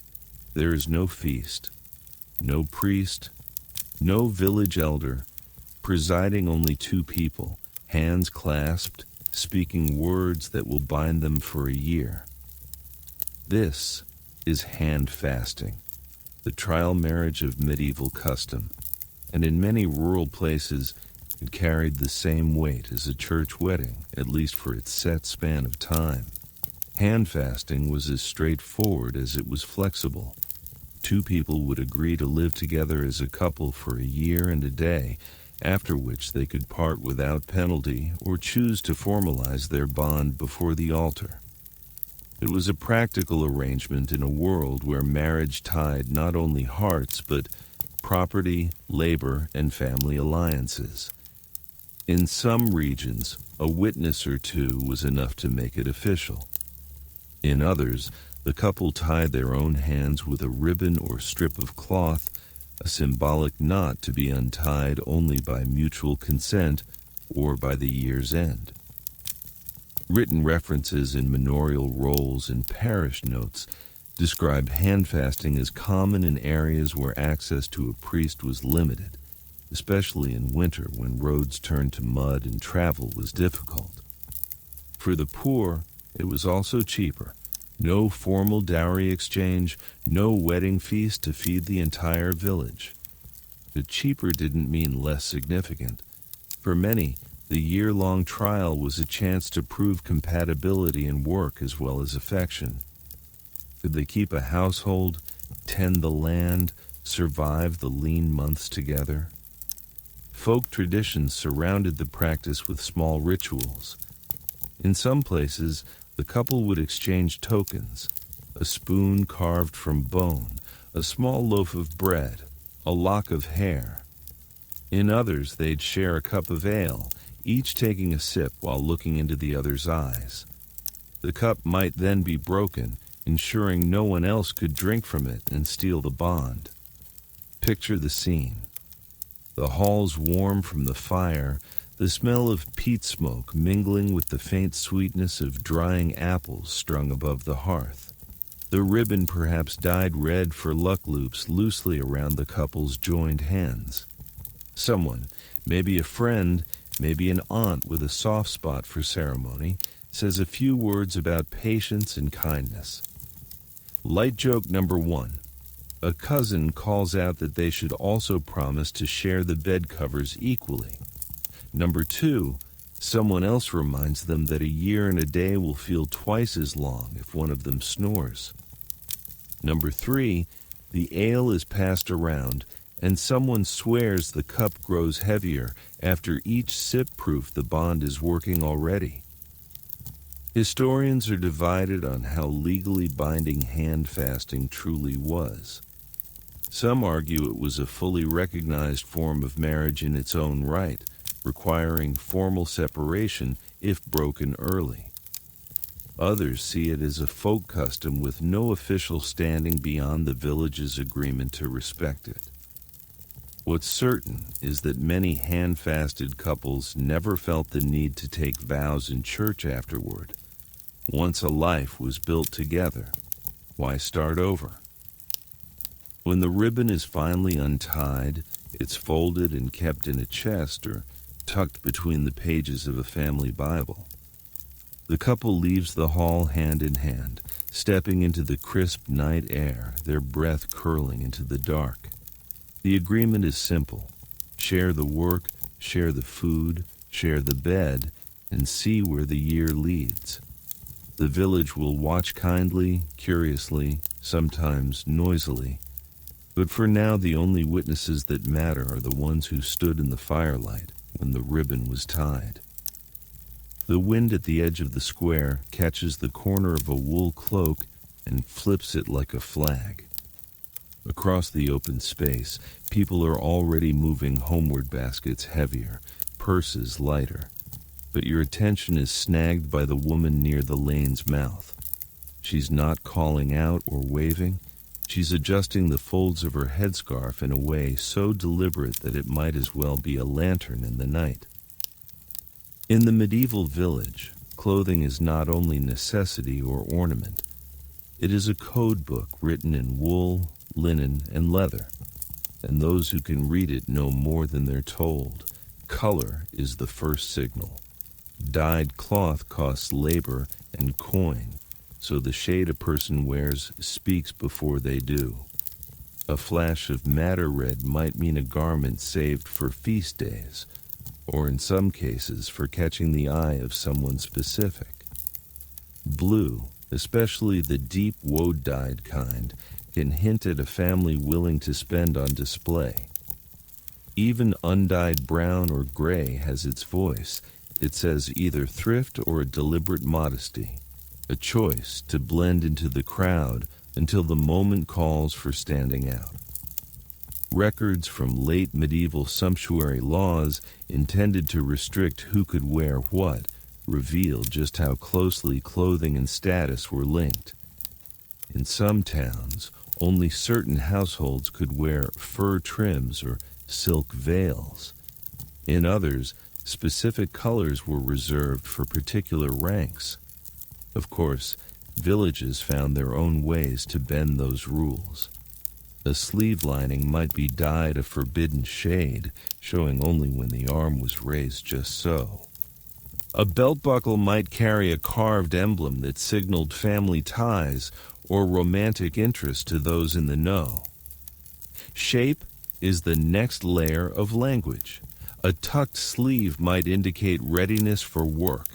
there is no feast, no priest, no village elder, presiding only 2 people, hands clasped, speaking words that will bind them for a year. This is hand fasting, the trial marriage of medieval custom, and in many rural places it carried the same weight as a church wedding, at least for its set span of time. Hand fasting was as straightforward as it was flexible. Two people would agree to live together as a couple for a year and a day, after which they could part without penalty or choose to formalize their bond before the altar. It was a practical arrangement in a world where marriage tied not only hearts but property, labor, and family alliances. In some regions, a witness or two was enough to make it official. In others, the couple tied their own hands with a ribbon or strip of cloth, a symbolic knot to be untied only by mutual consent or by the year's end. Written references in manorial rolls and parish notes describe handfasting as common in areas where access to a priest was limited, especially in winter when roads turned to mud and travel was difficult. For the poor, it was also cheaper. No formal dowry exchange, no wedding feast to feed the entire village. But cheaper didn't mean less significant. For many, the year-long trial was a chance to prove compatibility in work as well as affection. Could they keep a household, tend the land, survive the lean months together? Folk traditions surrounded the practice with small rituals. In some places, the couple would exchange tokens: a spoon carved from bone, a small loaf of bread, a lock of hair. In others, they'd share a cup of ale, each taking a sip while looking into the other's eyes. The cup might then be broken, ensuring no one else could drink from it and steal the bond. Picture the scene. The halls warm from the fire, the smell of peat smoke mingling with the faint sweetness of drying apples strung above the hearth. The ribbon perhaps dyed red for luck loops loosely around the couple's joined hands. Someone, maybe a friend, maybe an aunt with a soft spot for ceremony, says a few words about patience and kindness. Light joke number 1. A cousin calls out that they should also promise to share the bed covers equally. Number 2, someone else reminds them that a year and a day will feel twice as long if one of them snores. Number 3, the ale is passed around, and someone swears the cup grows heavier after each sip, proof the bond is working already. Historians are divided on how legally binding hand fasting truly was. Some argue it was a fully recognized form of marriage in its own right, requiring formal separation if broken early. Others see it as a folk custom with no official standing beyond the village's agreement to respect it. What's certain is that many hand-fasted couples never felt the need to take vows in church afterward. Once a life was built together, why start over? When the ribbon is finally untied, it's folded and kept in a chest or tucked between the pages of a family Bible. The couple leaves the hall hand in hand, stepping into the crisp night air, their breath curling into the dark. The agreement is simple: share the work, share the food, share the bed, and see where the year leads. The village will watch kindly, curiously, sometimes noisily. But for now, the only witnesses that matter are the ones who stood in the firelight when the ribbon was tied. The wind at the edge of the square catches the corner of a wool cloak and flips it like a flag. Across the open space, people are already moving homeward, baskets heavier, purses lighter. But your attention is snagged by the woman near the lane's mouth. She's not calling out or waving. She's adjusting the folds of her headscarf in a way so deliberate that it might as well be a lantern in the night. In the medieval village, clothing is not only necessity or ornament. It is a code book written in wool, linen, and leather, and those who can read it know more than they're told. Color is the first signal. Dyed cloth costs labor and coin, so the shade a person wears speaks before they do. A flash of madder red might mean a garment saved for feast days, or in some cases for catching the eye of someone specific. Blue, especially the deep woad-dyed kind, can hint at a family willing to spend on display. Even undyed brown or gray has its voice. It says either thrift or a deliberate modesty, a choice to blend into the crowd until the moment calls for standing out. Records from late medieval sumptuary laws intended to restrict who could wear what reveal just how closely clothing and status were linked. In some towns, only certain households could wear fur trims or silk veils. In others, specific colors were reserved for particular ranks. Of course, villages found their own ways to bend those rules. A sleeve lining might be dyed a forbidden shade, showing only when the arm was raised just so. A belt buckle might carry a carved emblem that signaled family ties or romantic interest to those in the know. Shape is the next layer of language. A tucked sleeve might indicate readiness for work,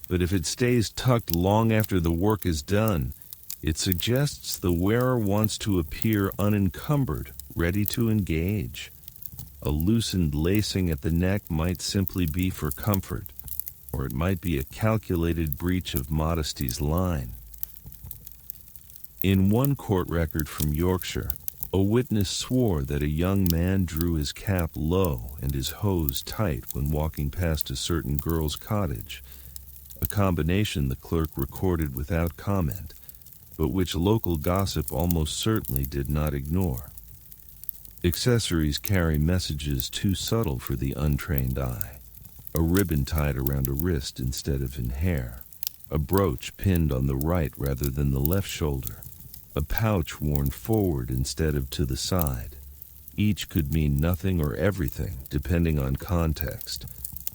but if it stays tucked long after the work is done, it suggests the wearer wants to appear unencumbered, ready to engage. A loosened lacing at the neck might simply be for comfort, or it might be a calculated breach of modesty's line. In one court record from Yorkshire, a witness swore that a young man drew his cap low and his hose tight when walking past a certain girl's cottage, a combination the clerk recorded without comment, but which local gossip almost certainly did not ignore. Accessories carry messages too subtle for the untrained eye. A ribbon tied around a wrist instead of in hair, a brooch pinned on the right rather than the left shoulder, a pouch worn forward instead of to the side. Each could mean nothing or everything, depending on context.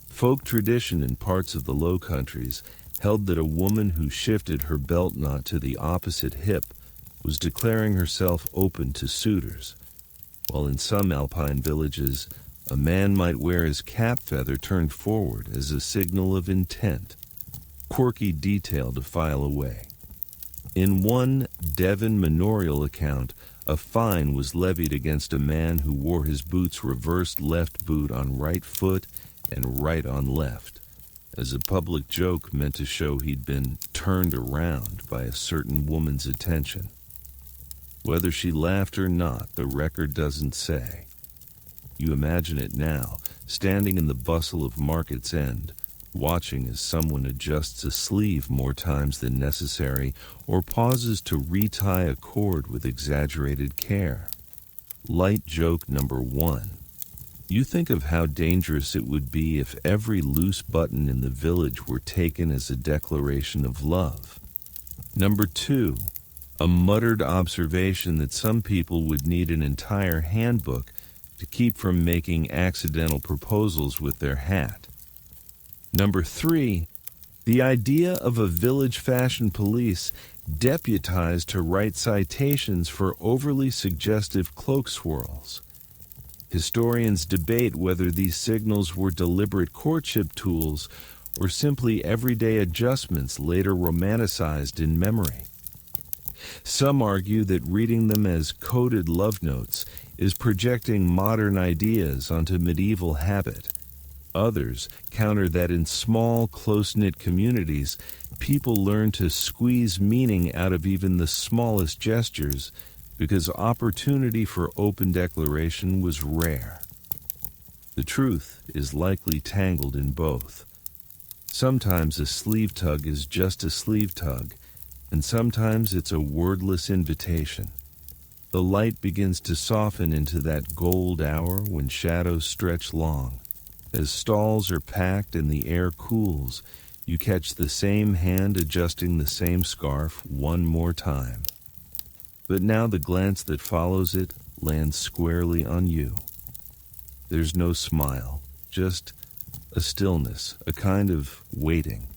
Folk tradition in parts of the Low Countries held that a woman who shifted her belt knot to the opposite hip was declaring herself open to suitors, while in some alpine villages, a man might wear his cap feather turned forward as a signal of intent, quirky detail to file away. In one Devon manorial account, a fine was levied against a man who wore his boots reversed, left boot on right foot and right on left, as a public joke meant to show he'd been turned around by a certain woman's attention. Whether she laughed or not, the record doesn't say. You imagine it now, standing in the bustle of Market's End, watching as someone adjusts a sleeve more times than necessary or pauses to retie a cord with exaggerated care. Light joke number 1. You think of how dangerous it would be if every loose button in the village were taken as a declaration of love. Number 2. A muttered observation that some people would need an entire handbook to keep from making accidental proposals with their hat. Number 3, the idea of a village fashion police deputized to write citations for overly suggestive cloak swirls. Historians debate whether these signals were deliberate courtship tools or simply everyday adjustments later romanticized in memory. Some argue that reading them as coded love notes is projecting modern ideas onto medieval habit. Others counter that in small, close-knit communities, people learn to squeeze meaning out of even the smallest gestures because opportunity for open declaration was rare. The truth is likely tangled in both. Sometimes a sleeve tug is just a sleeve tug, and sometimes it's a wordless invitation. The light begins to soften into that gold hour when shadows stretch long. As stalls are packed and the air cools, you catch the same hand adjusting the same scarf one more time. But now the glance that follows it lands squarely on you. There's no smile, just a stillness, a kind of waiting.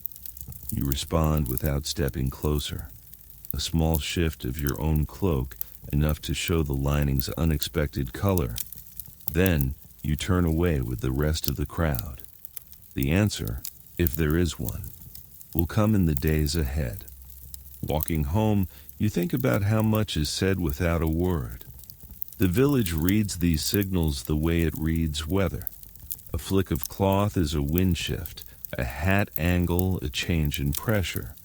You respond without stepping closer. A small shift of your own cloak, enough to show the lining's unexpected color. Then you turn away with the rest of the crowd. The answer, if there is one, will come in the days ahead. Walking home, You think about how much is said without a word. The village reads these signals the way it reads weather. A flick of cloth is a wind shift, a hat angle, a change in pressure.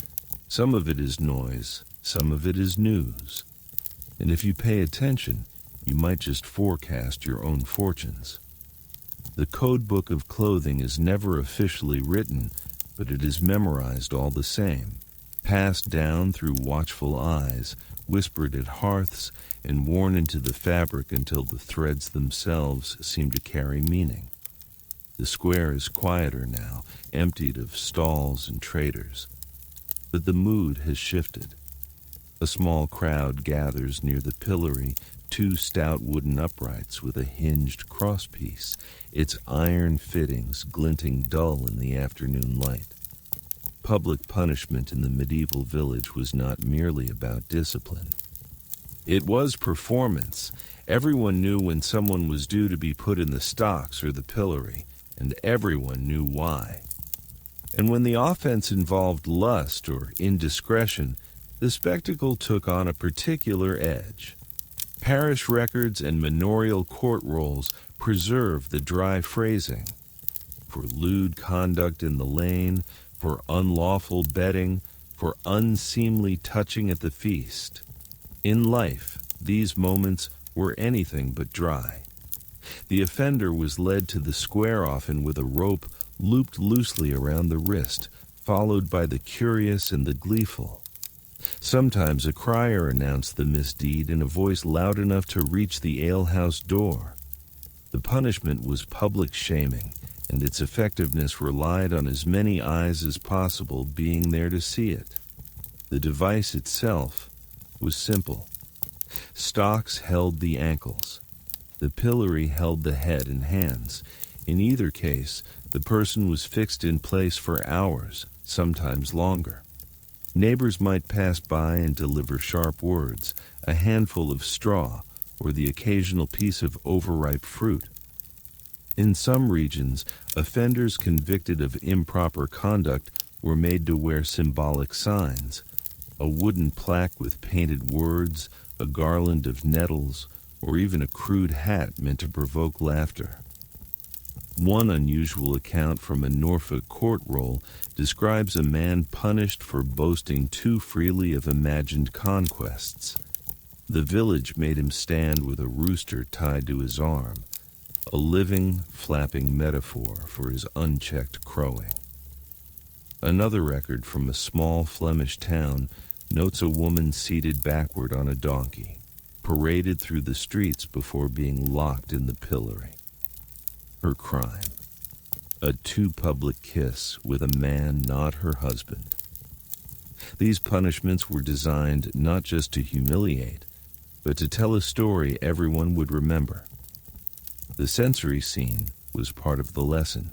Some of it is noise, some of it is news. And if you pay attention, you might just forecast your own fortunes. The code book of clothing is never officially written, but it is memorized all the same, passed down through watchful eyes, whispered at hearths, and worn into the fabric until the threads themselves seem to carry meaning. The square is quieter now, emptied of stalls and traders. But the mood has shifted. A small crowd gathers near the pillory, two stout wooden uprights with a hinged crosspiece, its iron fittings glinting dull in the afternoon light. Public punishment in the medieval village was not merely about discipline. It was performance. Everyone knew when someone was due to be put in the stocks or the pillory, and everyone knew why. And when the offense involved lust or indiscretion, the spectacle took on a particular edge. Parish records and manorial court rolls preserve the dry phrasing. For lewd conduct in the lane, for unlawful betting, for unseemly touching at the feast. In life, these moments were anything but dry. The offender was led to the square often with a rope looped loosely around the wrist, followed by the curious and the gleeful. Sometimes a crier announced the misdeed in a voice loud enough to reach the alehouse door. The punishment was public shaming, and its effectiveness relied on as many eyes as possible being there to see it. The device itself was simple. Stocks held the ankles. The pillory held the head and hands. In either case, the person was fixed in place for hours, sometimes longer. Neighbors might pass by and deliver sharp words, a handful of straw, or the occasional piece of overripe fruit. In some regions, offenders convicted of improper conduct were made to wear symbolic signs, a wooden plaque with painted words, a garland of nettles, or even a crude hat meant to provoke laughter. One unusual account from a Norfolk court roll describes a man punished for boasting too freely of imagined conquests. The village made him stand with a rooster tied to his arm, a living, flapping metaphor for his unchecked crowing. Another record from a small Flemish town notes a woman seated backward on a donkey, paraded through the streets before being locked in the pillory. Her crime: a too public kiss with a man not her husband. These punishments were designed not just to humiliate, but to tell a story everyone would remember. The sensory scene was part of the lesson.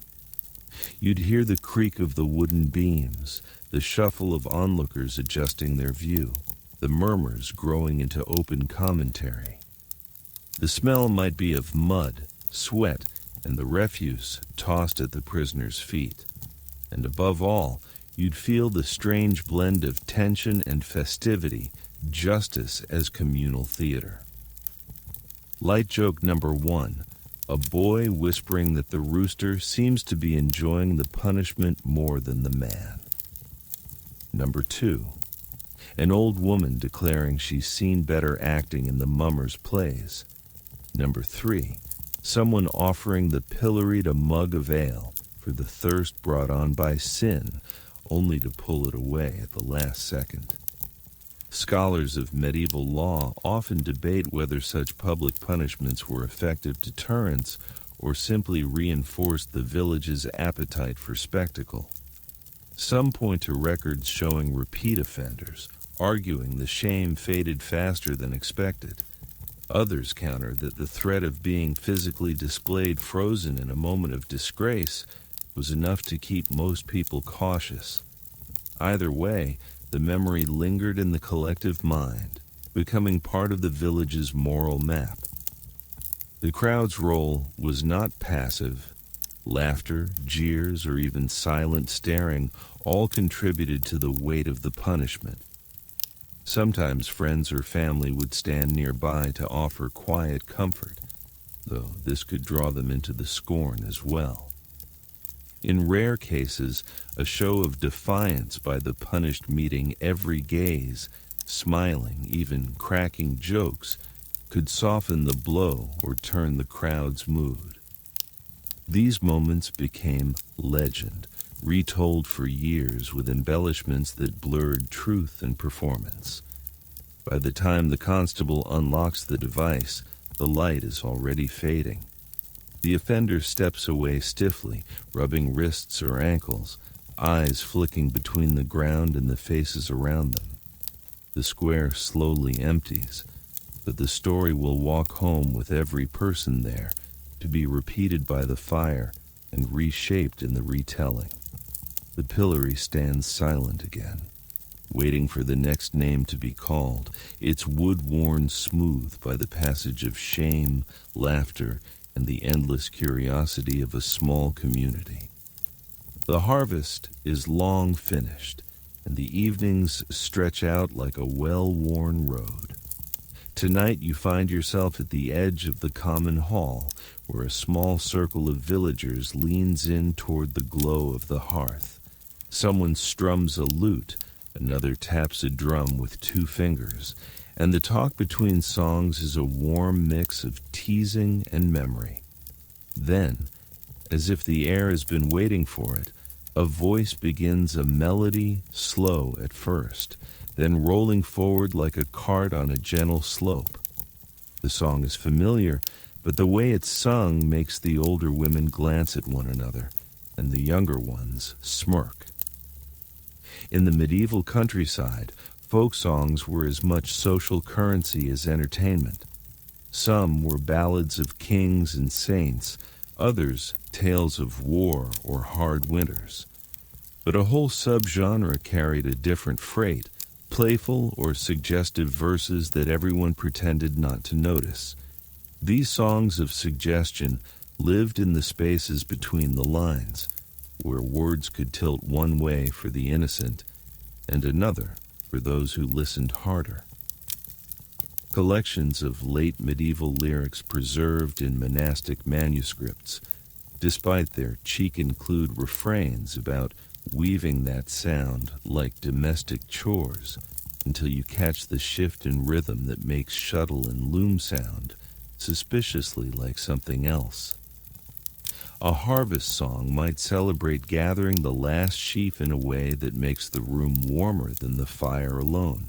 You'd hear the creak of the wooden beams, the shuffle of onlookers adjusting their view, the murmurs growing into open commentary. The smell might be of mud, sweat, and the refuse tossed at the prisoner's feet. And above all, you'd feel the strange blend of tension and festivity, justice as communal theater. Light joke number 1. A boy whispering that the rooster seems to be enjoying the punishment more than the man. Number 2. An old woman declaring she's seen better acting in the mummers' plays. Number 3. Someone offering the pilloried a mug of ale for the thirst brought on by sin, only to pull it away at the last second. Scholars of medieval law often debate whether such public punishments were effective deterrents or simply reinforced the village's appetite for spectacle. Some point to records showing repeat offenders, arguing the shame faded faster than expected. Others counter that the threat of being physically displayed frozen in a moment of disgrace was enough to keep most people cautious. Either way, the memory lingered in the collective mind, becoming part of the village's moral map. The crowd's role was not passive. Laughter, jeers, or even silent staring all contributed to the weight of the punishment. Sometimes friends or family would stand nearby to offer quiet comfort, though this could draw them into the scorn as well. In rare cases, a show of defiance by the punished meeting every gaze, smiling, even cracking jokes, could soften the blow or turn the crowd's mood. These moments became legend, retold for years with embellishments that blurred truth and performance. By the time the constable unlocks the device, the light is already fading. The offender steps away stiffly, rubbing wrists or ankles, eyes flicking between the ground and the faces around them. The square slowly empties, but the story will walk home with every person there, to be repeated by the fire and reshaped in the retelling. The pillory stands silent again, waiting for the next name to be called, its wood worn smooth by the passage of shame, laughter, and the endless curiosity of a small community. The harvest is long finished, and the evenings stretch out like a well-worn road. Tonight you find yourself at the edge of the common hall, where a small circle of villagers leans in toward the glow of the hearth. Someone strums a lute, another taps a drum with 2 fingers, and the talk between songs is a warm mix of teasing and memory. Then, as if the air has been waiting for it, a voice begins a melody, slow at first, then rolling forward like a cart on a gentle slope. The song is familiar, but the way it's sung makes the older women glance at one another, and the younger ones smirk. In the medieval countryside, folk songs were as much social currency as entertainment. Some were ballads of kings and saints, others tales of war or hard winters. But a whole subgenre carried a different freight, playful or suggestive verses that everyone pretended not to notice. These songs of suggestion lived in the spaces between the lines, where words could tilt one way for the innocent and another for those who listened harder. Collections of late medieval lyrics preserved in monastic manuscripts, despite their cheek-include refrains about weaving that sound like domestic chores until you catch the shift in rhythm that makes shuttle and loom sound suspiciously like something else. A harvest song might celebrate gathering the last sheaf in a way that makes the room warmer than the fire alone.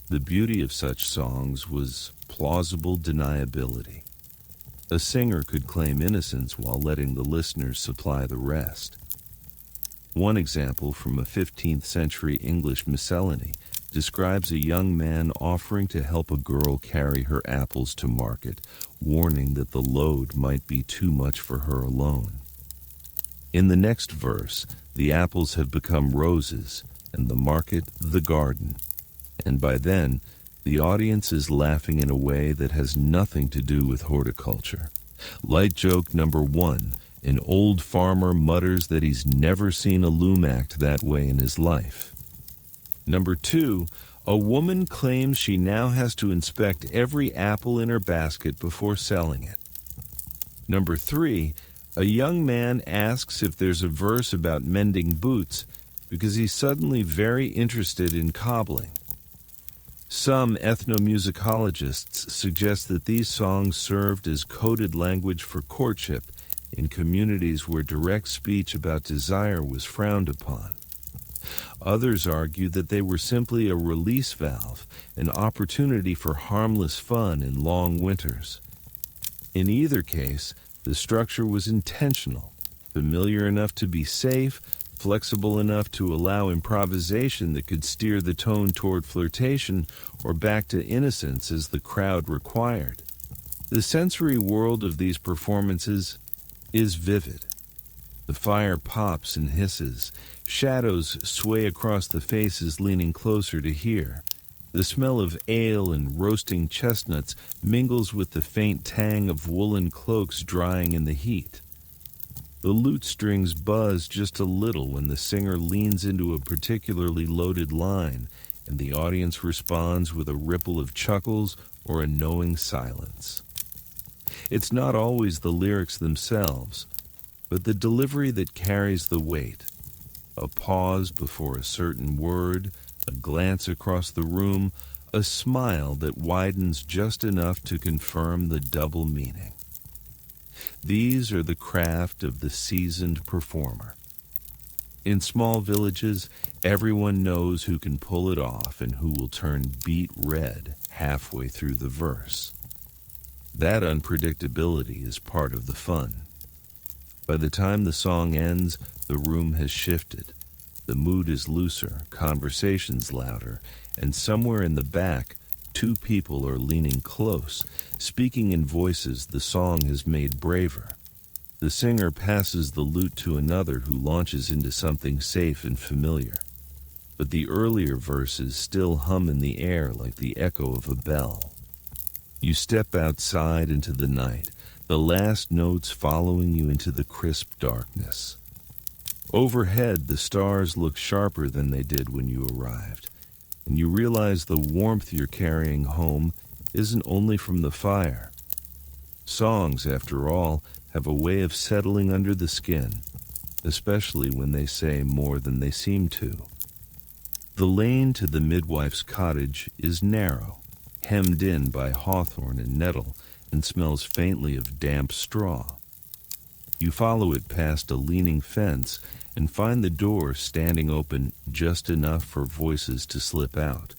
The beauty of such songs was plausible deniability. A singer could claim innocence while letting the listeners supply the rest. One example from a 15th century English miscellany describes a young man offering to help a girl carry her apples to market, warning that the load might be too much for her alone. In the next verse, the apples have become roses, and the market the garden. And by then, the audience is laughing in a way that has nothing to do with horticulture. Light joke number 1, an old farmer mutters that he's never seen a loom act that way in his life. Number 2, a woman claims she now has to inspect every apple in her basket before selling it. Number 3, a young man asks if there's a verse about mending boots because he's suddenly very interested in cobbling. Some ethnomusicologists suggest that these songs served as coded language for courtship in communities where direct speech about desire was frowned upon. Others argue that they were simply a release valve, an opportunity for harmless fun in long winters. In either case, the structure was intentional, familiar enough to be safe, flexible enough to allow improvisation that could steer the tone toward flirtation or back to innocence as the crowd required. The sensory world of these performances is vivid. The fire pops and hisses. Shadows sway across the faces leaning closer to hear. The smell of ale and roasting chestnuts mingles with the faint tang of woolen cloaks drying in the heat. The lute strings buzz just a little when the singer leans into a particularly loaded line, and the audience responds with a ripple of chuckles or a knowing silence. It's not always the lyrics themselves, but the delivery that carries the weight. A pause before a certain word, a glance across the room, a smile that widens just enough to confirm the double meaning. These are the craft of the seasoned performer. In small villages, everyone knows who can pull it off and who will turn beet red halfway through the verse. That unpredictability is part of the fun. By the time the song ends, the room has shifted. The mood is looser, conversations louder, and somewhere in the back, two people are leaning close, speaking in voices the song has made braver. The singer passes the lute to another who launches into something safe and familiar. But the earlier verses still hum in the air like the echo of a bell. You step outside into the night, the last notes following you into the crisp darkness. Overhead, the stars look sharper than they did when you arrived, and you realize the warmth you're carrying home isn't only from the fire. Songs, after all, have a way of settling under the skin, especially when they say more than they seem to. The lane to the midwife's cottage is narrow, hemmed in by hawthorn and nettle, and smells faintly of damp straw. You follow it past a leaning fence and find the door standing open just enough for voices to slip out.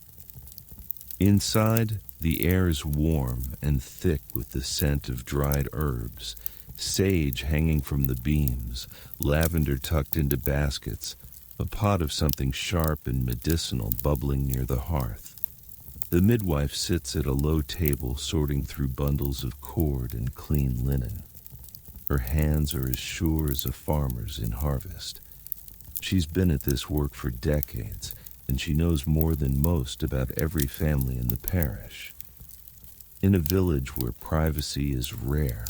Inside, the air is warm and thick with the scent of dried herbs, sage hanging from the beams, lavender tucked into baskets, a pot of something sharp and medicinal bubbling near the hearth. The midwife sits at a low table sorting through bundles of cord and clean linen. Her hands are as sure as a farmer's in harvest. She's been at this work for decades, and she knows more than most about every family in the parish. In a village where privacy is rare,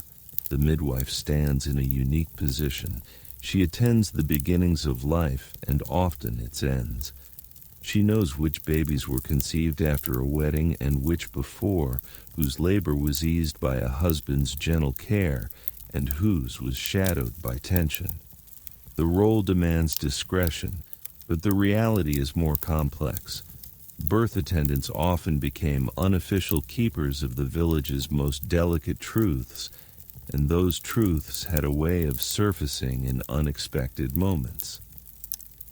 the midwife stands in a unique position. She attends the beginnings of life and often its ends. She knows which babies were conceived after a wedding and which before, whose labor was eased by a husband's gentle care, and whose was shadowed by tension. The role demands discretion, but the reality is more complex. Birth attendants often became unofficial keepers of the village's most delicate truths, and those truths had a way of surfacing in unexpected moments.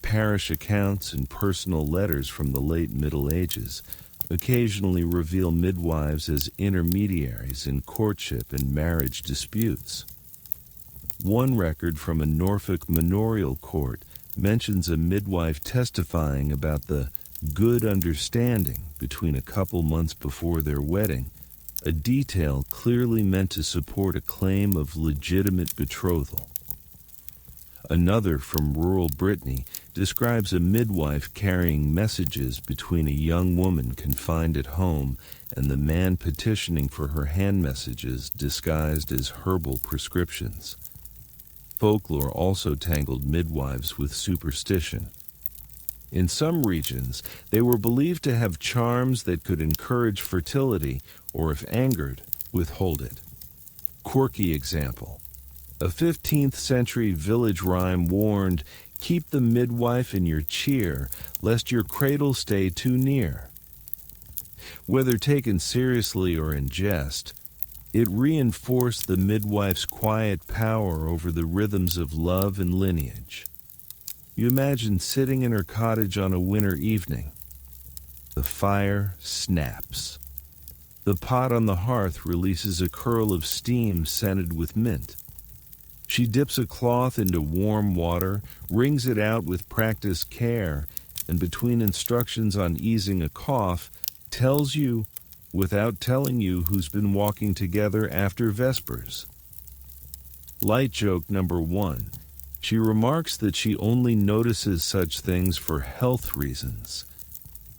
Parish accounts and personal letters from the late Middle Ages occasionally reveal midwives as intermediaries in courtship and marriage disputes. One record from a Norfolk manorial court mentions a midwife testifying about the good understanding between a couple months before their wedding, a detail clearly meant to support a claim of legitimate betrothal. Another from rural Brittany describes a midwife carrying messages between a young woman confined at home and the man petitioning for her hand messages disguised as herbal prescriptions. Folklore also tangled midwives with superstition. In some regions, they were believed to have charms that could encourage fertility or, if angered, withhold it. Quirky example. A 15th century village rhyme warned, "Keep the midwife in your cheer, lest your cradle stay too near." Whether taken seriously or in jest, it reinforced the midwife's quiet power over the rhythms of love and lineage. You imagine sitting in her cottage on a winter evening. The fire snaps. The pot on the hearth releases a curl of steam scented with mint. She dips a cloth into warm water, wrings it out with practiced care, and between instructions on easing a cough, tells you, without telling you, who's been walking together after Vespers. Light joke number 1. She remarks that she only notices such things for health reasons.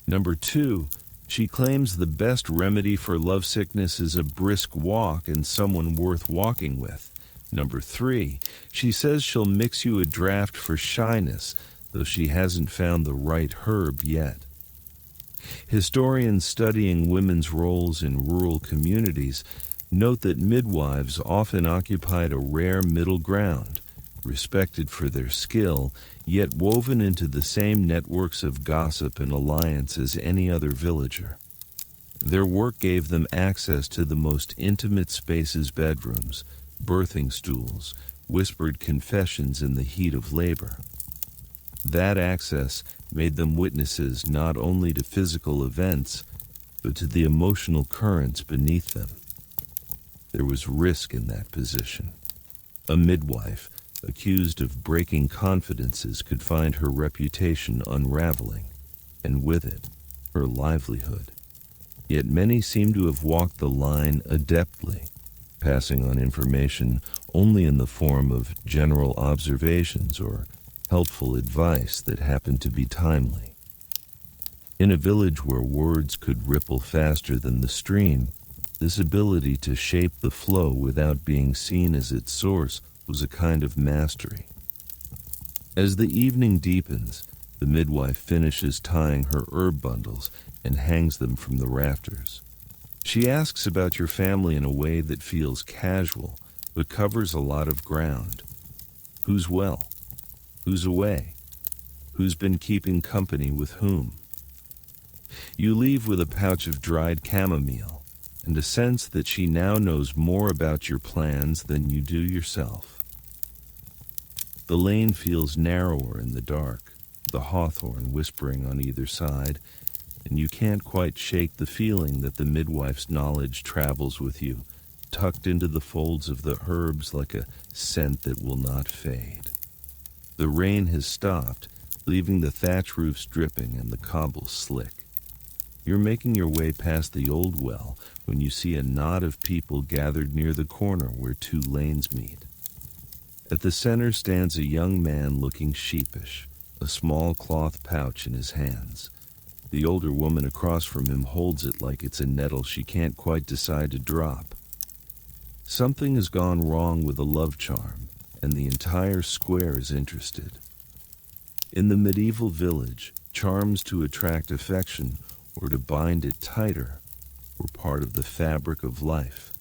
Number 2, she claims the best remedy for lovesickness is a brisk walk and someone worth walking with. Number 3, she says she'll mix you a draft for shyness, though she hasn't found the right herb yet. Historians studying women's roles in rural communities note that midwives often occupied a rare middle ground, respected for their skill, yet woven into the same networks of gossip and alliance as any other villager. Their work gave them access to the most intimate spaces: bedrooms, birthing stools, whispered confessions in the heat of labor. That access made them witnesses not only to physical events, but to the emotional currents beneath them. There was risk in that position. A midwife, accused of breaking confidences, could find her reputation unraveling, and with it, her livelihood. Yet many seem to have walked the line adeptly, passing on information only in the form of general observations or helpful advice that happened to be timely. In a village where words could ripple faster than the stream, this ability to shape the flow without being seen as its source was a kind of mastery. As the evening deepens, the midwife finishes tying her herb bundles and hangs them from the rafters. She asks about your family in a way that feels casual, but covers a lot of ground. Who's well? Who's away? Who's been keeping company with whom? You leave with a pouch of dried chamomile and a sense that she now knows more about your plans than you do yourself. The lane feels narrower in the dark, the hawthorn whispering on either side, and you can't quite shake the feeling that the midwife's knowledge travels with you, tucked into the folds of the herbs like a scent that will not fade. The rain has stopped, leaving the thatch roofs dripping and the cobbles slick. You're making your way past the old well when you see a knot of people gathered near the corner where two lanes meet. At the center stands a young man looking sheepish, a small cloth pouch in his hands. The older woman across from him holds it like it's a nettle she can't quite decide to drop. Something has gone wrong with a love charm, and the entire square is interested. In the medieval village, charms to attract affection or to bind it tighter were part of the fabric of life.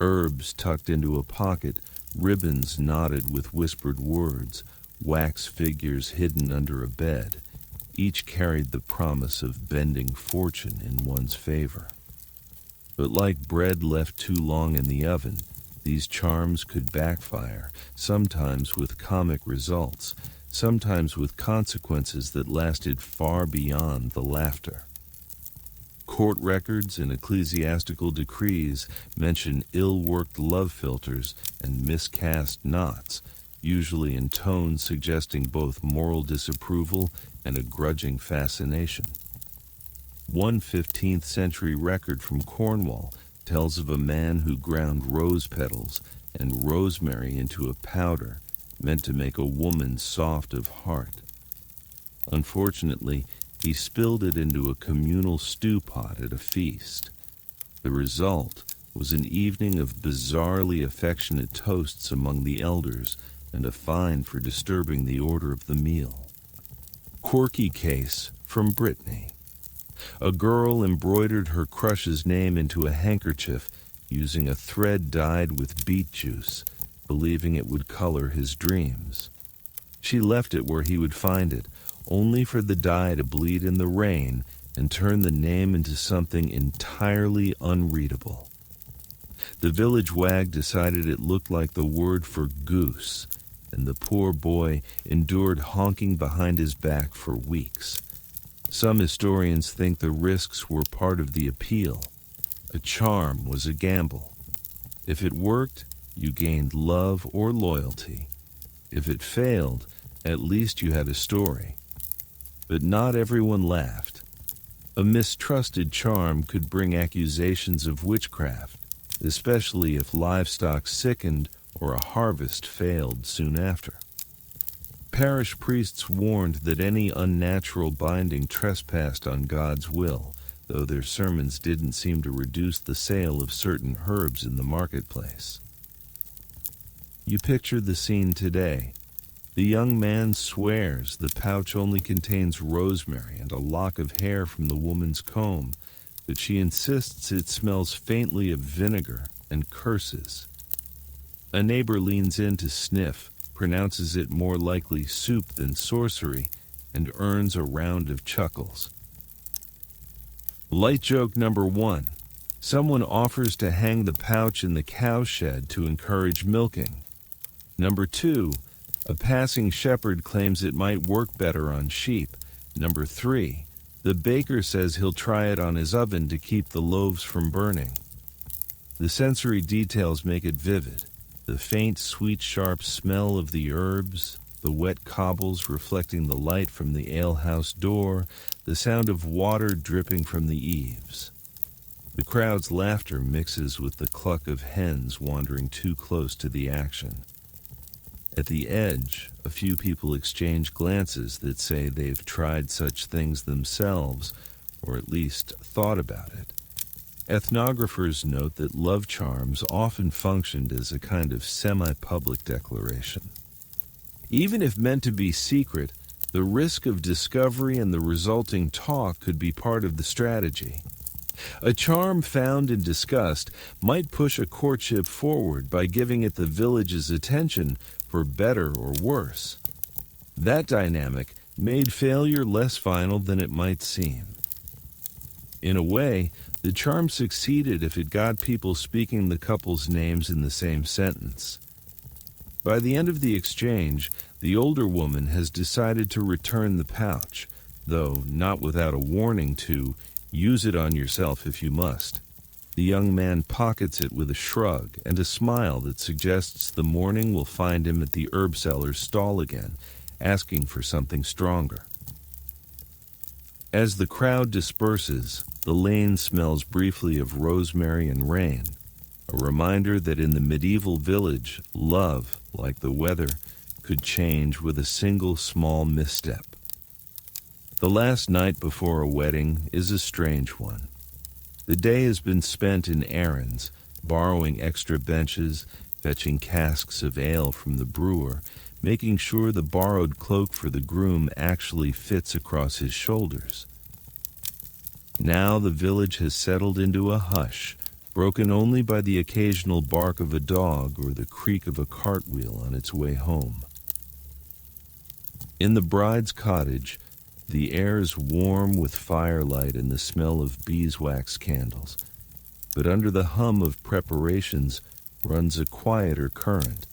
Herbs tucked into a pocket, ribbons knotted with whispered words, wax figures hidden under a bed, each carried the promise of bending fortune in one's favor. But like bread left too long in the oven, these charms could backfire, sometimes with comic results, sometimes with consequences that lasted far beyond the laughter. Court records and ecclesiastical decrees mention ill-worked love philters and miscast knots, usually in tones suggesting both moral disapproval and a grudging fascination. One 15th century record from Cornwall tells of a man who ground rose petals and rosemary into a powder meant to make a woman soft of heart. Unfortunately, he spilled it into a communal stew pot at a feast. The result was an evening of bizarrely affectionate toasts among the elders and a fine for disturbing the order of the meal. Quirky case from Brittany. A girl embroidered her crush's name into a handkerchief using a thread dyed with beet juice, believing it would color his dreams. She left it where he would find it, only for the dye to bleed in the rain and turn the name into something entirely unreadable. The village wag decided it looked like the word for goose, and the poor boy endured honking behind his back for weeks. Some historians think the risks were part of the appeal. A charm was a gamble. If it worked, you gained love or loyalty. If it failed, at least you had a story. But not everyone laughed. A mistrusted charm could bring accusations of witchcraft, especially if livestock sickened or a harvest failed soon after. Parish priests warned that any unnatural binding trespassed on God's will, though their sermons didn't seem to reduce the sale of certain herbs in the marketplace. You picture the scene today. The young man swears the pouch only contains rosemary and a lock of hair from the woman's comb, but she insists it smells faintly of vinegar and curses. A neighbor leans in to sniff, pronounces it more likely soup than sorcery, and earns a round of chuckles. Light joke number 1. Someone offers to hang the pouch in the cow shed to encourage milking. Number 2. A passing shepherd claims it might work better on sheep. Number 3. The baker says he'll try it on his oven to keep the loaves from burning. The sensory details make it vivid. The faint, sweet, sharp smell of the herbs, the wet cobbles reflecting the light from the alehouse door, the sound of water dripping from the eaves. The crowd's laughter mixes with the cluck of hens wandering too close to the action. At the edge, a few people exchange glances that say they've tried such things themselves, or at least thought about it. Ethnographers note that love charms often functioned as a kind of semi-public declaration. Even if meant to be secret, the risk of discovery and the resulting talk could be part of the strategy. A charm found and discussed might push a courtship forward by giving it the village's attention, for better or worse. That dynamic made failure less final than it might seem. In a way, the charm succeeded if it got people speaking the couple's names in the same sentence. By the end of the exchange, the older woman has decided to return the pouch, though not without a warning to use it on yourself if you must. The young man pockets it with a shrug and a smile that suggests the morning will find him at the herb seller's stall again, asking for something stronger. As the crowd disperses, the lane smells briefly of rosemary and rain, a reminder that in the medieval village, love, like the weather, could change with a single small misstep. The last night before a wedding is a strange one. The day has been spent in errands, borrowing extra benches, fetching casks of ale from the brewer, making sure the borrowed cloak for the groom actually fits across his shoulders. Now the village has settled into a hush, broken only by the occasional bark of a dog or the creak of a cartwheel on its way home. In the bride's cottage, the air is warm with firelight and the smell of beeswax candles, but under the hum of preparations runs a quieter current,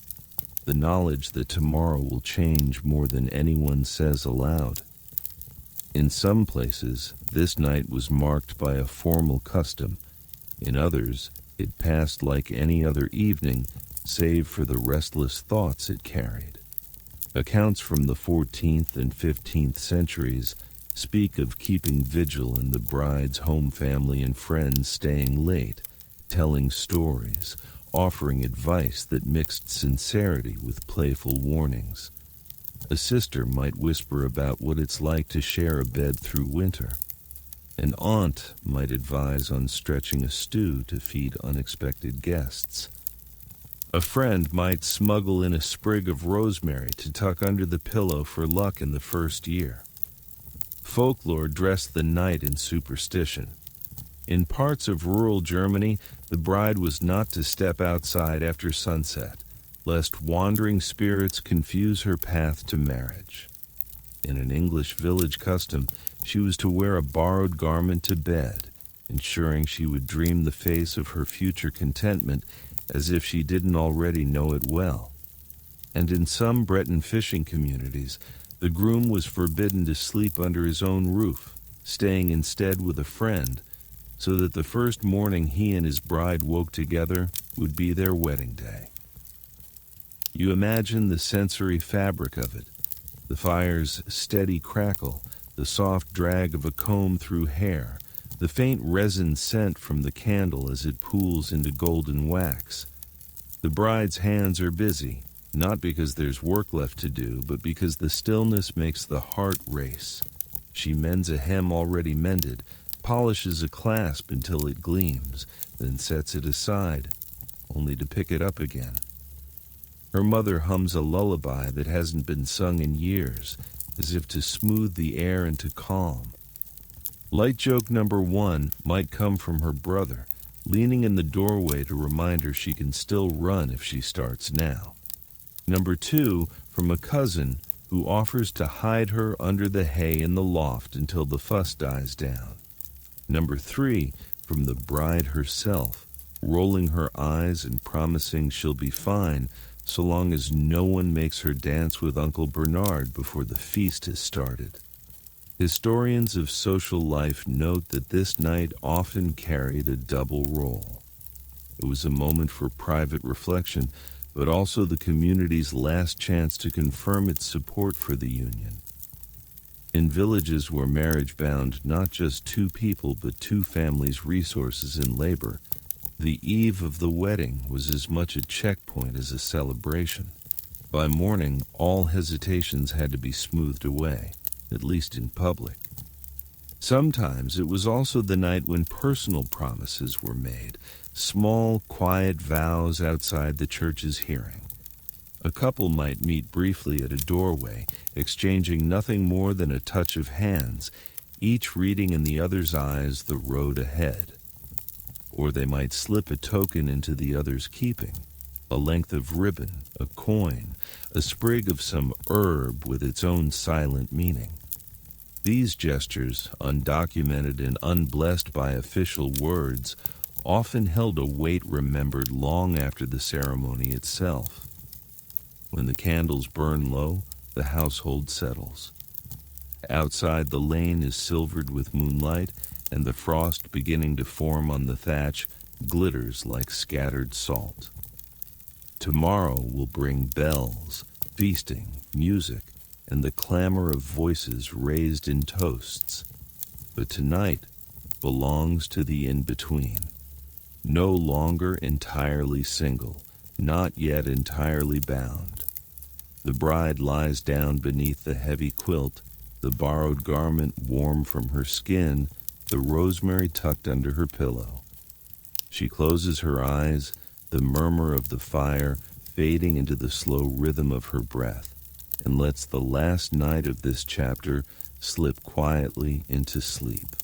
the knowledge that tomorrow will change more than anyone says aloud. In some places, this night was marked by a formal custom. In others, it passed like any other evening, save for the restless thoughts it carried. Accounts from the 14th and 15th centuries speak of keeping vigil and the bride's home family and friends staying late, telling stories, offering advice that mixed sincerity with playful warnings. A sister might whisper about what it's like to share a bed through winter. An aunt might advise on stretching a stew to feed unexpected guests. A friend might smuggle in a sprig of rosemary to tuck under the pillow for luck in the first year. Folklore dressed the night in superstition. In parts of rural Germany, the bride was not to step outside after sunset, lest wandering spirits confuse her path to marriage. In an English village custom, she was to wear a borrowed garment to bed, ensuring she would dream the face of her future contentment as if she didn't already know it well. And in some Breton fishing communities, the groom was forbidden to sleep under his own roof, staying instead with a friend, so that the first morning he and his bride woke together would be their wedding day. You imagine the sensory fabric of it, the fire's steady crackle, the soft drag of a comb through hair, the faint resin scent from the candle as it pools into golden wax. The bride's hands are busy, not because there's work left to do, but because the stillness makes the heart race. She mends a hem already mended, polishes a clasp until it gleams, then sets it aside, only to pick it up again. Her mother hums a lullaby that hasn't been sung in years, as if to smooth the air into calm. Light joke number 1 might come from her brother, leaning in the doorway to remind her she can still run if she starts now. Number 2 from a cousin who offers to hide her under the hay in the loft until the fuss dies down. Number 3 from the bride herself, rolling her eyes and promising she'll be fine so long as no one makes her dance with Uncle Bernard before the feast has started. Historians of social life note that this night often carried a double role. It was a moment for private reflection, but also the community's last chance to confirm its support for the union. In villages where marriage bound not just two people but two families' resources and labor, the eve of the wedding was as much a checkpoint as a celebration. By morning, all hesitations had to be smoothed away, at least in public. Sometimes it was also the night when personal promises were made, small, quiet vows outside the church's hearing. A couple might meet briefly at a doorway, exchanging nothing more than a touch of hands, each reading in the other's eyes the road ahead. Or they might slip a token into the other's keeping, a length of ribbon, a coin, a sprig of some herb with its own silent meaning. These gestures, undocumented and unblessed by official words, often held a weight remembered long after the ceremony itself. When the candles burn low, the household settles. Outside, the lane is silvered with moonlight, and the frost beginning to form on the thatch glitters like scattered salt. Tomorrow will bring bells, feasting, music, and the clamor of voices raised in toasts. But tonight belongs to the in-between. No longer entirely single, not yet entirely bound. The bride lies down beneath the heavy quilt, the borrowed garment warm from her skin, the rosemary tucked under her pillow. She closes her eyes, the murmur of the fire fading into the slow rhythm of her breath, and lets the last night of this chapter slip quietly into sleep.